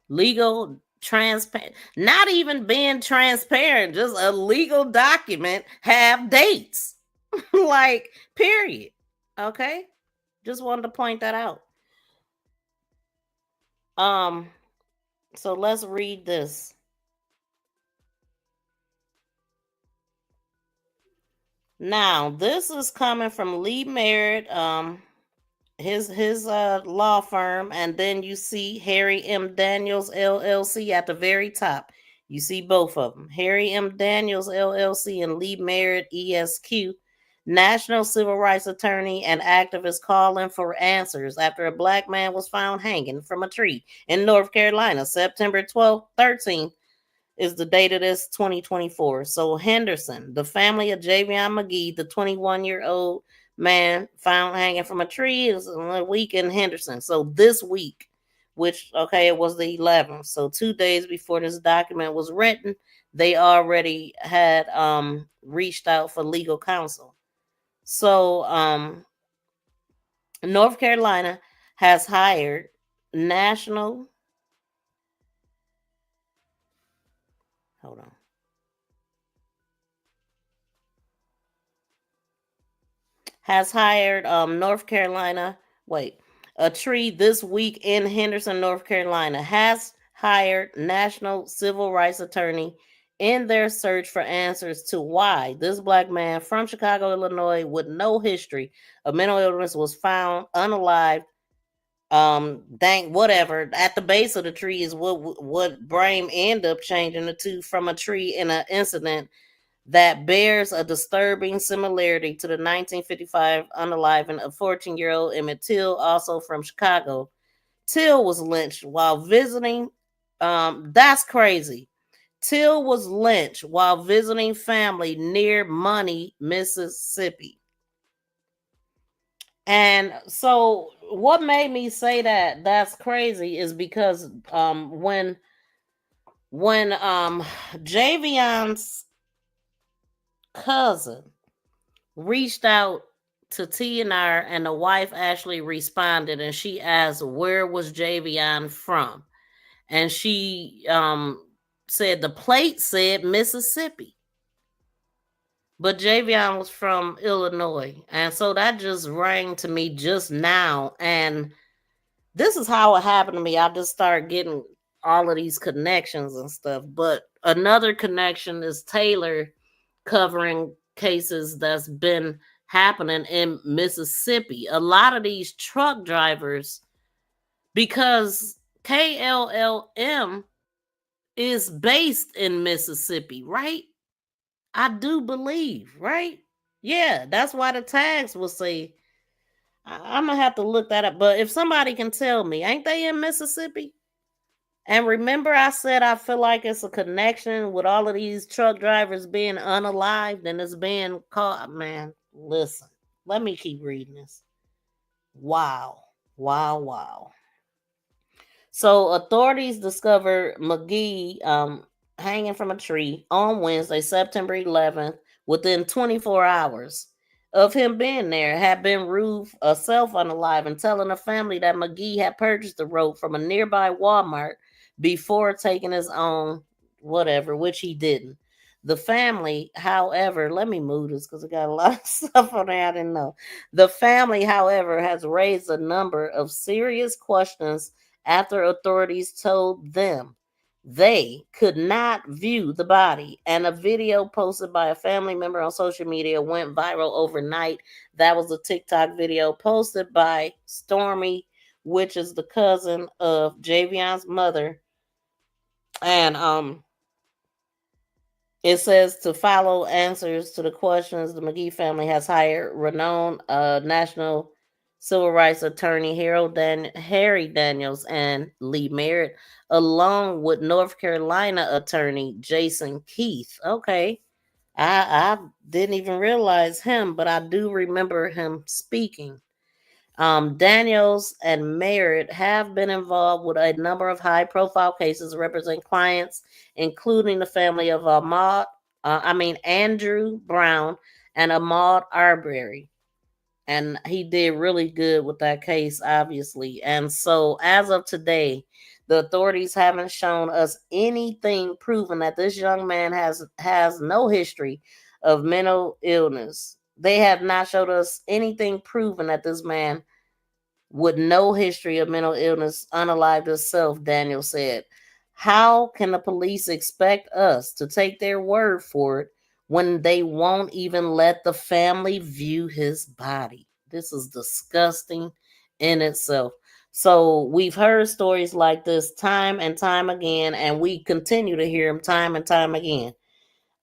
Legal transparent, not even being transparent, just a legal document have dates. Like, period. Okay? Just wanted to point that out. So let's read this. Now, this is coming from Lee Merritt, his law firm, and then you see Harry M. Daniels LLC at the very top. You see both of them. Harry M. Daniels LLC and Lee Merritt ESQ, national civil rights attorney and activist, calling for answers after a black man was found hanging from a tree in North Carolina, September 12th, 13th. Is the date of this 2024. So Henderson, the family of Javion Magee, the 21-year-old man found hanging from a tree, is a week in Henderson. So this week, which, okay, it was the 11th. So 2 days before this document was written, they already had reached out for legal counsel. So North Carolina has hired national, hold on. Has hired North Carolina. Wait, a tree this week in Henderson, North Carolina, has hired national civil rights attorney in their search for answers to why this black man from Chicago, Illinois, with no history of mental illness was found unalived. Whatever, at the base of the tree is what Brame ended up changing the two from a tree in an incident that bears a disturbing similarity to the 1955 unaliving of 14-year-old Emmett Till, also from Chicago. Till was lynched while visiting. That's crazy. Till was lynched while visiting family near Money, Mississippi. And so what made me say that that's crazy is because when Javion's cousin reached out to TNR and the wife actually responded, and she asked where was Javion from, and she said the plate said Mississippi, but Javion was from Illinois. And so that just rang to me just now, and this is how it happened to me. I just started getting all of these connections and stuff. But another connection is Taylor covering cases that's been happening in Mississippi. A lot of these truck drivers, because KLLM is based in Mississippi, right? I do believe, right? Yeah, that's why the tags will say. I'm gonna have to look that up. But if somebody can tell me, ain't they in Mississippi? And remember, I said I feel like it's a connection with all of these truck drivers being unalived and it's being caught. Man, listen, let me keep reading this. Wow. Wow. So authorities discovered Magee hanging from a tree on Wednesday, September 11th, within 24 hours of him being there. Had been Ruth herself unalive and telling the family that Magee had purchased the rope from a nearby Walmart before taking his own whatever, which he didn't. The family, however, let me move this because I got a lot of stuff on there I didn't know. The family, however, has raised a number of serious questions after authorities told them they could not view the body. And a video posted by a family member on social media went viral overnight. That was a TikTok video posted by Stormy, which is the cousin of Javion's mother. And It says to follow answers to the questions, the Magee family has hired renowned national civil rights attorney Harry Daniels and Lee Merritt, along with North Carolina attorney Jason Keith. Okay. I didn't even realize him, but I do remember him speaking. Daniels and Merritt have been involved with a number of high-profile cases representing clients, including the family of Andrew Brown and Ahmaud Arbery. And he did really good with that case, obviously. And so, as of today, the authorities haven't shown us anything proving that this young man has no history of mental illness. They have not showed us anything proving that this man with no history of mental illness unalived himself, Daniel said. How can the police expect us to take their word for it when they won't even let the family view his body? This is disgusting in itself. So we've heard stories like this time and time again, and we continue to hear them time and time again.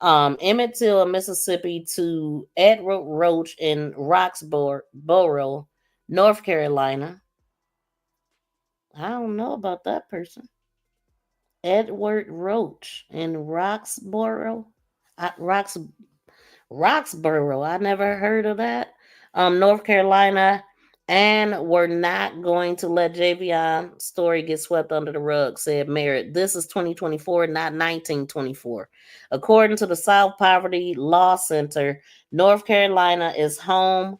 Emmett Till in Mississippi to Edward Roach in Roxborough, North Carolina. I don't know about that person. Edward Roach in Roxborough. Roxborough. I never heard of that. North Carolina. And we're not going to let Javion's story get swept under the rug, said Merritt. This is 2024, not 1924. According to the South Poverty Law Center, North Carolina is home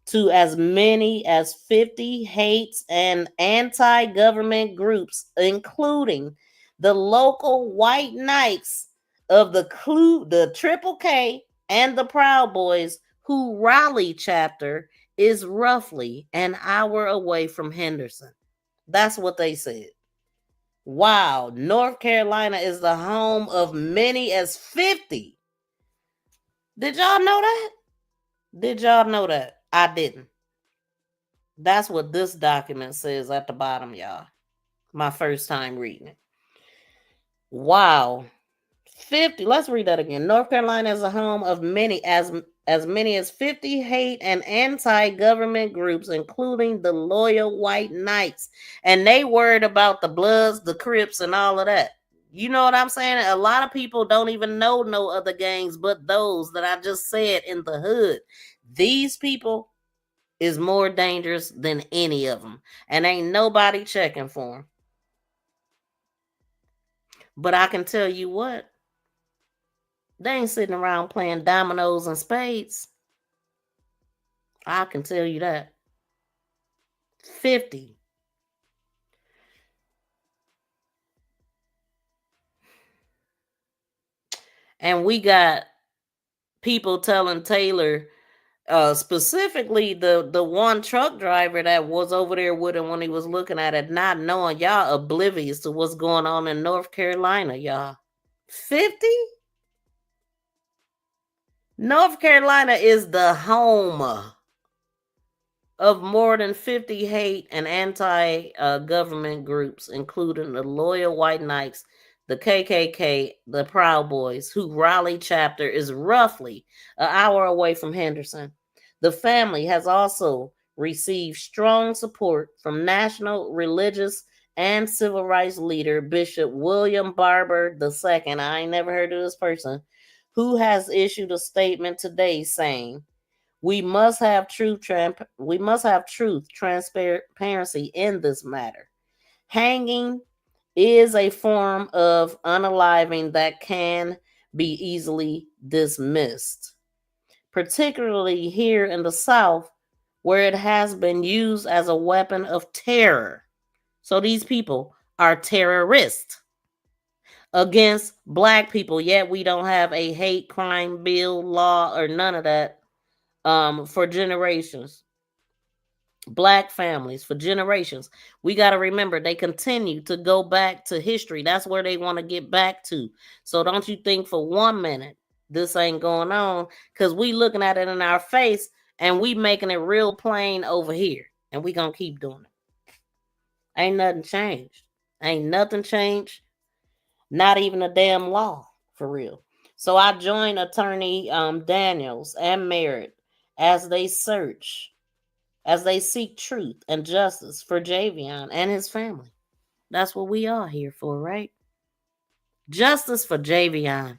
to as many as 50 hates and anti-government groups, including the local white knights of the Triple K and the Proud Boys, who Raleigh chapter is roughly an hour away from Henderson. That's what they said. Wow, North Carolina is the home of many as 50. Did y'all know that? Did y'all know that? I didn't. That's what this document says at the bottom, y'all. My first time reading it. Wow. 50. Let's read that again. North Carolina is a home of many as many as 50 hate and anti-government groups, including the loyal white knights. And they worried about the Bloods, the Crips, and all of that. You know what I'm saying? A lot of people don't even know no other gangs but those that I just said in the hood. These people is more dangerous than any of them. And ain't nobody checking for them. But I can tell you what. They ain't sitting around playing dominoes and spades. I can tell you that. 50. And we got people telling Taylor, specifically the one truck driver that was over there with him when he was looking at it, not knowing, y'all oblivious to what's going on in North Carolina, y'all. 50? North Carolina is the home of more than 50 hate and anti-government groups, including the Loyal White Knights, the KKK, the Proud Boys, whose Raleigh chapter is roughly an hour away from Henderson. The family has also received strong support from national religious and civil rights leader Bishop William Barber II. I ain't never heard of this person, who has issued a statement today saying, we must have truth, transparency in this matter. Hanging is a form of unaliving that can be easily dismissed, particularly here in the South, where it has been used as a weapon of terror. So these people are terrorists against Black people, yet we don't have a hate crime bill, law, or none of that. For generations, Black families for generations. We got to remember they continue to go back to history. That's where they want to get back to. So don't you think for 1 minute this ain't going on, because we looking at it in our face and we making it real plain over here, and we gonna keep doing it. Ain't nothing changed. Ain't nothing changed. Not even a damn law, for real. So I joined attorney Daniels and Merritt as they seek truth and justice for Javion and his family. That's what we are here for, right? Justice for Javion.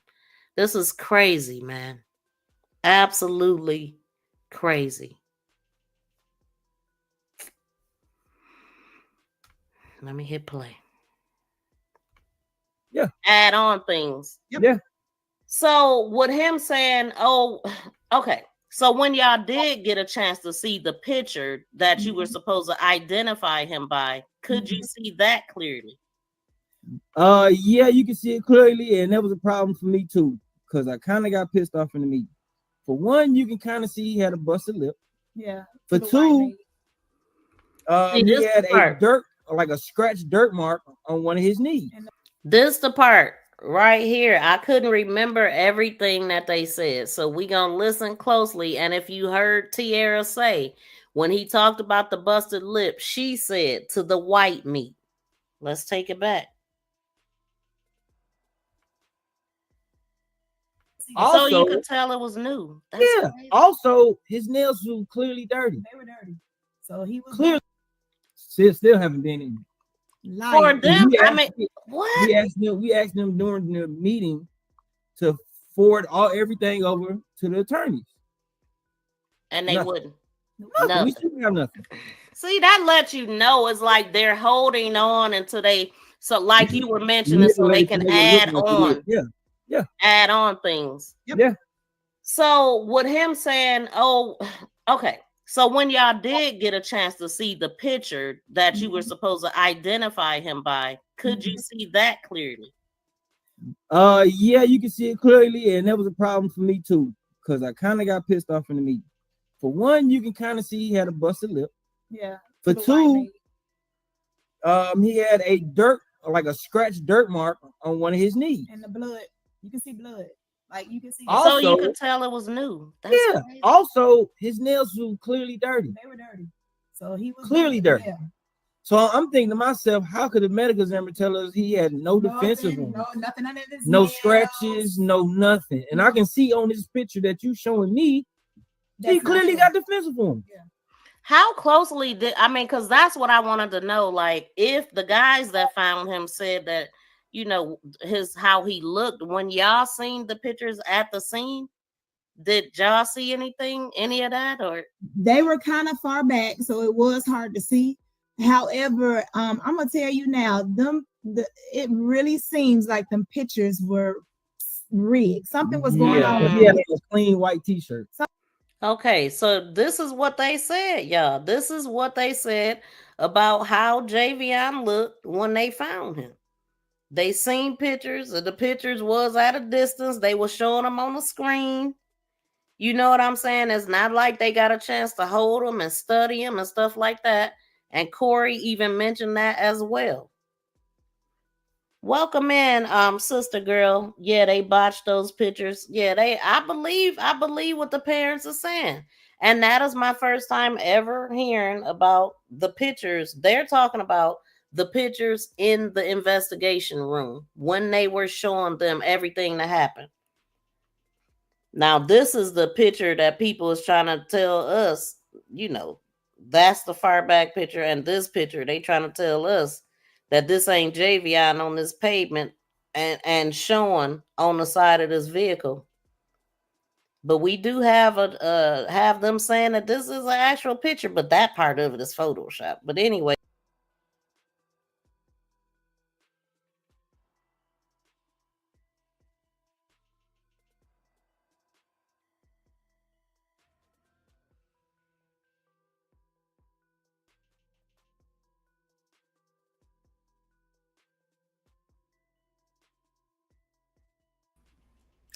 This is crazy, man. Absolutely crazy. Let me hit play. Yeah. Add on things. Yeah. So with him saying, oh, okay. So when y'all did get a chance to see the picture that you were supposed to identify him by, could you see that clearly? Yeah, you can see it clearly, and that was a problem for me too, because I kind of got pissed off in the meeting. For one, you can kind of see he had a busted lip. Yeah. For two, he had a scratched dirt mark on one of his knees. This the part right here. I couldn't remember everything that they said, so we gonna listen closely. And if you heard Tiara say when he talked about the busted lip, she said to the white meat. Let's take it back. Also, so you could tell it was new. That's yeah. crazy. Also, his nails were clearly dirty. They were dirty. So he was clearly still haven't been in. For them, I mean, what? We asked them during the meeting to forward everything over to the attorneys, and they wouldn't. Nothing. We still have nothing. See, that lets you know it's like they're holding on until they. So, like you were mentioning, so they can add on. Yeah. Add on things. Yeah. So with him saying, "Oh, okay." So when y'all did get a chance to see the picture that you were supposed to identify him by, could you see that clearly? Yeah, you can see it clearly, and that was a problem for me too, because I kind of got pissed off in the meeting. For one, you can kind of see he had a busted lip. Yeah. For two, he had a scratched dirt mark on one of his knees. And the blood, you can see blood. Like you can see. Also, so you could tell it was new. That's crazy. Also, his nails were clearly dirty. They were dirty. So he was clearly dirty. Yeah. So I'm thinking to myself, how could the medical examiner tell us he had no defensive wounds? Nothing under his no nails. Scratches, no nothing. And I can see on this picture that you showing me, he clearly got defensive wounds. Yeah. How closely did because that's what I wanted to know. Like, if the guys that found him said that, how he looked when y'all seen the pictures at the scene, did y'all see any of that, or they were kind of far back, so it was hard to see. However, I'm gonna tell you now, it really seems like them pictures were rigged. Something was going on. He had a clean white t-shirt. Okay, so this is what they said, y'all. This is what they said about how Javion looked when they found him. They seen pictures, and the pictures was at a distance. They were showing them on the screen. You know what I'm saying? It's not like they got a chance to hold them and study them and stuff like that. And Corey even mentioned that as well. Welcome in, sister girl. Yeah, they botched those pictures. Yeah, I believe what the parents are saying. And that is my first time ever hearing about the pictures. They're talking about the pictures in the investigation room when they were showing them everything that happened. Now, this is the picture that people is trying to tell us, that's the far back picture, and this picture, they trying to tell us that this ain't Javion on this pavement and showing on the side of this vehicle. But we do have have them saying that this is an actual picture, but that part of it is Photoshop. But anyway.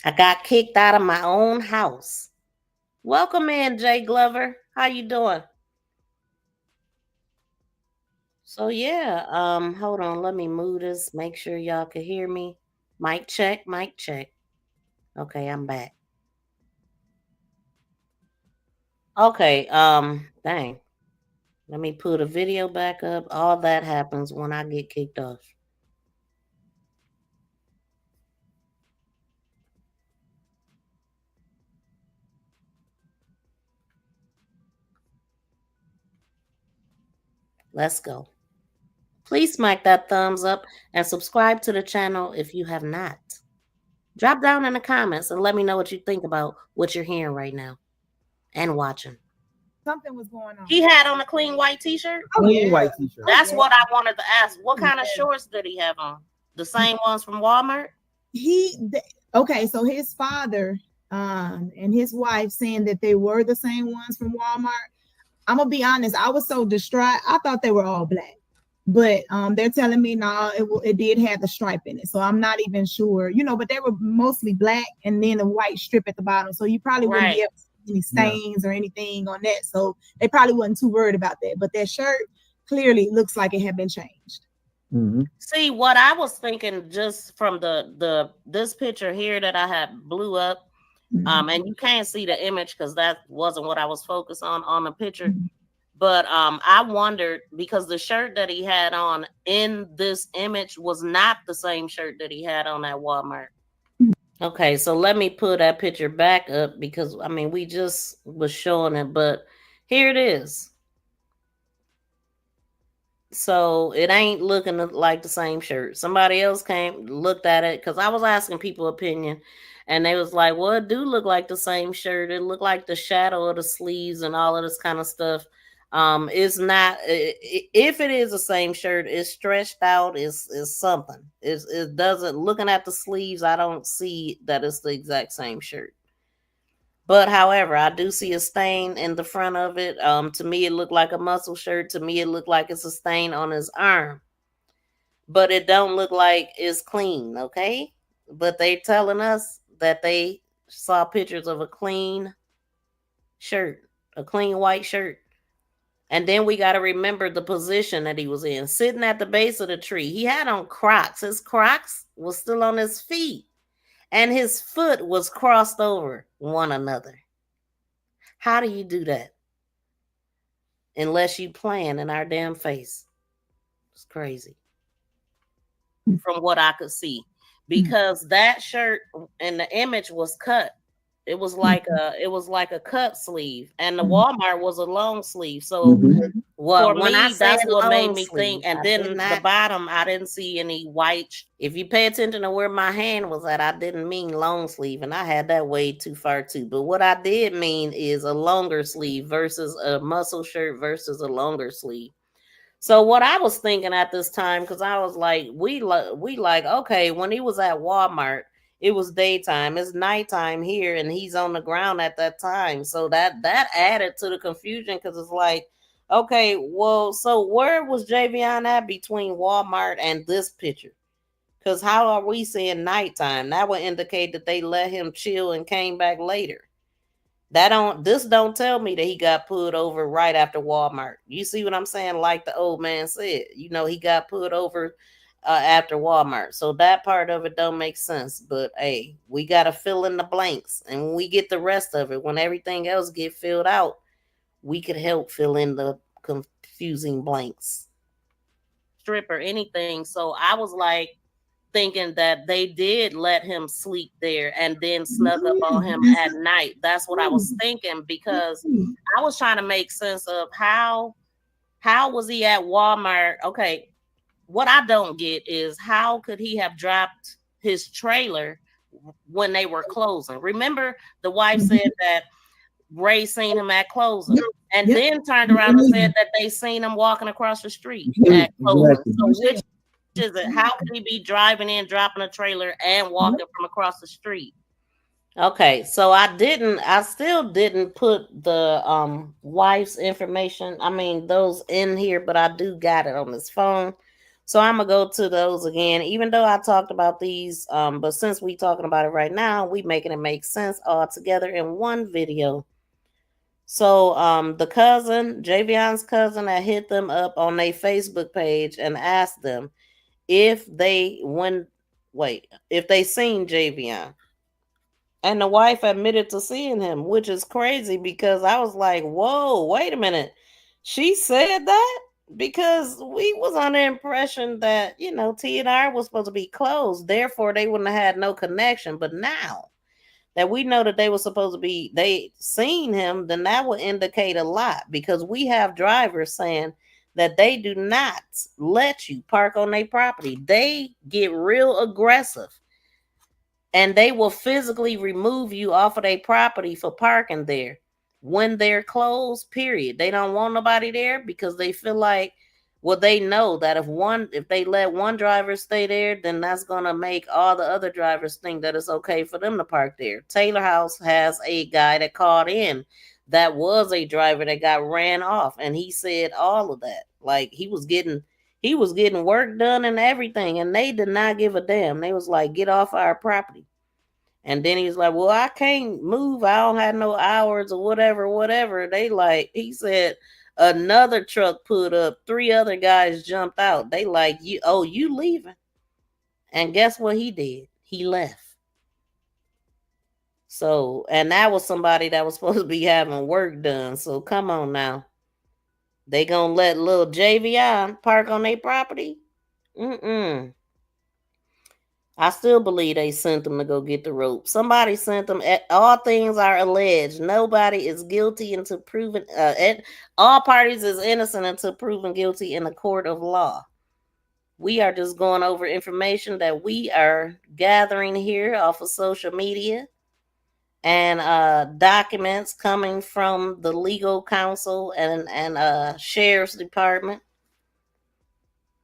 I got kicked out of my own house. Welcome in, Jay Glover. How you doing? So yeah, hold on, let me move this, make sure y'all can hear me. Mic check, mic check. Okay, I'm back. Okay, dang. Let me put a video back up. All that happens when I get kicked off. Let's go. Please smack that thumbs up and subscribe to the channel if you have not. Drop down in the comments and let me know what you think about what you're hearing right now and watching. Something was going on. He had on a clean white t-shirt? Clean white t-shirt. That's what I wanted to ask. What kind of shorts did he have on? The same ones from Walmart? Okay, so his father and his wife saying that they were the same ones from Walmart. I'm gonna be honest, I was so distraught. I thought they were all black, but they're telling me no, it did have the stripe in it. So I'm not even sure, but they were mostly black and then a white strip at the bottom. So you probably wouldn't be able to see any stains or anything on that. So they probably wasn't too worried about that. But that shirt clearly looks like it had been changed. Mm-hmm. See, what I was thinking just from this picture here that I had blew up, and you can't see the image because that wasn't what I was focused on the picture. But I wondered because the shirt that he had on in this image was not the same shirt that he had on at Walmart. Okay, so let me put that picture back up because I mean we just was showing it, but here it is. So it ain't looking like the same shirt. Somebody else looked at it because I was asking people opinion, and they was like, "Well, it do look like the same shirt. It looked like the shadow of the sleeves and all of this kind of stuff." It's not. If it is the same shirt, it's stretched out. Is something. It doesn't. Looking at the sleeves, I don't see that it's the exact same shirt. But however, I do see a stain in the front of it. To me, it looked like a muscle shirt. To me, it looked like it's a stain on his arm. But it don't look like it's clean, okay? But they telling us that they saw pictures of a clean shirt, a clean white shirt. And then we got to remember the position that he was in, sitting at the base of the tree. He had on Crocs. His Crocs was still on his feet. And his foot was crossed over one another. How do you do that? Unless you playing in our damn face. It's crazy. From what I could see. Because that shirt and the image was cut. It was like a cut sleeve. And the Walmart was a long sleeve. So for me, that's what made me think. And then the bottom, I didn't see any white. If you pay attention to where my hand was at, I didn't mean long sleeve. And I had that way too far too. But what I did mean is a longer sleeve versus a muscle shirt versus a longer sleeve. So what I was thinking at this time, because I was like, we like, okay, when he was at Walmart, it was daytime. It's nighttime here, and he's on the ground at that time. So that added to the confusion because it's like, okay, well, so where was Javion at between Walmart and this picture? Because how are we seeing nighttime? That would indicate that they let him chill and came back later. This don't tell me that he got pulled over right after Walmart. You see what I'm saying? Like the old man said, he got pulled over after Walmart. So that part of it don't make sense. But hey, we got to fill in the blanks. And when we get the rest of it, when everything else get filled out, we could help fill in the confusing blanks. Strip or anything. So I was like, thinking that they did let him sleep there and then snuck up on him at night. That's what I was thinking because I was trying to make sense of how was he at Walmart? Okay, what I don't get is how could he have dropped his trailer when they were closing? Remember, the wife said that Ray seen him at closing and then turned around and said that they seen him walking across the strerit at closing. So which is it? How could he be driving in, dropping a trailer, and walking from across the street? Okay, so I still didn't put the wife's information. I mean, those in here, but I do got it on this phone. So I'm gonna go to those again, even though I talked about these. But since we talking about it right now, we making it make sense all together in one video. So the cousin, Javion's cousin, that hit them up on their Facebook page and asked them if they seen Javion. And the wife admitted to seeing him, which is crazy because I was like, whoa, wait a minute. She said that? Because we was under the impression that, T&R was supposed to be closed. Therefore, they wouldn't have had no connection. But now that we know that they seen him, then that would indicate a lot because we have drivers saying that they do not let you park on their property. They get real aggressive and they will physically remove you off of their property for parking there when they're closed, period. They don't want nobody there because they feel like, well, they know that if they let one driver stay there, then that's gonna make all the other drivers think that it's okay for them to park there. Taylor House has a guy that called in that was a driver that got ran off, and he said all of that. Like he was getting work done and everything, and they did not give a damn. They was like, get off our property. And then he's like, well, I can't move. I don't have no hours or whatever. They like, he said another truck put up, 3 other guys jumped out. They like, you leaving. And guess what he did? He left. So, and that was somebody that was supposed to be having work done. So come on now. They gonna let little Javion park on their property? Mm-mm. I still believe they sent them to go get the rope. Somebody sent them. All things are alleged. Nobody is guilty until proven. All parties is innocent until proven guilty in a court of law. We are just going over information that we are gathering here off of social media and documents coming from the legal counsel and sheriff's department,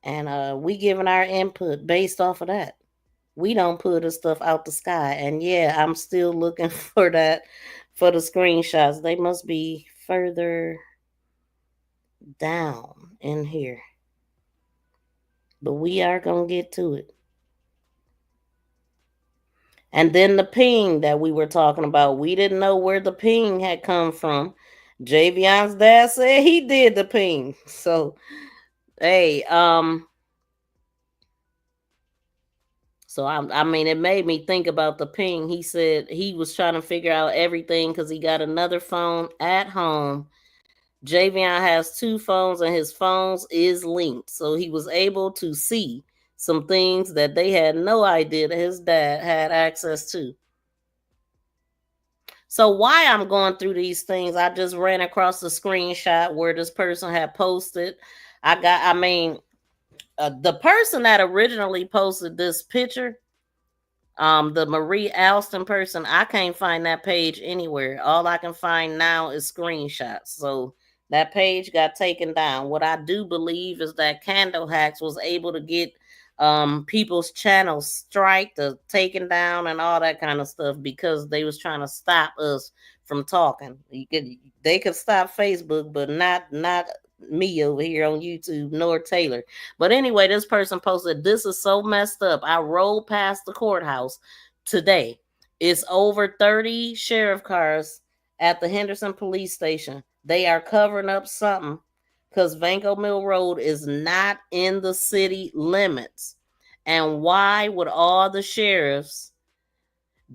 and we giving our input based off of that. We don't put the stuff out the sky. And yeah, I'm still looking for that, for the screenshots. They must be further down in here. But we are going to get to it. And then the ping that we were talking about, we didn't know where the ping had come from. Javion's dad said he did the ping. So, hey, So I mean, it made me think about the ping. He said he was trying to figure out everything because he got another phone at home. Javion has 2 phones and his phones is linked. So he was able to see some things that they had no idea that his dad had access to. So why I'm going through these things, I just ran across the screenshot where this person had posted. The person that originally posted this picture, the Marie Alston person, I can't find that page anywhere. All I can find now is screenshots. So that page got taken down. What I do believe is that Candle Hacks was able to get people's channels striked or taken down and all that kind of stuff because they was trying to stop us from talking. They could stop Facebook, but not me over here on YouTube nor Taylor. But anyway, this person posted, this is so messed up. I rolled past the courthouse today. It's over 30 sheriff cars at the Henderson police station. They are covering up something because Vanco Mill Road is not in the city limits. And why would all the sheriffs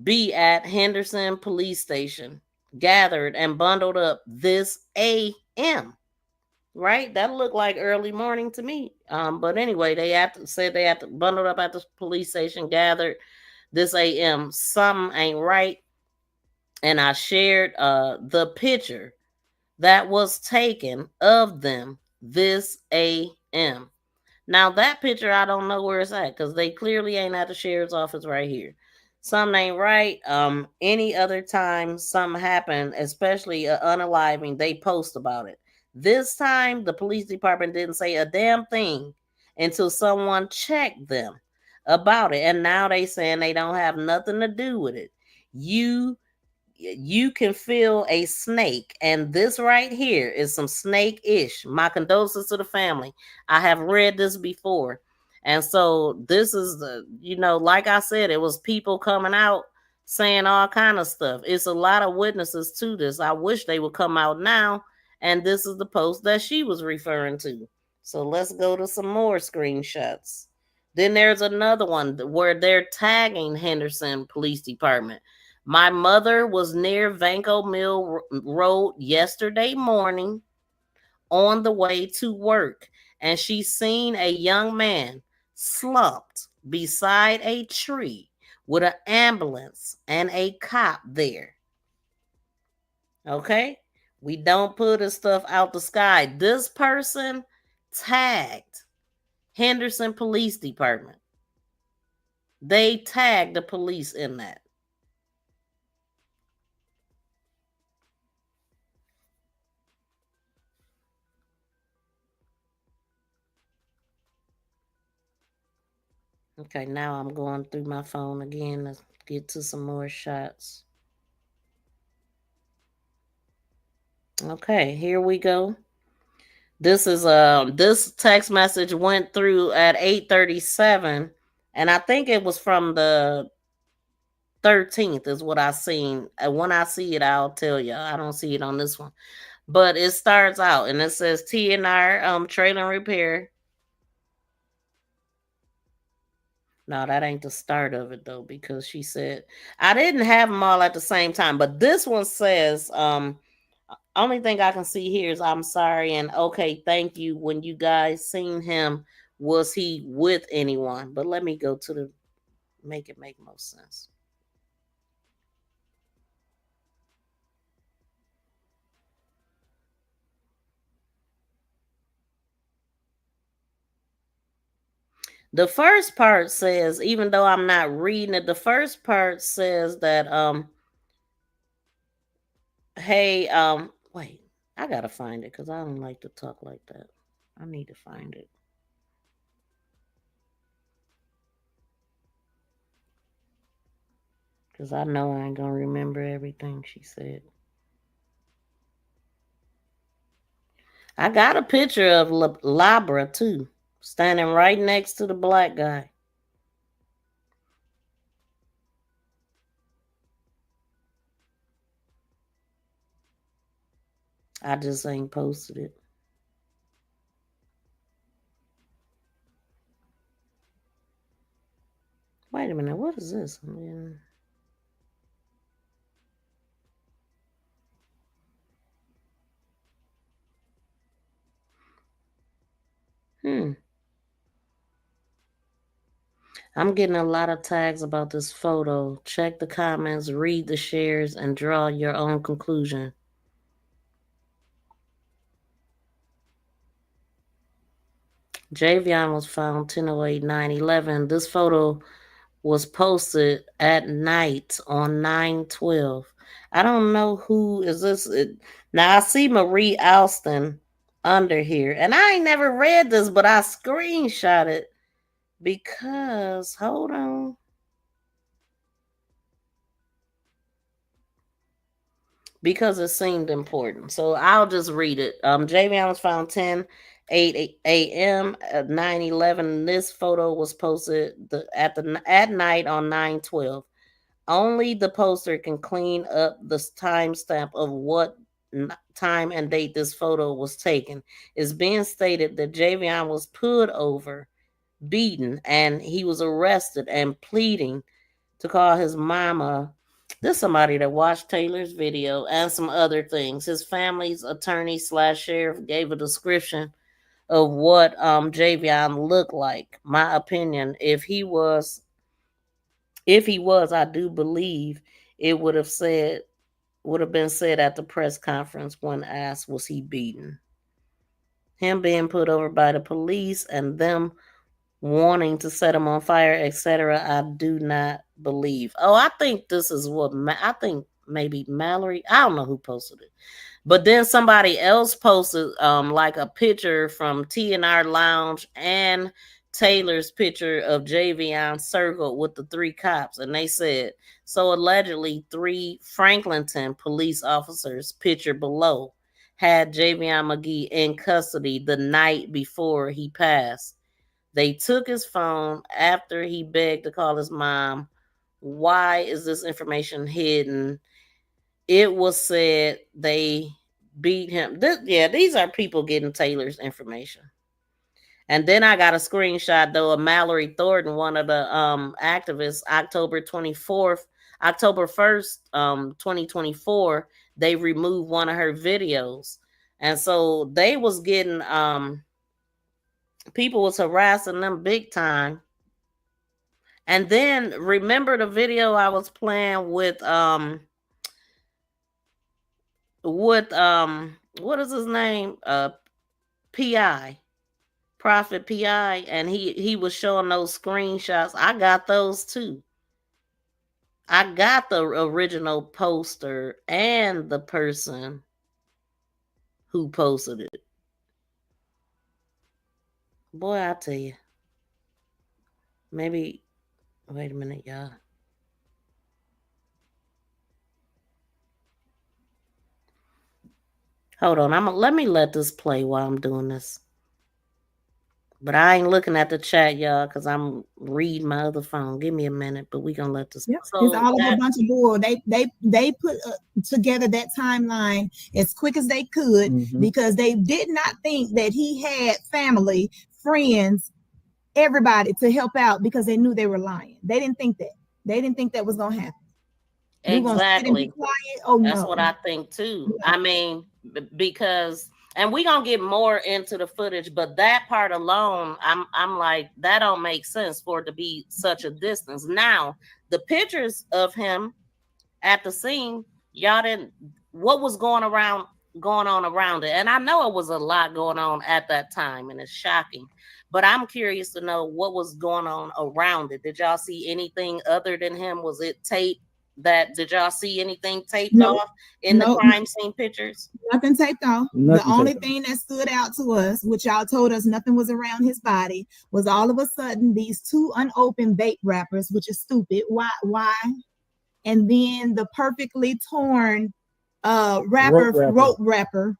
be at Henderson police station gathered and bundled up this AM? Right? That looked like early morning to me. But anyway, they said they had to bundle up at the police station, gathered this AM. Something ain't right. And I shared the picture that was taken of them this AM. Now that picture, I don't know where it's at because they clearly ain't at the sheriff's office right here. Something ain't right. Any other time something happened, especially unaliving, they post about it. This time, the police department didn't say a damn thing until someone checked them about it. And now they saying they don't have nothing to do with it. You can feel a snake, and this right here is some snake-ish. My condolences to the family. I have read this before, and so this is like I said, it was people coming out saying all kind of stuff. It's a lot of witnesses to this. I wish they would come out now, and this is the post that she was referring to. So let's go to some more screenshots. Then there's another one where they're tagging Henderson Police Department. My mother was near Vanco Mill Road yesterday morning on the way to work, and she seen a young man slumped beside a tree with an ambulance and a cop there. Okay? We don't put this stuff out the sky. This person tagged Henderson Police Department. They tagged the police in that. Okay, now I'm going through my phone again to get to some more shots. Okay, here we go. This is this text message went through at 8:37, and I think it was from the 13th is what I seen. And when I see it, I'll tell you. I don't see it on this one. But it starts out and it says TNR trailer repair. No, that ain't the start of it though, because she said I didn't have them all at the same time. But this one says, only thing I can see here is I'm sorry and okay, thank you. When you guys seen him, was he with anyone? But let me go to the make it make most sense. The first part says, even though I'm not reading it, the first part says that hey, wait, I gotta find it because I don't like to talk like that. I need to find it. Because I know I ain't gonna remember everything she said. I got a picture of Labra too, standing right next to the black guy. I just ain't posted it. Wait a minute, what is this? I'm getting a lot of tags about this photo. Check the comments, read the shares, and draw your own conclusion. Javion was found 10/08/9/11. This photo was posted at night on 9/12. I don't know who is this. Now I see Marie Alston under here, and I ain't never read this, but I screenshot it because hold on. Because it seemed important. So I'll just read it. Javion was found 10:08 a.m. at 9/11. This photo was posted at night on 9/12. Only the poster can clean up the timestamp of what time and date this photo was taken. It's being stated that Javion was pulled over, beaten, and he was arrested and pleading to call his mama. This somebody that watched Taylor's video and some other things. His family's attorney / sheriff gave a description of what Javion looked like. My opinion, if he was, I do believe it would have been said at the press conference when asked, was he beaten? Him being put over by the police and them wanting to set him on fire, etc. I do not believe. Oh, I think this is what I think maybe Mallory. I don't know who posted it, but then somebody else posted like a picture from TNR Lounge and Taylor's picture of Javion circled with the 3 cops, and they said so. Allegedly, 3 Franklinton police officers, picture below, had Javion Magee in custody the night before he passed. They took his phone after he begged to call his mom. Why is this information hidden? It was said they beat him. These are people getting Taylor's information. And then I got a screenshot though of Mallory Thornton, one of the activists, October 1st, 2024. They removed one of her videos. And so they was getting people was harassing them big time. And then remember the video I was playing with what is his name? PI. Prophet PI, and he was showing those screenshots. I got those too. I got the original poster and the person who posted it. Boy, I tell you. Maybe, wait a minute, y'all. Hold on, let me let this play while I'm doing this. But I ain't looking at the chat, y'all, because I'm reading my other phone. Give me a minute, but we gonna let this. Yep. It's all of a bunch of bull. They put together that timeline as quick as they could because they did not think that he had family, friends, everybody to help out because they knew they were lying. They didn't think that. They didn't think that was gonna happen. Exactly. Oh, that's no. what I think too. Yeah. I mean, because, and we gonna get more into the footage, but that part alone, I'm like, that don't make sense for it to be such a distance. Now, the pictures of him at the scene, y'all didn't. What was going on around it? And I know it was a lot going on at that time, and it's shocking. But I'm curious to know what was going on around it. Did y'all see anything other than him? Was it tape? Did y'all see anything taped off in the crime scene pictures? Nothing taped off. The only thing that stood out to us, which y'all told us nothing was around his body, was all of a sudden these two unopened vape wrappers, which is stupid. Why? And then the perfectly torn rope wrapper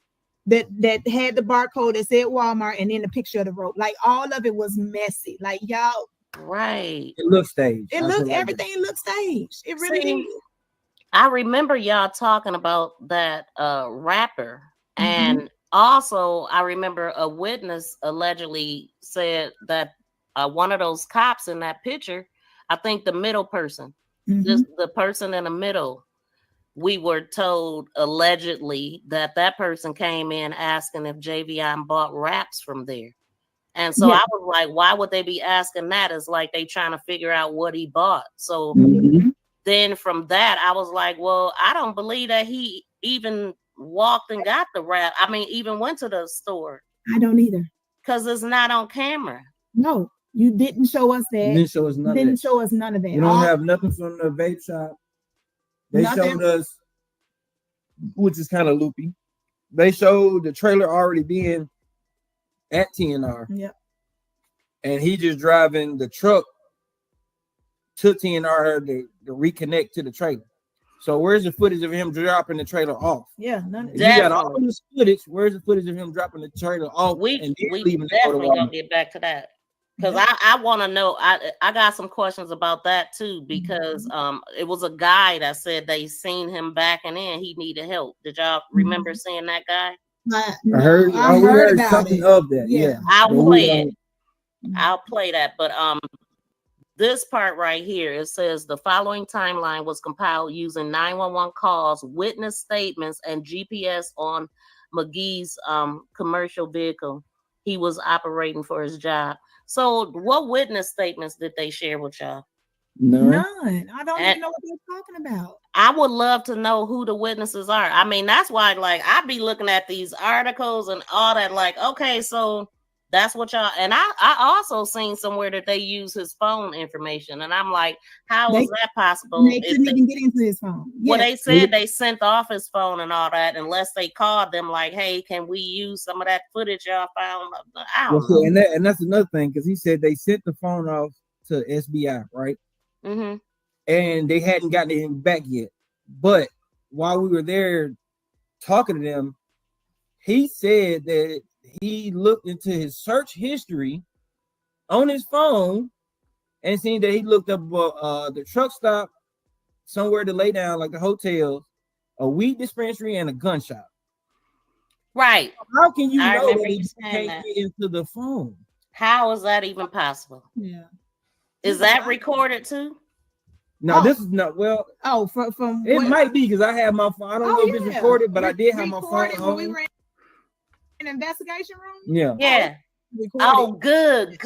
that had the barcode that said Walmart, and then the picture of the rope. Like all of it was messy. Like y'all. Right. It looks staged. Everything looks staged. It really did. I remember y'all talking about that rapper. And also I remember a witness allegedly said that one of those cops in that picture, I think the middle person, just the person in the middle, we were told allegedly that person came in asking if Javion bought wraps from there. And so I was like, why would they be asking that? It's like they trying to figure out what he bought. So then from that, I was like, well, I don't believe that he even walked and got the wrap. I mean, even went to the store. I don't either. Because it's not on camera. No, you didn't show us that. You didn't show us none of that. You don't have nothing from the vape shop. They showed us, which is kind of loopy. They showed the trailer already being at TNR. Yep. And he just driving the truck to TNR to reconnect to the trailer. So where's the footage of him dropping the trailer off? Yeah, none of you got all this footage. Where's the footage of him dropping the trailer off? We definitely gonna get back to that. Because I want to know, I got some questions about that too, because it was a guy that said they seen him backing in. He needed help. Did y'all remember seeing that guy? I heard something of that. Yeah. I'll play it. I'll play that. But this part right here, it says the following timeline was compiled using 911 calls, witness statements, and GPS on Magee's commercial vehicle he was operating for his job. So what witness statements did they share with y'all? None. I don't even know what they're talking about. I would love to know who the witnesses are. I mean, that's why, like, I'd be looking at these articles and all that, like, okay, so that's what y'all, and I also seen somewhere that they use his phone information, and I'm like, how is that possible? They couldn't even get into his phone. Well, they said they sent off his phone and all that, unless they called them like, hey, can we use some of that footage y'all found? I don't know. And that's another thing, because he said they sent the phone off to SBI, right? Mm-hmm. And they hadn't gotten it back yet. But while we were there talking to them, he said that he looked into his search history on his phone and seen that he looked up the truck stop, somewhere to lay down, like the hotels, a weed dispensary, and a gun shop. Right. How can you know that he can't get into the phone? How is that even possible? Yeah. Is that recorded too? No, this is not. Well, from it might be because I have my phone. I don't know if it's recorded, but I did have my phone on. We were in an investigation room. Yeah. Yeah. Oh, good.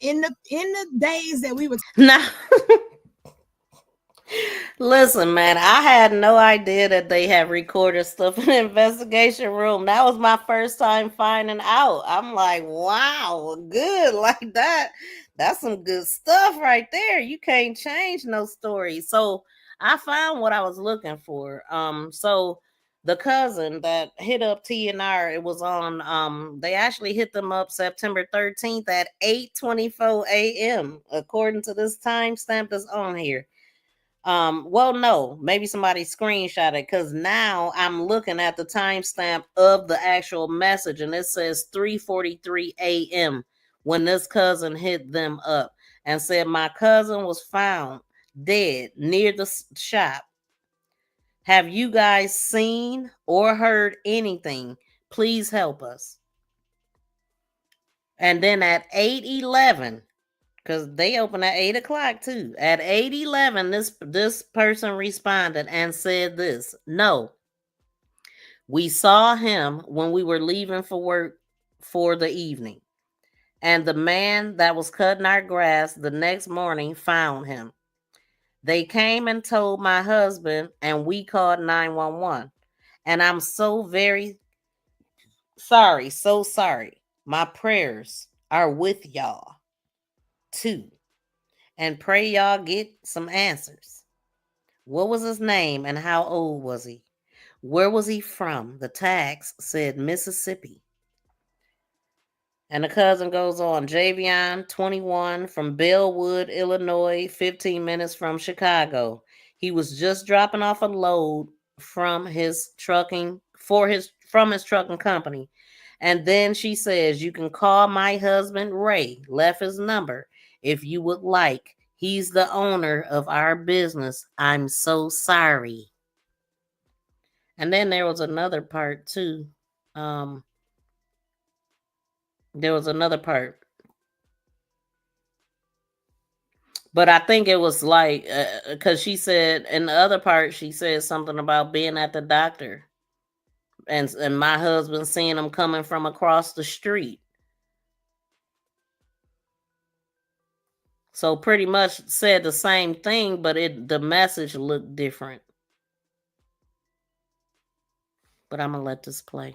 In the days that we were now. Listen, man, I had no idea that they had recorded stuff in the investigation room. That was my first time finding out. I'm like, wow, good like that. That's some good stuff right there. You can't change no story. So I found what I was looking for. So the cousin that hit up TNR, it was on they actually hit them up September 13th at 8:24 a.m. according to this timestamp that's on here. Well, no, maybe somebody screenshot it because now I'm looking at the timestamp of the actual message and it says 3:43 a.m. when this cousin hit them up and said, my cousin was found dead near the shop. Have you guys seen or heard anything? Please help us. And then at 8:11, because they open at 8 o'clock too. At 8:11, this person responded and said this: no, we saw him when we were leaving for work for the evening. And the man that was cutting our grass the next morning found him. They came and told my husband, and we called 911. And I'm so very sorry, so sorry. My prayers are with y'all too. And pray y'all get some answers. What was his name and how old was he? Where was he from? The tags said Mississippi. And the cousin goes on, Javion, 21, from Bellwood, Illinois, 15 minutes from Chicago. He was just dropping off a load from his trucking company. And then she says, you can call my husband Ray, left his number if you would like. He's the owner of our business. I'm so sorry. And then there was another part too. There was another part. But I think it was like, because she said, in the other part, she said something about being at the doctor. And my husband seeing him coming from across the street. So pretty much said the same thing, but the message looked different. But I'm going to let this play.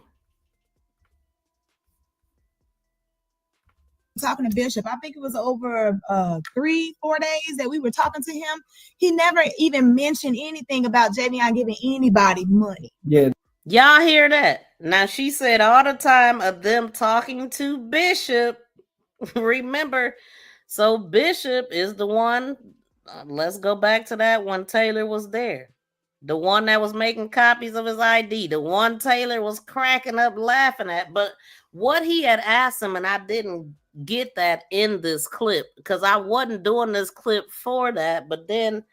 Talking to Bishop, I think it was over 3-4 days that we were talking to him. He never even mentioned anything about Javion giving anybody money. Yeah. Y'all hear that? Now she said all the time of them talking to Bishop. Remember, so Bishop is the one. Let's go back to that when Taylor was there. The one that was making copies of his ID. The one Taylor was cracking up laughing at. But what he had asked him, and I didn't get that in this clip because I wasn't doing this clip for that. But then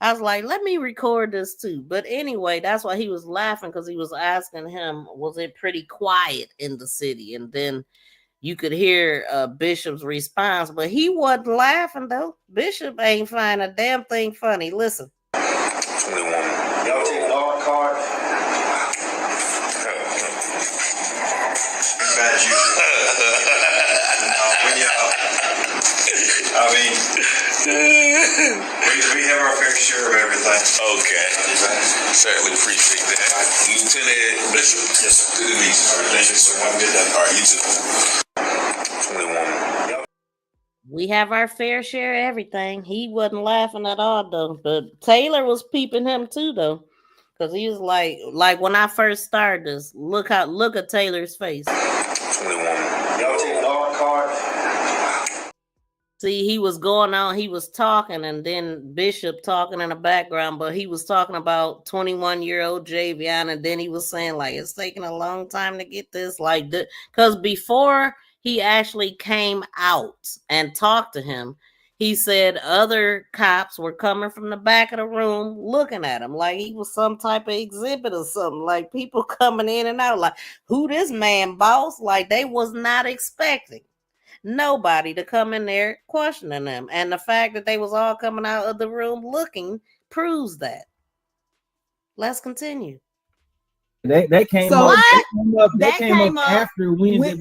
I was like, let me record this too. But anyway, that's why he was laughing, because he was asking him, was it pretty quiet in the city? And then you could hear Bishop's response, but he wasn't laughing though. Bishop ain't find a damn thing funny. Listen. 21. Y'all take our card. Bad you. When y'all, I mean, we have our fair share of everything. Okay. Certainly appreciate that. Lieutenant Bishop. Yes, sir. Good to meet you, sir. Thank you, sir. Have a good day. All right, you too. 21. We have our fair share of everything. He wasn't laughing at all though, but Taylor was peeping him too though, because he was like when I first started this, look at Taylor's face. 21. Y'all take our card. See, he was going on, he was talking, and then Bishop talking in the background, but he was talking about 21-year-old Javion, and then he was saying, like, it's taking a long time to get this, like, because before he actually came out and talked to him, he said other cops were coming from the back of the room looking at him like he was some type of exhibit or something, like people coming in and out, like, who this man, boss? Like, they was not expecting nobody to come in there questioning them. And the fact that they was all coming out of the room looking proves that. Let's continue. They came So up. that came up after Wednesday.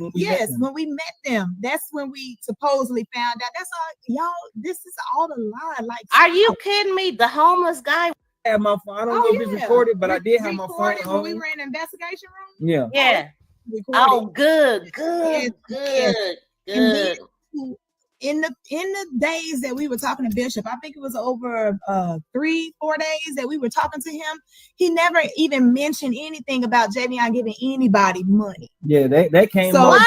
When we met them, that's when we supposedly found out. That's all, y'all. This is all a lie. Like, are you kidding me? The homeless guy. have my phone. I don't know if it's recorded, but I did have my phone when on. we were in the investigation room. Yeah. Yeah. Recorded. Oh, good. And then in the days that we were talking to Bishop, I think it was over 3-4 days that we were talking to him. He never even mentioned anything about Javion giving anybody money. Yeah, that came up.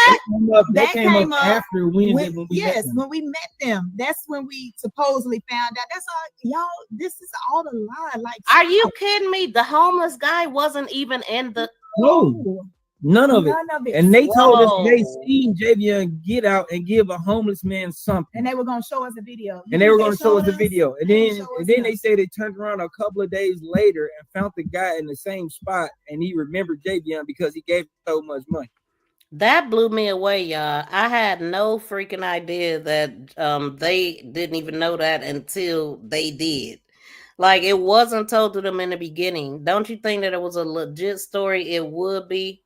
That came up after Wednesday when we met them. When we met them. That's when we supposedly found out. That's all, y'all. This is all a lie. Like, are you kidding me? The homeless guy wasn't even in the. No. None of it. And they told us they seen Javion get out and give a homeless man something. And they were going to show us a video. And they were going to show us the video. And then they say they turned around a couple of days later and found the guy in the same spot. And he remembered Javion because he gave him so much money. That blew me away, y'all. I had no freaking idea that they didn't even know that until they did. Like, it wasn't told to them in the beginning. Don't you think that it was a legit story? It would be.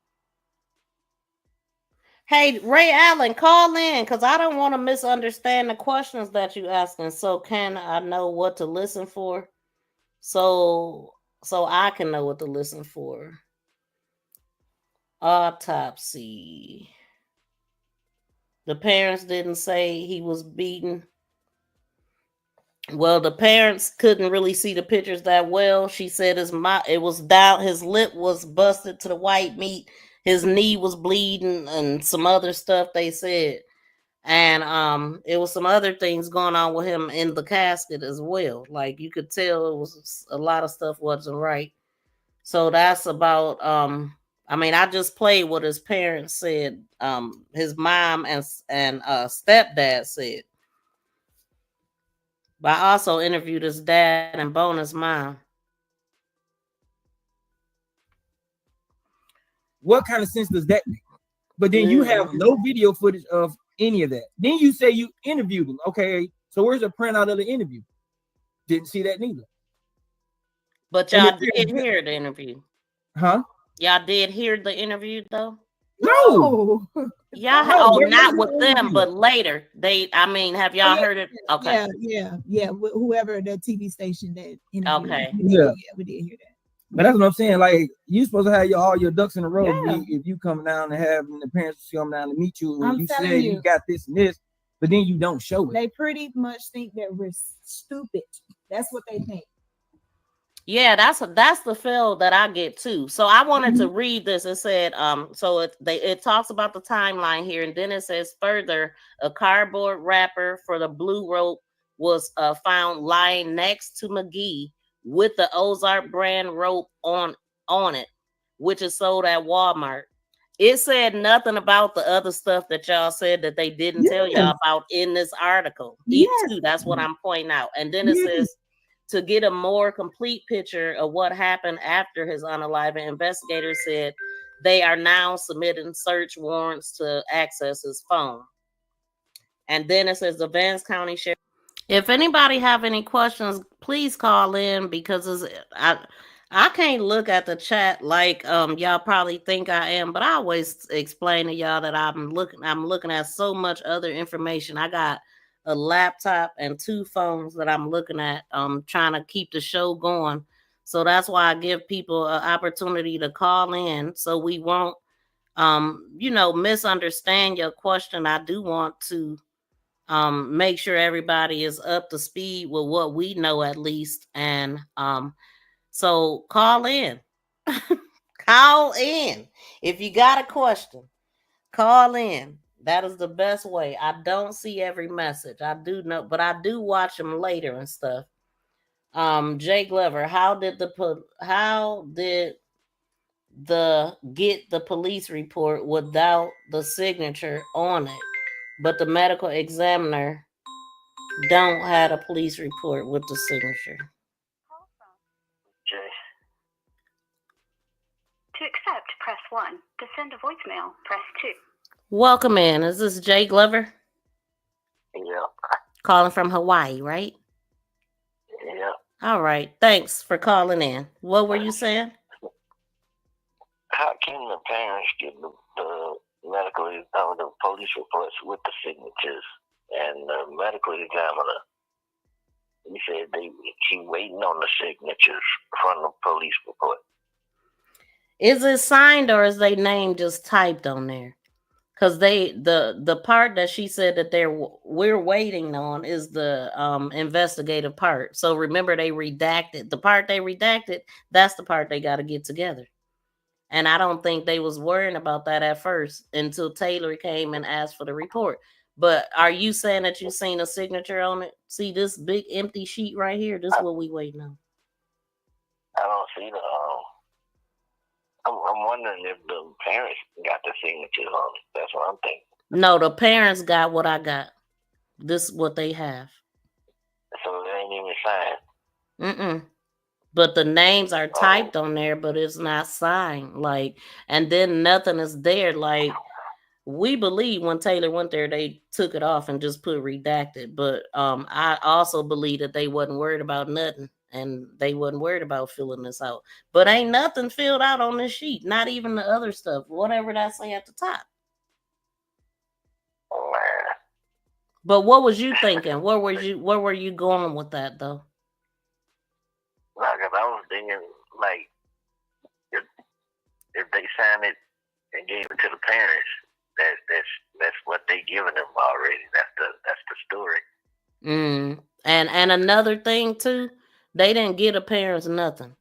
Hey, Ray Allen, call in because I don't want to misunderstand the questions that you asking. So can I know what to listen for? So I can know what to listen for. Autopsy. The parents didn't say he was beaten. Well, the parents couldn't really see the pictures that well. She said it was down, his lip was busted to the white meat, his knee was bleeding, and some other stuff they said. And it was some other things going on with him in the casket as well. Like, you could tell it was a lot of stuff wasn't right. So that's about I mean, I just played what his parents said, his mom and stepdad said. But I also interviewed his dad and Bona's mom. What kind of sense does that make? But then you have no video footage of any of that. Then you say you interviewed him. Okay, so where's the printout of the interview? Didn't see that neither. But y'all did hear the interview. Huh? Y'all did hear the interview though? No. Y'all not with them, but later. Have y'all heard it? Okay. Yeah. Whoever the TV station that interviewed. Okay. Yeah, we did hear that. But that's what I'm saying. Like, you supposed to have all your ducks in a row if you come down and have the parents come down to meet you and you say you got this and this, but then you don't show it. They pretty much think that we're stupid. That's what they think. Yeah, that's the feel that I get too. So I wanted to read this. It said, it talks about the timeline here, and then it says further, a cardboard wrapper for the blue rope was found lying next to Magee with the Ozark brand rope on it, which is sold at Walmart. It said nothing about the other stuff that y'all said that they didn't tell y'all about in this article. Too, that's what I'm pointing out. And then it says, to get a more complete picture of what happened after his unaliving, investigators said they are now submitting search warrants to access his phone. And then it says the Vance County Sheriff. If anybody have any questions, please call in because I can't look at the chat like y'all probably think I am, but I always explain to y'all that I'm looking at so much other information. I got a laptop and 2 phones that I'm looking at, trying to keep the show going. So that's why I give people an opportunity to call in so we won't, misunderstand your question. I do want to make sure everybody is up to speed with what we know at least. And so call in. Call in. If you got a question, call in. That is the best way. I don't see every message. I do know, but I do watch them later and stuff. Jay Glover, how did get the police report without the signature on it, but the medical examiner don't have a police report with the signature? To accept, press 1. To send a voicemail, press 2. Welcome in. Is this Jay Glover? Yeah. Calling from Hawaii, right? Yeah. All right. Thanks for calling in. What were you saying? How can the parents get the the police reports with the signatures and the medical examiner He said she waiting on the signatures from the police report. Is it signed or is their name just typed on there? Because the part that she said that we're waiting on is the investigative part. So remember, they redacted the part they redacted. That's the part they got to get together. And I don't think they was worrying about that at first until Taylor came and asked for the report. But are you saying that you seen a signature on it? See this big empty sheet right here? This is what we waiting on. I don't see the. I'm wondering if the parents got the signatures on it. That's what I'm thinking. No, the parents got what I got. This is what they have. So they ain't even signed. But the names are typed on there, but it's not signed. Like, and then nothing is there. Like, we believe when Taylor went there, they took it off and just put redacted. But I also believe that they wasn't worried about nothing, and they wasn't worried about filling this out. But ain't nothing filled out on this sheet. Not even the other stuff. Whatever that say at the top. Oh man. But what was you thinking? Where were you going with that though? Like, I was thinking, like, if they signed it and gave it to the parents, that's what they giving them already. That's the story. And another thing too, they didn't get the parents nothing.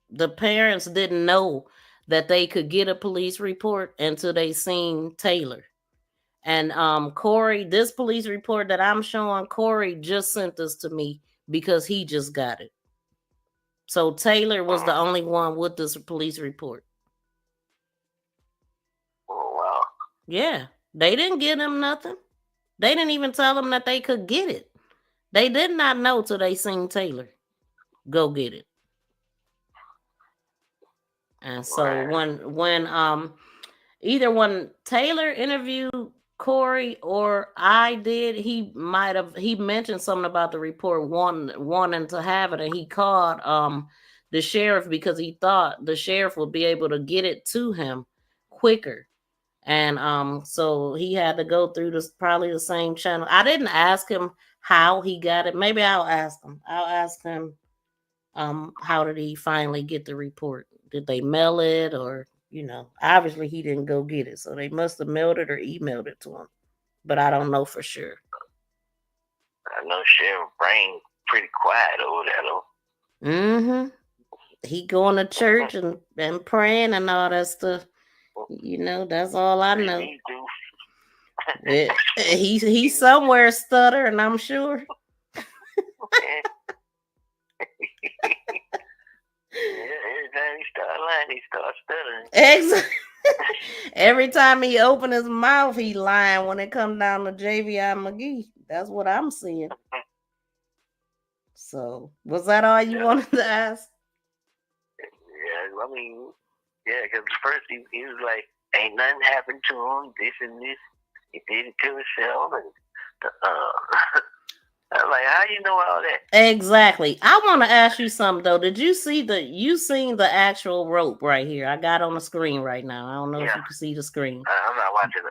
The parents didn't know that they could get a police report until they seen Taylor. And Corey, this police report that I'm showing, Corey just sent this to me because he just got it. So Taylor was the only one with this police report. Oh, wow. Yeah, they didn't get him nothing. They didn't even tell them that they could get it. They did not know till they seen Taylor go get it. And so when either when Taylor interviewed Corey or I did, he mentioned something about the report wanting to have it, and he called the sheriff because he thought the sheriff would be able to get it to him quicker. And so he had to go through this probably the same channel. I didn't ask him how he got it. Maybe I'll ask him. I'll ask him how did he finally get the report? Did they mail it, or obviously he didn't go get it. So they must have mailed it or emailed it to him. But I don't know for sure. I know Sheriff Brain pretty quiet over there though. He going to church and praying and all that stuff. That's all I know. He's somewhere stuttering, I'm sure. Every time he start lying, he starts stuttering. Exactly. Every time he open his mouth, he lying when it comes down to Javion Magee. That's what I'm seeing. So, was that all you wanted to ask? Yeah, I mean, because first he was like, ain't nothing happened to him, this and this. He did it to himself. And I was like, how you know all that? Exactly. I want to ask you something though. Did you see you seen the actual rope right here? I got on the screen right now. I don't know if you can see the screen. I'm not watching.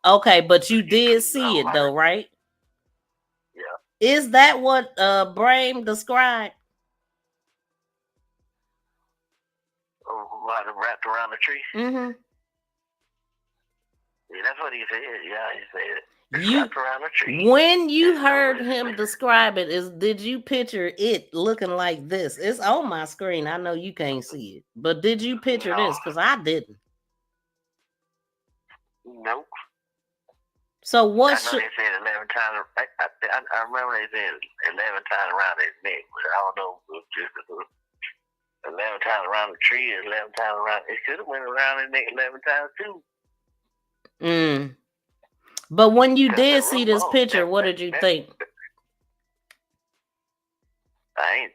Okay, but you did see it though, right? Yeah. Is that what Brame described? Wrapped around the tree. Mm-hmm. Yeah, that's what he said. Yeah, he said it. Wrapped around the tree. When you heard him describe it, did you picture it looking like this? It's on my screen. I know you can't see it, but did you picture this? Because I didn't. Nope. So what? I know they said 11 times. I remember they said 11 times around his neck, but I don't know if it was just 11 times around the tree and 11 times around. It should have went around his neck 11 times too. But when you did see this picture, what did you think? I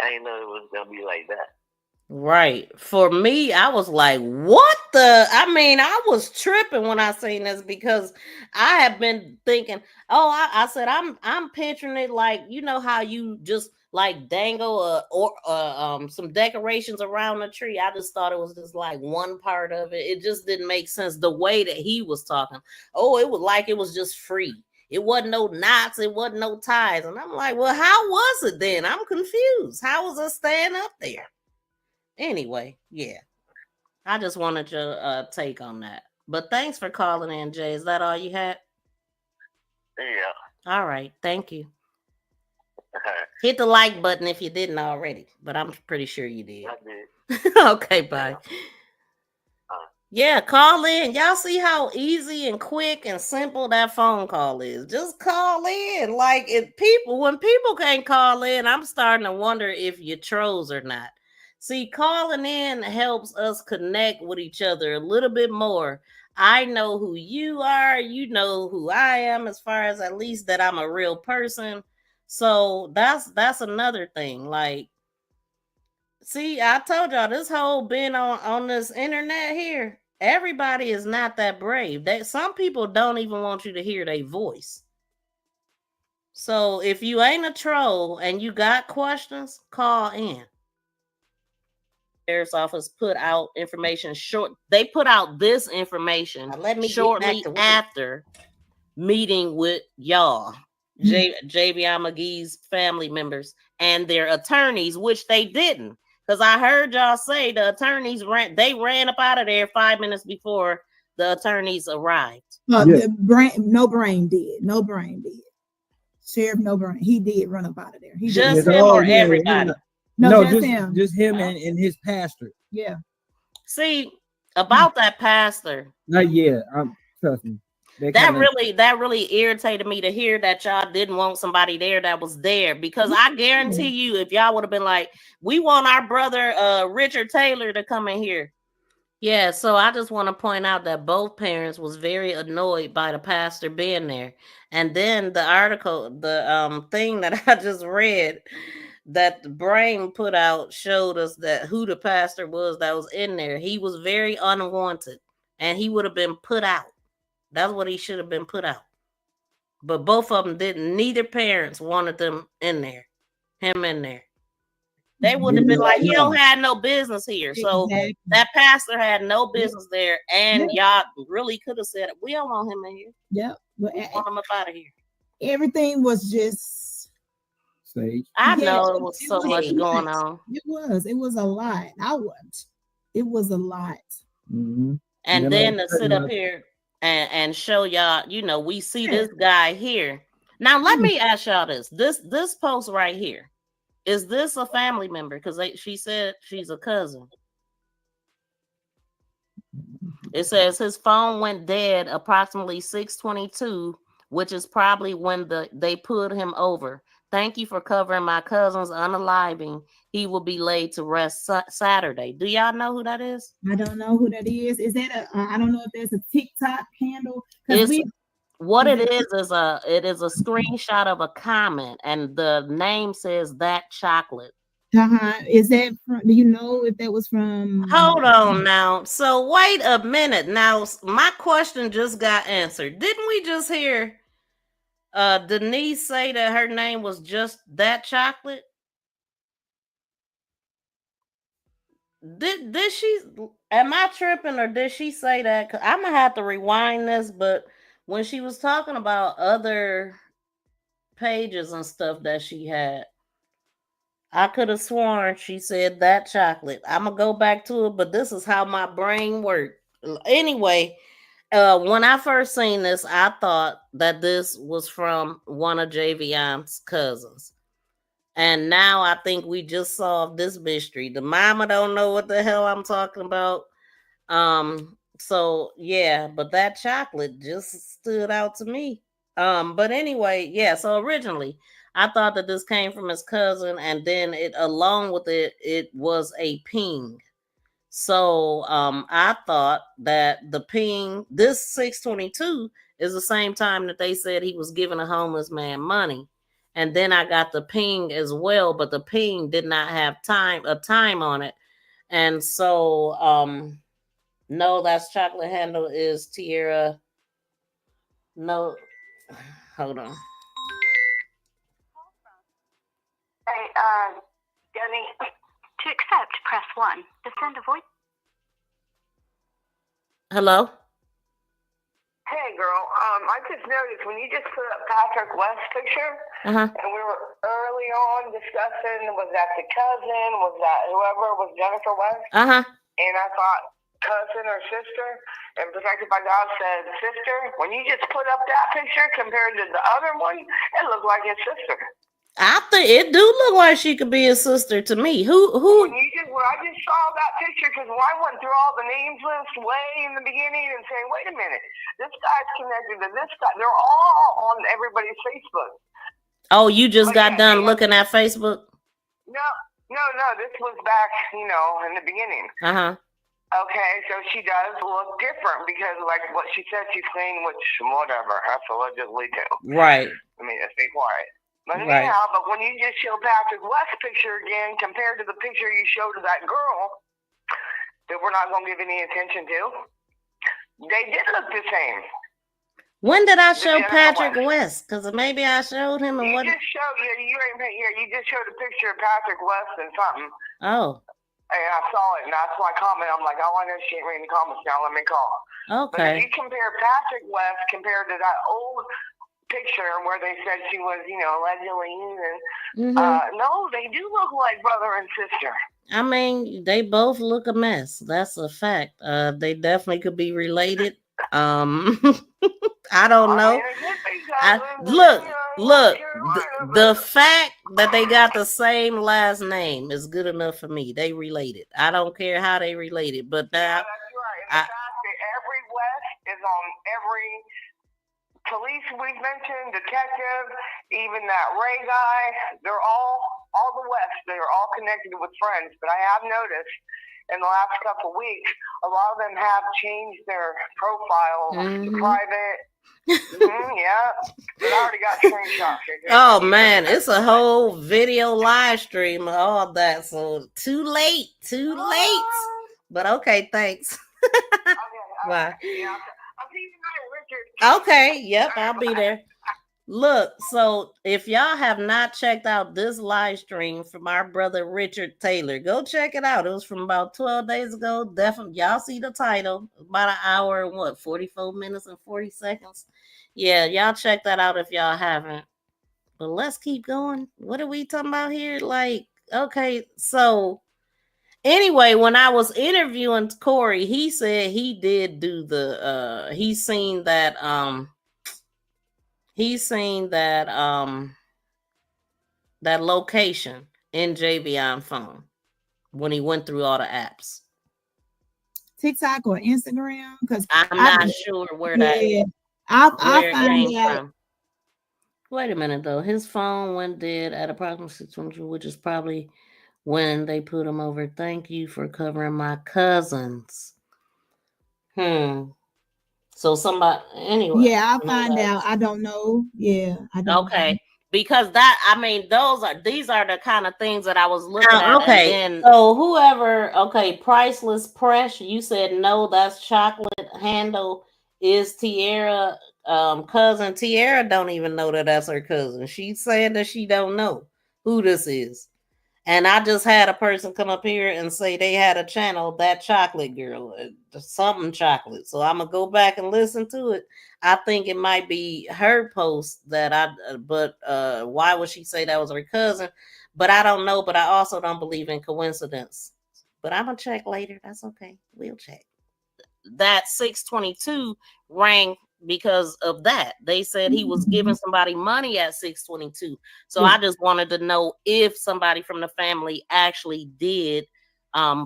ain't know it was gonna be like that. Right. For me, I was like, what the? I mean, I was tripping when I seen this because I have been thinking, I said, I'm picturing it like, how you just like dangle some decorations around the tree. I just thought it was just like one part of it. It just didn't make sense the way that he was talking. Oh, it was like it was just free. It wasn't no knots, it wasn't no ties. And I'm like, well, how was it then? I'm confused. How was I staying up there? Anyway, yeah. I just wanted your take on that. But thanks for calling in, Jay. Is that all you had? Yeah. All right. Thank you. Hit the like button if you didn't already, but I'm pretty sure you did. I did. Okay, bye. Yeah, call in. Y'all see how easy and quick and simple that phone call is. Just call in. Like when people can't call in, I'm starting to wonder if you're trolls or not. See, calling in helps us connect with each other a little bit more. I know who you are, you know who I am, as far as at least that I'm a real person. So that's another thing. Like, see, I told y'all this whole being on this internet here. Everybody is not that brave. Some people don't even want you to hear their voice. So if you ain't a troll and you got questions, call in. Sheriff's office put out information They put out this information shortly after meeting with y'all, Javion Magee's family members and their attorneys, which they didn't. Because I heard y'all say the attorneys ran up out of there 5 minutes before the attorneys arrived. No brain did. Sheriff No Brain. He did run up out of there. Just him or everybody? No, just him. Just him and his pastor. Yeah. See, about that pastor. Trust me. That really irritated me to hear that y'all didn't want somebody there that was there, because I guarantee you, if y'all would have been like, we want our brother Richard Taylor to come in here. Yeah, so I just want to point out that both parents was very annoyed by the pastor being there. And then the article, the thing that I just read that the Brain put out showed us that who the pastor was that was in there. He was very unwanted and he would have been put out. That's what he should have been put out. But both of them didn't. Neither parents wanted them in there. Him in there. They would have been like, he don't have no business here. So that pastor had no business there. And y'all really could have said, we don't want him in here. Yeah. We want him up out of here. Everything was just stage. I know it was so much going on. It was a lot. It was a lot. Mm-hmm. And then to sit up here and show y'all, we see this guy here. Now let me ask y'all this post right here. Is this a family member? Because she said she's a cousin. It says his phone went dead approximately 6:22, which is probably when they pulled him over. Thank you for covering my cousin's unaliving. He will be laid to rest Saturday. Do y'all know who that is? I don't know who that is. Is that I don't know if there's a TikTok handle. What it is a screenshot of a comment, and the name says That Chocolate. Is that from, do you know if that was from? Hold on now. So wait a minute. Now my question just got answered. Didn't we just hear Denise say that her name was just That Chocolate? Did she? Am I tripping, or did she say that? I'm gonna have to rewind this, but when she was talking about other pages and stuff that she had, I could have sworn she said That Chocolate. I'm gonna go back to it, but this is how my brain worked. Anyway, when I first seen this, I thought that this was from one of Javion's cousins. And now I think we just solved this mystery. The mama don't know what the hell I'm talking about. So yeah, but That Chocolate just stood out to me. But anyway, yeah, so originally I thought that this came from his cousin, and then along with it was a ping. So I thought that the ping, this 622 is the same time that they said he was giving a homeless man money. And then I got the ping as well, but the ping did not have a time on it. And so no, that's chocolate handle is Tierra. No, hold on. Hey, Jenny. To accept, press 1. To send a voice. Hello? Hey, Hey, girl. I just noticed when you just put up Patrick West's picture, Uh-huh. and we were early on discussing, was that the cousin? Was that whoever was Jennifer West? Uh-huh. And I thought cousin or sister, and Protected by God said sister. When you just put up that picture compared to the other one, it looked like his sister. I think it do look like she could be a sister to me. Who? When I just saw that picture, because when I went through all the names list way in the beginning and saying, wait a minute, this guy's connected to this guy. They're all on everybody's Facebook. Oh, you just got done looking at Facebook? No. This was back, in the beginning. Uh-huh. Okay, so she does look different because, like what she said, she's clean, which whatever, that's allegedly too. Right. I mean, stay quiet. But Right. anyhow, but when you just show Patrick West's picture again compared to the picture you showed of that girl that we're not going to give any attention to, they did look the same. When did I show Patrick West? Because maybe I showed him and You what? just showed, you just showed a picture of Patrick West and something. Oh. And I saw it, and that's my comment. I'm like, oh, I know she ain't reading the comments now. Let me call. But if Okay. you compare Patrick West compared to that old picture where they said she was, allegedly using, no, they do look like brother and sister. I mean, they both look a mess. That's a fact. They definitely could be related. I don't know. Look, the fact that they got the same last name is good enough for me. They related. I don't care how they related, but now Every West is on every police we've mentioned, detective, even that Ray guy. They're all the West. They're all connected with friends. But I have noticed in the last couple of weeks, a lot of them have changed their profile to private. Yeah, but I already got screenshots. oh man, it's a whole video live stream of all that. So too late. But okay, thanks. Bye. Okay, yep, I'll be there. Look, so if y'all have not checked out this live stream from our brother Richard Taylor, go check it out. It was from about 12 days ago. Definitely, y'all see the title. About an hour and 44 minutes and 40 seconds. Yeah, y'all check that out if y'all haven't. But let's keep going. What are we talking about here? Like, okay, so anyway, when I was interviewing Corey, he said he did do the he's seen that that location in Javion phone when he went through all the apps. TikTok or Instagram? Because I'm not sure where that I'll where it find came out. from. Wait a minute though. His phone went dead at approximately 600, which is probably when they put him over. Thank you for covering my cousins. So somebody anyway. Yeah, I'll find out. I don't know. Yeah, I don't know. Because these are the kind of things that I was looking at. okay. And so whoever, Priceless Press, you said no, that's chocolate handle is Tiara cousin. Tiara don't even know that that's her cousin. She said that she don't know who this is. And I just had a person come up here and say they had a channel, That Chocolate Girl, something chocolate. So I'm gonna go back and listen to it. I think it might be her post that but why would she say that was her cousin? But I don't know. But I also don't believe in coincidence. But I'm gonna check later. That's okay. We'll check. That 622 rang because of that. They said he was giving somebody money at 622. So I just wanted to know if somebody from the family actually did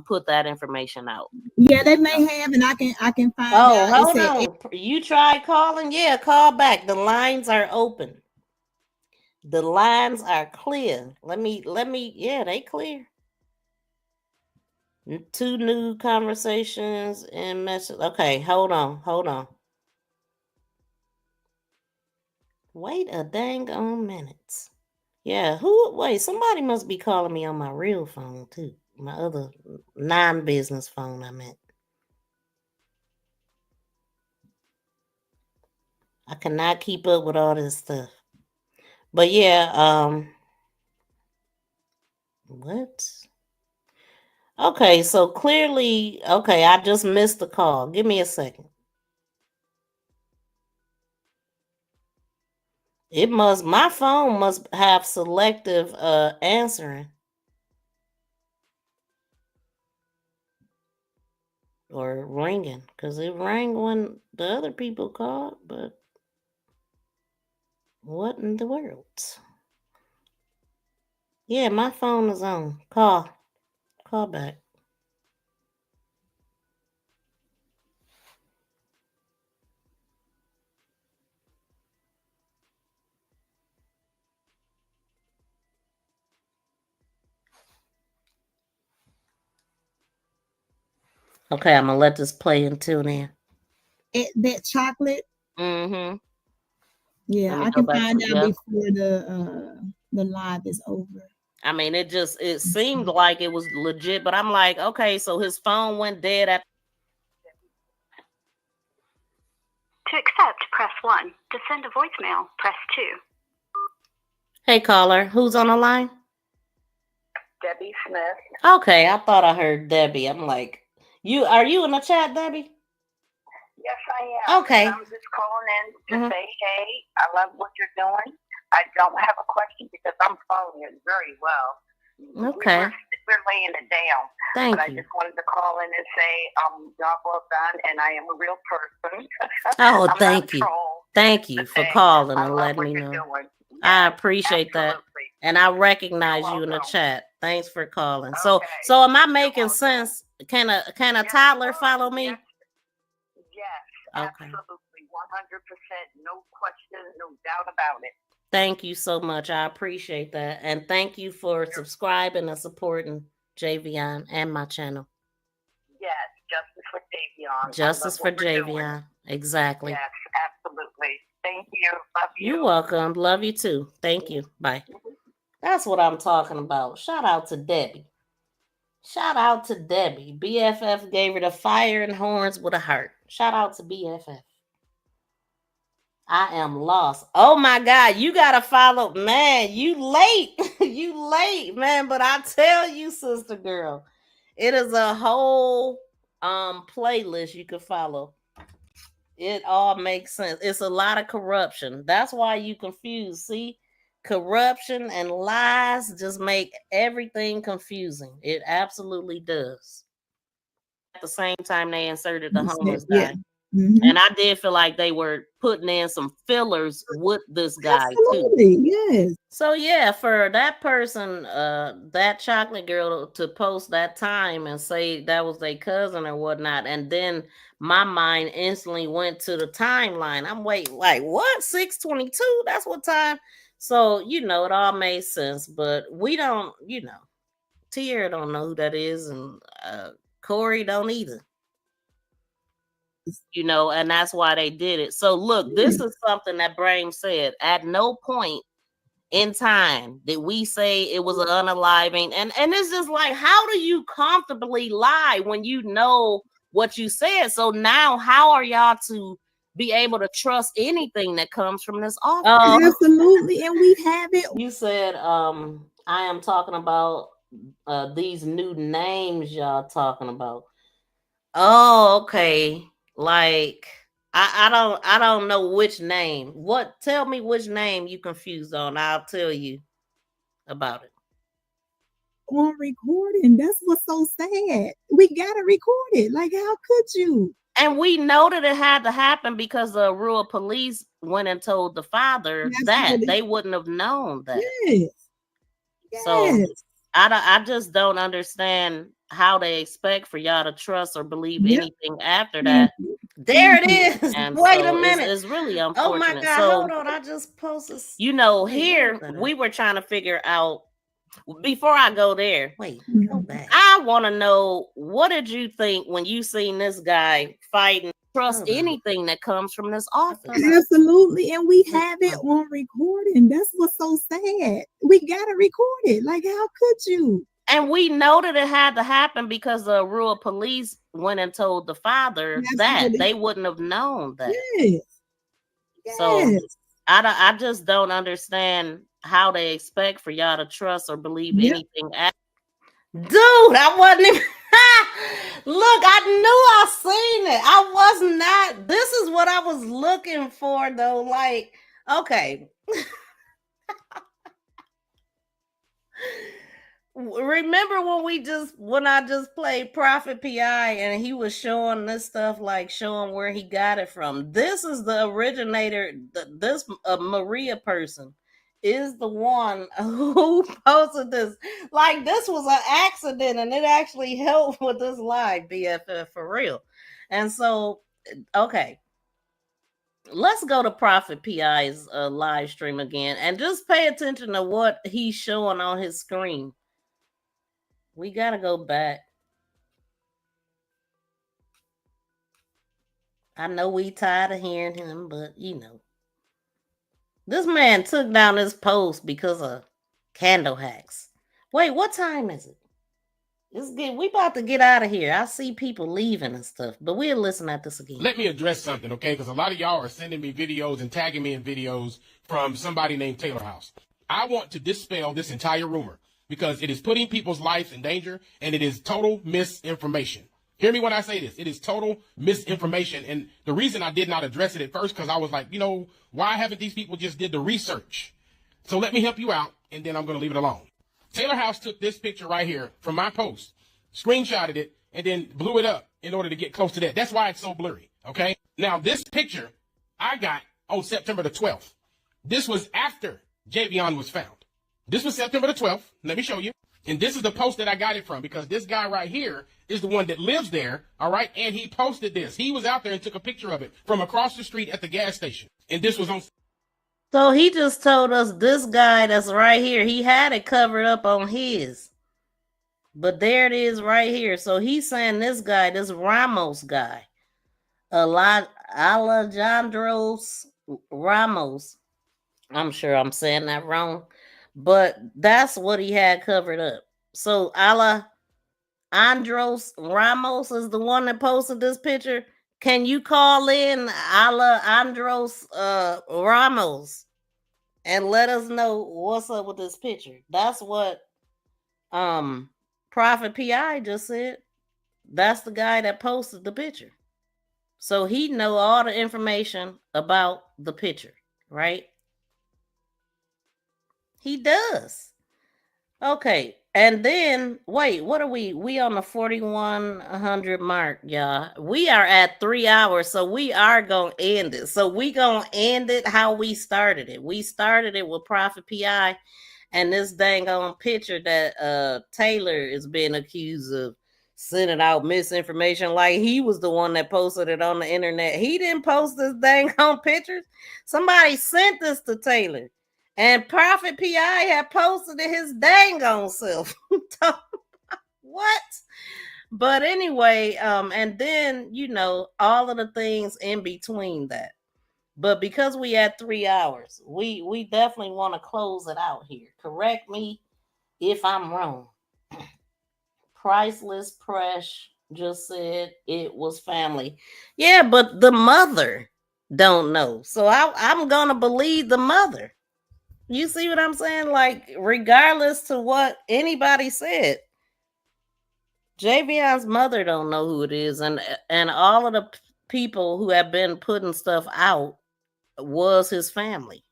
put that information out. Yeah, they may have, and I can find out. Oh, hold on. You tried calling? Yeah, call back. The lines are open. The lines are clear. Let me, yeah, they clear. 2 new conversations and message. Okay, hold on. Wait a dang on minute. Yeah, wait, somebody must be calling me on my real phone too. My other non-business phone, I meant. I cannot keep up with all this stuff. But yeah, what? Okay, so clearly, I just missed the call. Give me a second. My phone must have selective answering. Or ringing, because it rang when the other people called, but what in the world? Yeah, my phone is on. Call back. Okay, I'm gonna let this play until then. That chocolate. Mm-hmm. Yeah, I can find out before the live is over. I mean, it seemed like it was legit, but I'm like, okay, so his phone went dead at. To accept, press 1. To send a voicemail, press 2. Hey, caller, who's on the line? Debbie Smith. Okay, I thought I heard Debbie. I'm like, are you in the chat, Debbie? Yes, I am. Okay. And I'm just calling in to say, hey, I love what you're doing. I don't have a question because I'm following it very well. Okay. We're laying it down. Thank but you. I just wanted to call in and say, job well done, and I am a real person. Oh, thank you. Thank you for calling and letting me know. I appreciate that. And I recognize you in the chat. Thanks for calling. So am I making sense? Can a toddler follow me? Yes, absolutely. 100%. No question, no doubt about it. Thank you so much. I appreciate that. And thank you for subscribing and supporting Javion and my channel. Yes, justice for Javion. Justice for Javion. Exactly. Yes, absolutely. Thank you. Love you. You're welcome. Love you too. Thank you. Bye. That's what I'm talking about. Shout out to Debbie. Shout out to Debbie. BFF gave her the fire and horns with a heart. Shout out to BFF. I am lost. Oh my God, you gotta follow, man. You late, you late, man. But I tell you, sister girl, it is a whole playlist you can follow. It all makes sense. It's a lot of corruption. That's why you confused. See, corruption and lies just make everything confusing. It absolutely does. At the same time, they inserted the homeless guy. Mm-hmm. And I did feel like they were putting in some fillers with this guy Absolutely, too. yes. So yeah, for that person, that chocolate girl to post that time and say that was their cousin or whatnot, and then my mind instantly went to the timeline. I'm waiting, like what? 6:22? That's what time? So it all made sense, but we don't, Tierra don't know who that is, and Corey don't either. And that's why they did it. So look, this is something that Brame said. At no point in time did we say it was an unaliving. And it's just like, how do you comfortably lie when you know what you said? So now how are y'all to be able to trust anything that comes from this office? Absolutely. And we have it. You said, I am talking about these new names y'all talking about. Oh, okay. Like I don't know which name. Tell me which name you confused on. I'll tell you about it. On recording. That's what's so sad. We gotta record it. Like, how could you? And we know that it had to happen because the rural police went and told the father that they wouldn't have known that. Yes. So I just don't understand how they expect for y'all to trust or believe anything after that. There it is. And Wait a minute. It's really unfortunate. Oh my God, so, hold on. I just posted. Here we were trying to figure out. Before I go there, go back. I want to know, what did you think when you seen this guy fighting? Trust anything that comes from this office. Absolutely. And we have it on recording. That's what's so sad. We gotta record it. Like, how could you? And we know that it had to happen because the rural police went and told the father that they wouldn't have known that. Yes. So I just don't understand how they expect for y'all to trust or believe anything. Dude, I wasn't even. Look, I knew I seen it. I was not. This is what I was looking for, though. Like, okay, Remember when I just played Prophet PI and he was showing this stuff, like showing where he got it from. This is the originator. This Maria person is the one who posted this. Like, this was an accident and it actually helped with this live, BFF, for real. And so, okay, let's go to Prophet PI's live stream again and just pay attention to what he's showing on his screen. We gotta go back. I know we tired of hearing him, but you know. This man took down his post because of candle hacks. Wait, what time is it? It's good. We about to get out of here. I see people leaving and stuff, but we'll listen at this again. Let me address something, okay? Because a lot of y'all are sending me videos and tagging me in videos from somebody named Taylor House. I want to dispel this entire rumor because it is putting people's lives in danger and it is total misinformation. Hear me when I say this. It is total misinformation. And the reason I did not address it at first, because I was like, you know, why haven't these people just did the research? So let me help you out, and then I'm going to leave it alone. Taylor House took this picture right here from my post, screenshotted it, and then blew it up in order to get close to that. That's why it's so blurry, okay? Now, this picture I got on September the 12th. This was after Javion was found. This was September the 12th. Let me show you. And this is the post that I got it from, because this guy right here is the one that lives there, all right? And he posted this. He was out there and took a picture of it from across the street at the gas station. And this was on... So he just told us this guy that's right here, he had it covered up on his. But there it is right here. So he's saying this guy, this Ramos guy, Alejandros Ramos, I'm sure I'm saying that wrong, but that's what he had covered up. So Alejandros Ramos is the one that posted this picture. Can you call in Alejandros Ramos and let us know what's up with this picture? That's what Prophet PI just said. That's the guy that posted the picture. So he know all the information about the picture, right? He does. Okay. And then, wait, what are we? We on the 4,100 mark, y'all. We are at 3 hours, so we are going to end it. So we going to end it how we started it. We started it with Prophet PI and this dang on picture that Taylor is being accused of sending out misinformation, like he was the one that posted it on the internet. He didn't post this dang on pictures. Somebody sent this to Taylor. And Prophet PI had posted it his dang on self. What? But anyway, and then, you know, all of the things in between that. But because we had 3 hours, we definitely want to close it out here. Correct me if I'm wrong. Priceless Press just said it was family. Yeah, but the mother don't know. So I'm going to believe the mother. You see what I'm saying? Like, regardless to what anybody said, Javion's mother don't know who it is, and all of the people who have been putting stuff out was his family,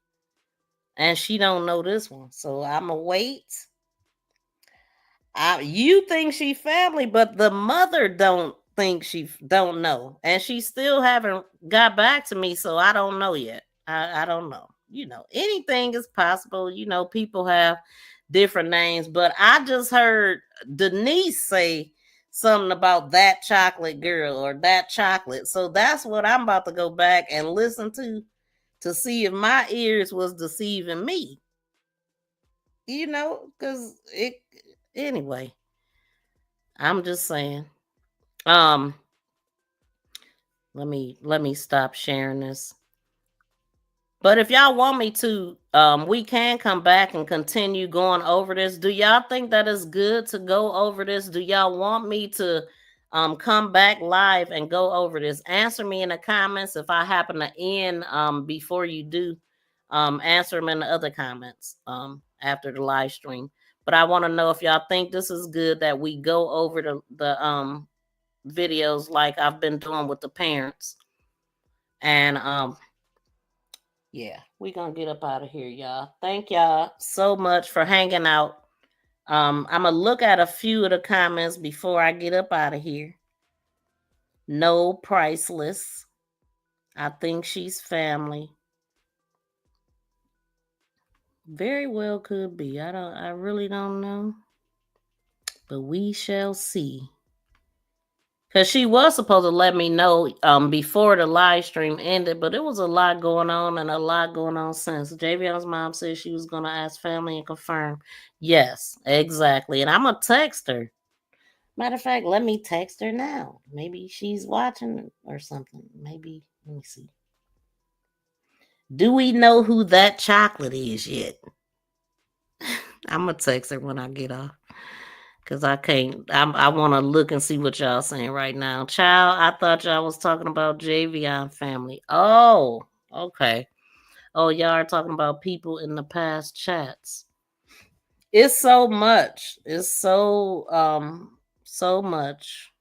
and she don't know this one. So I'ma wait. You think she family, but the mother don't think she don't know, and she still haven't got back to me. So I don't know yet. I don't know. You know, anything is possible. You know, people have different names, but I just heard Denise say something about that chocolate girl or that chocolate. So that's what I'm about to go back and listen to see if my ears was deceiving me. You know, because it anyway. I'm just saying. Let me stop sharing this. But if y'all want me to, we can come back and continue going over this. Do y'all think that is good to go over this? Do y'all want me to come back live and go over this? Answer me in the comments if I happen to end before you do. Answer them in the other comments after the live stream. But I want to know if y'all think this is good that we go over the videos like I've been doing with the parents. And Yeah, we're gonna get up out of here, y'all. Thank y'all so much for hanging out. I'm gonna look at a few of the comments before I get up out of here. No, priceless. I think she's family. Very well could be. I really don't know. But we shall see. Because she was supposed to let me know before the live stream ended, but it was a lot going on and a lot going on since. Javion's mom said she was going to ask family and confirm. Yes, exactly. And I'm going to text her. Matter of fact, let me text her now. Maybe she's watching or something. Maybe, let me see. Do we know who that chocolate is yet? I'm going to text her when I get off. Because I can't, I want to look and see what y'all saying right now. Child, I thought y'all was talking about Javion family. Oh, okay. Oh, y'all are talking about people in the past chats. It's so much. It's so much.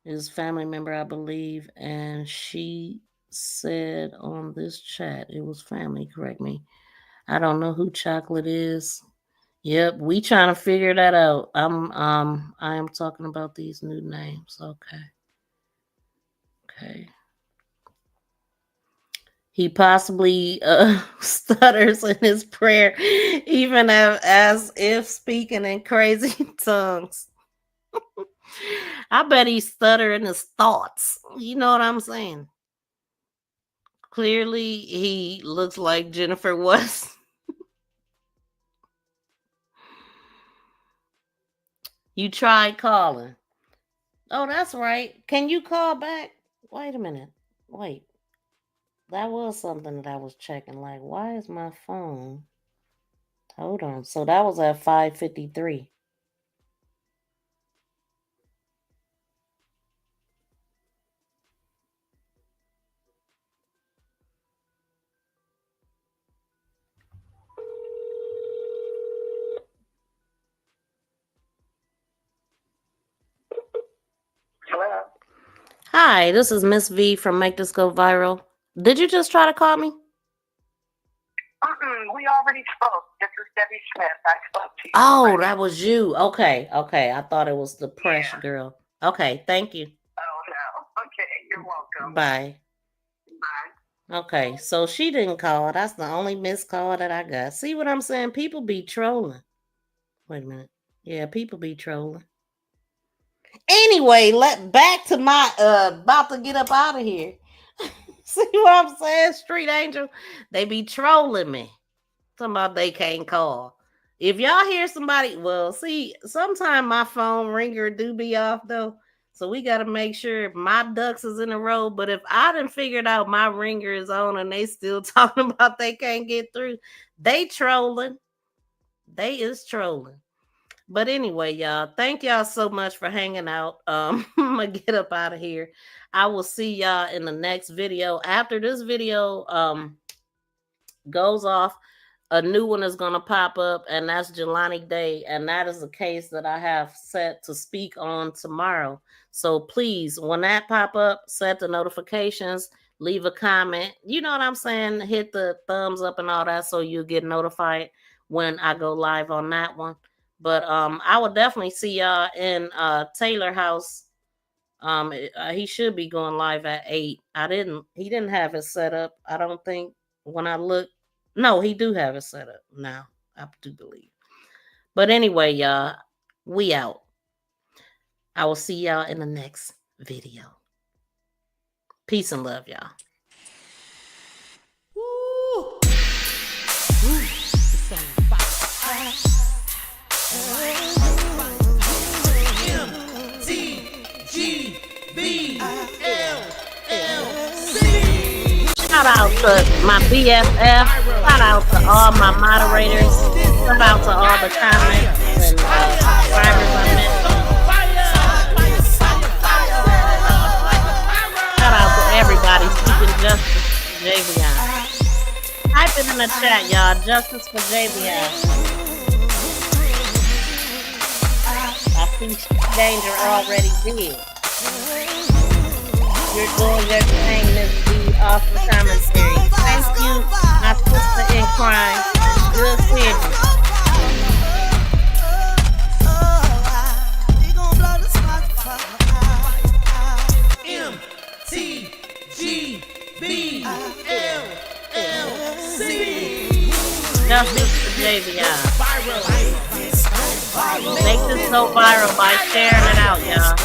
His family member, I believe, and she said on this chat, it was family, correct me. I don't know who chocolate is. Yep, we trying to figure that out. I am talking about these new names. Okay. He possibly stutters in his prayer, even as if speaking in crazy tongues. I bet he stutter in his thoughts. You know what I'm saying? Clearly, he looks like Jennifer West. You tried calling. Oh, that's right. Can you call back? Wait a minute. Wait. That was something that I was checking. Like, why is my phone? Hold on. So that was at 5:53. Hello. Hi, this is Miss V from Make This Go Viral. Did you just try to call me? We already spoke. This is Debbie Smith. I spoke to you. Oh, that was you. Okay. I thought it was the press girl. Okay, thank you. Oh, no. Okay, you're welcome. Bye. Bye. Okay, so she didn't call. That's the only missed call that I got. See what I'm saying? People be trolling. Wait a minute. Yeah, people be trolling. Anyway, back to my about to get up out of here. See what I'm saying, Street Angel? They be trolling me. Talking about they can't call. If y'all hear somebody, well, see, sometimes my phone ringer do be off though. So we got to make sure my ducks is in a row. But if I done figured out my ringer is on and they still talking about they can't get through, they trolling. They is trolling. But anyway, y'all, thank y'all so much for hanging out. I'm gonna get up out of here. I will see y'all in the next video. After this video goes off, a new one is gonna pop up, and that's Jelani Day, and that is a case that I have set to speak on tomorrow. So please, when that pop up, set the notifications, leave a comment. You know what I'm saying? Hit the thumbs up and all that, so you'll get notified when I go live on that one. But I will definitely see y'all in Taylor House. He should be going live at 8. He didn't have it set up. I don't think when I look. No, he do have it set up now. I do believe. But anyway, y'all, we out. I will see y'all in the next video. Peace and love, y'all. Woo. Woo. Shout out to my BFF. Shout out to all my moderators. Shout out to all the comments and subscribers I met. Shout out to everybody speaking justice for Javion. Type it in the chat, y'all. Justice for Javion. I see Danger already did. You're doing your thing, Miss B. the awesome commentary. Thank you, my sister in crime. Good seeing you. Justice for Javion. Make this so viral by sharing it out, y'all.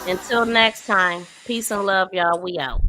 Until next time, peace and love, y'all. We out.